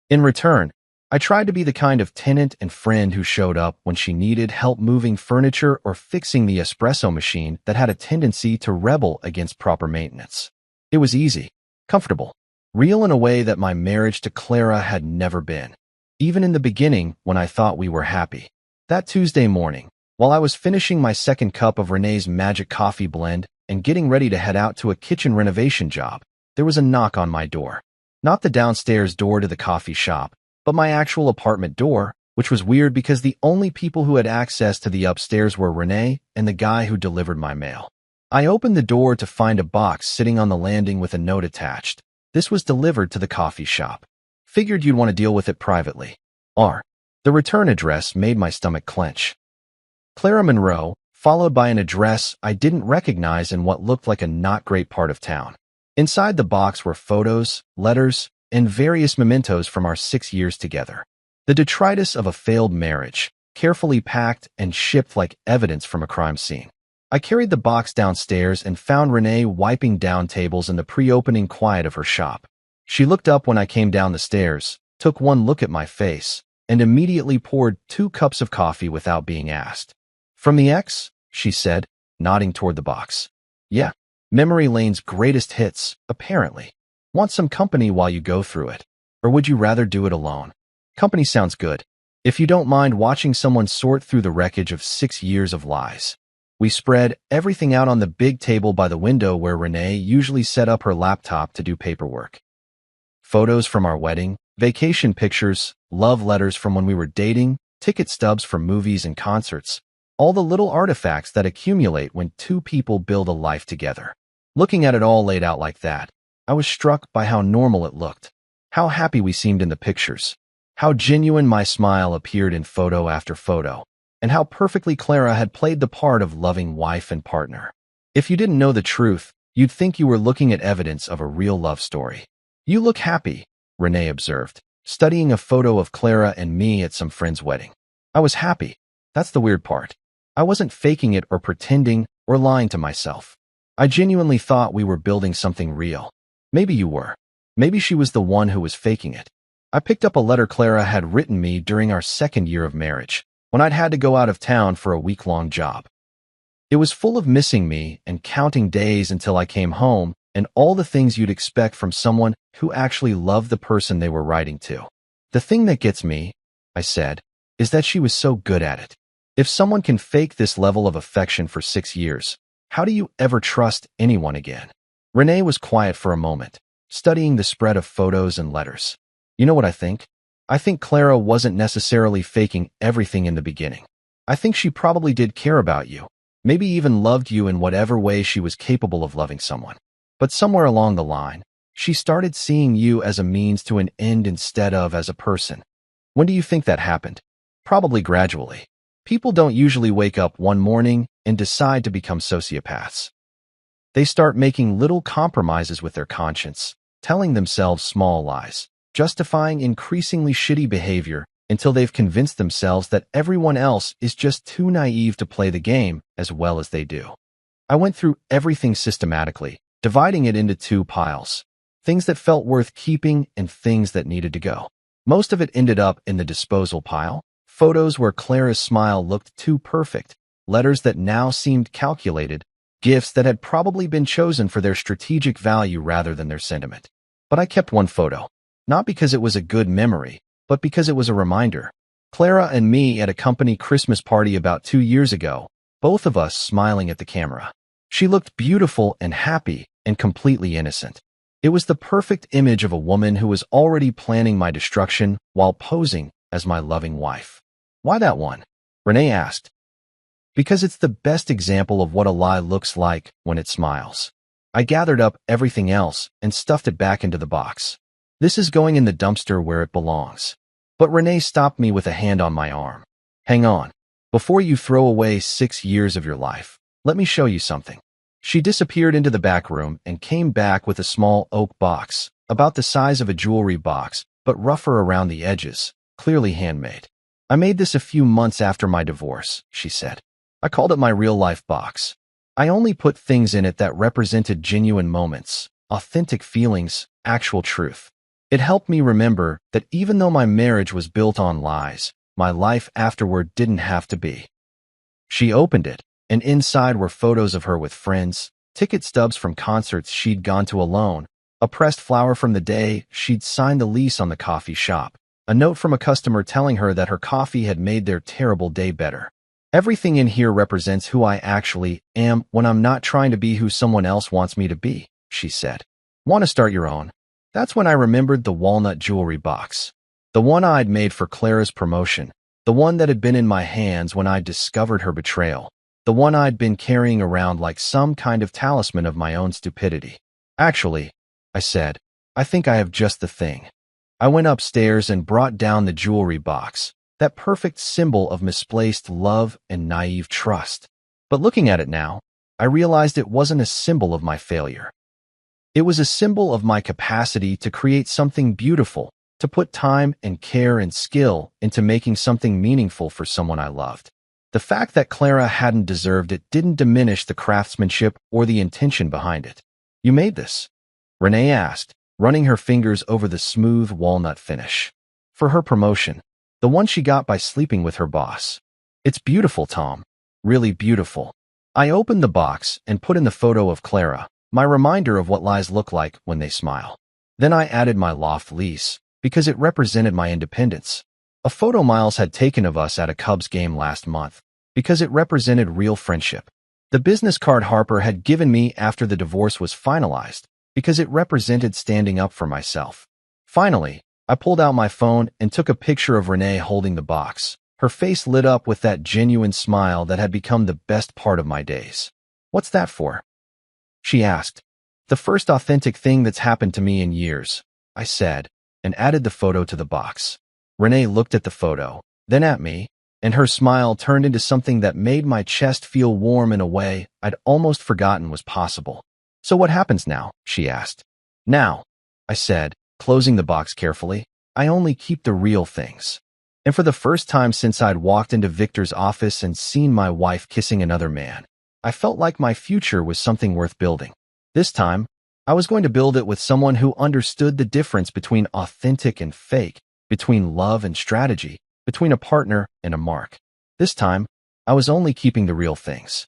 In return, I tried to be the kind of tenant and friend who showed up when she needed help moving furniture or fixing the espresso machine that had a tendency to rebel against proper maintenance. It was easy, comfortable, real in a way that my marriage to Clara had never been, even in the beginning when I thought we were happy. That Tuesday morning, while I was finishing my second cup of Renee's magic coffee blend and getting ready to head out to a kitchen renovation job, there was a knock on my door. Not the downstairs door to the coffee shop, but my actual apartment door, which was weird because the only people who had access to the upstairs were Renee and the guy who delivered my mail. I opened the door to find a box sitting on the landing with a note attached. This was delivered to the coffee shop. Figured you'd want to deal with it privately. R. The return address made my stomach clench. Clara Monroe, followed by an address I didn't recognize in what looked like a not great part of town. Inside the box were photos, letters, and various mementos from our 6 years together. The detritus of a failed marriage, carefully packed and shipped like evidence from a crime scene. I carried the box downstairs and found Renee wiping down tables in the pre-opening quiet of her shop. She looked up when I came down the stairs, took one look at my face, and immediately poured 2 cups of coffee without being asked. From the ex? She said, nodding toward the box. Yeah, Memory Lane's greatest hits, apparently. Want some company while you go through it? Or would you rather do it alone? Company sounds good. If you don't mind watching someone sort through the wreckage of 6 years of lies. We spread everything out on the big table by the window where Renee usually set up her laptop to do paperwork. Photos from our wedding, vacation pictures, love letters from when we were dating, ticket stubs from movies and concerts, all the little artifacts that accumulate when two people build a life together. Looking at it all laid out like that, I was struck by how normal it looked, how happy we seemed in the pictures, how genuine my smile appeared in photo after photo, and how perfectly Clara had played the part of loving wife and partner. If you didn't know the truth, you'd think you were looking at evidence of a real love story. "You look happy," Renee observed, studying a photo of Clara and me at some friend's wedding. I was happy. That's the weird part. I wasn't faking it or pretending or lying to myself. I genuinely thought we were building something real. Maybe you were. Maybe she was the one who was faking it. I picked up a letter Clara had written me during our second year of marriage, when I'd had to go out of town for a week-long job. It was full of missing me and counting days until I came home and all the things you'd expect from someone who actually loved the person they were writing to. "The thing that gets me," I said, "is that she was so good at it. If someone can fake this level of affection for 6 years, how do you ever trust anyone again?" Renee was quiet for a moment, studying the spread of photos and letters. "You know what I think? I think Clara wasn't necessarily faking everything in the beginning. I think she probably did care about you, maybe even loved you in whatever way she was capable of loving someone. But somewhere along the line, she started seeing you as a means to an end instead of as a person." When do you think that happened? Probably gradually. People don't usually wake up one morning and decide to become sociopaths. They start making little compromises with their conscience, telling themselves small lies, justifying increasingly shitty behavior until they've convinced themselves that everyone else is just too naive to play the game as well as they do. I went through everything systematically, dividing it into 2 piles, things that felt worth keeping and things that needed to go. Most of it ended up in the disposal pile, photos where Clara's smile looked too perfect, letters that now seemed calculated, gifts that had probably been chosen for their strategic value rather than their sentiment. But I kept one photo, not because it was a good memory, but because it was a reminder. Clara and me at a company Christmas party about 2 years ago, both of us smiling at the camera. She looked beautiful and happy and completely innocent. It was the perfect image of a woman who was already planning my destruction while posing as my loving wife. "Why that one?" Renee asked. "Because it's the best example of what a lie looks like when it smiles." I gathered up everything else and stuffed it back into the box. "This is going in the dumpster where it belongs." But Renee stopped me with a hand on my arm. "Hang on. Before you throw away 6 years of your life, let me show you something." She disappeared into the back room and came back with a small oak box, about the size of a jewelry box, but rougher around the edges, clearly handmade. "I made this a few months after my divorce," she said. "I called it my real-life box. I only put things in it that represented genuine moments, authentic feelings, actual truth. It helped me remember that even though my marriage was built on lies, my life afterward didn't have to be." She opened it, and inside were photos of her with friends, ticket stubs from concerts she'd gone to alone, a pressed flower from the day she'd signed the lease on the coffee shop, a note from a customer telling her that her coffee had made their terrible day better. "Everything in here represents who I actually am when I'm not trying to be who someone else wants me to be," she said. "Want to start your own?" That's when I remembered the walnut jewelry box, the one I'd made for Clara's promotion, the one that had been in my hands when I discovered her betrayal, the one I'd been carrying around like some kind of talisman of my own stupidity. "Actually," I said, "I think I have just the thing." I went upstairs and brought down the jewelry box, that perfect symbol of misplaced love and naive trust. But looking at it now, I realized it wasn't a symbol of my failure. It was a symbol of my capacity to create something beautiful, to put time and care and skill into making something meaningful for someone I loved. The fact that Clara hadn't deserved it didn't diminish the craftsmanship or the intention behind it. "You made this?" Renee asked, running her fingers over the smooth walnut finish. "For her promotion, the one she got by sleeping with her boss." "It's beautiful, Tom. Really beautiful." I opened the box and put in the photo of Clara, my reminder of what lies look like when they smile. Then I added my loft lease, because it represented my independence. A photo Miles had taken of us at a Cubs game last month, because it represented real friendship. The business card Harper had given me after the divorce was finalized because it represented standing up for myself. Finally, I pulled out my phone and took a picture of Renee holding the box. Her face lit up with that genuine smile that had become the best part of my days. "What's that for?" she asked. "The first authentic thing that's happened to me in years," I said, and added the photo to the box. Renee looked at the photo, then at me, and her smile turned into something that made my chest feel warm in a way I'd almost forgotten was possible. "So what happens now?" she asked. "Now," I said, closing the box carefully, "I only keep the real things." And for the first time since I'd walked into Victor's office and seen my wife kissing another man, I felt like my future was something worth building. This time, I was going to build it with someone who understood the difference between authentic and fake, between love and strategy, between a partner and a mark. This time, I was only keeping the real things.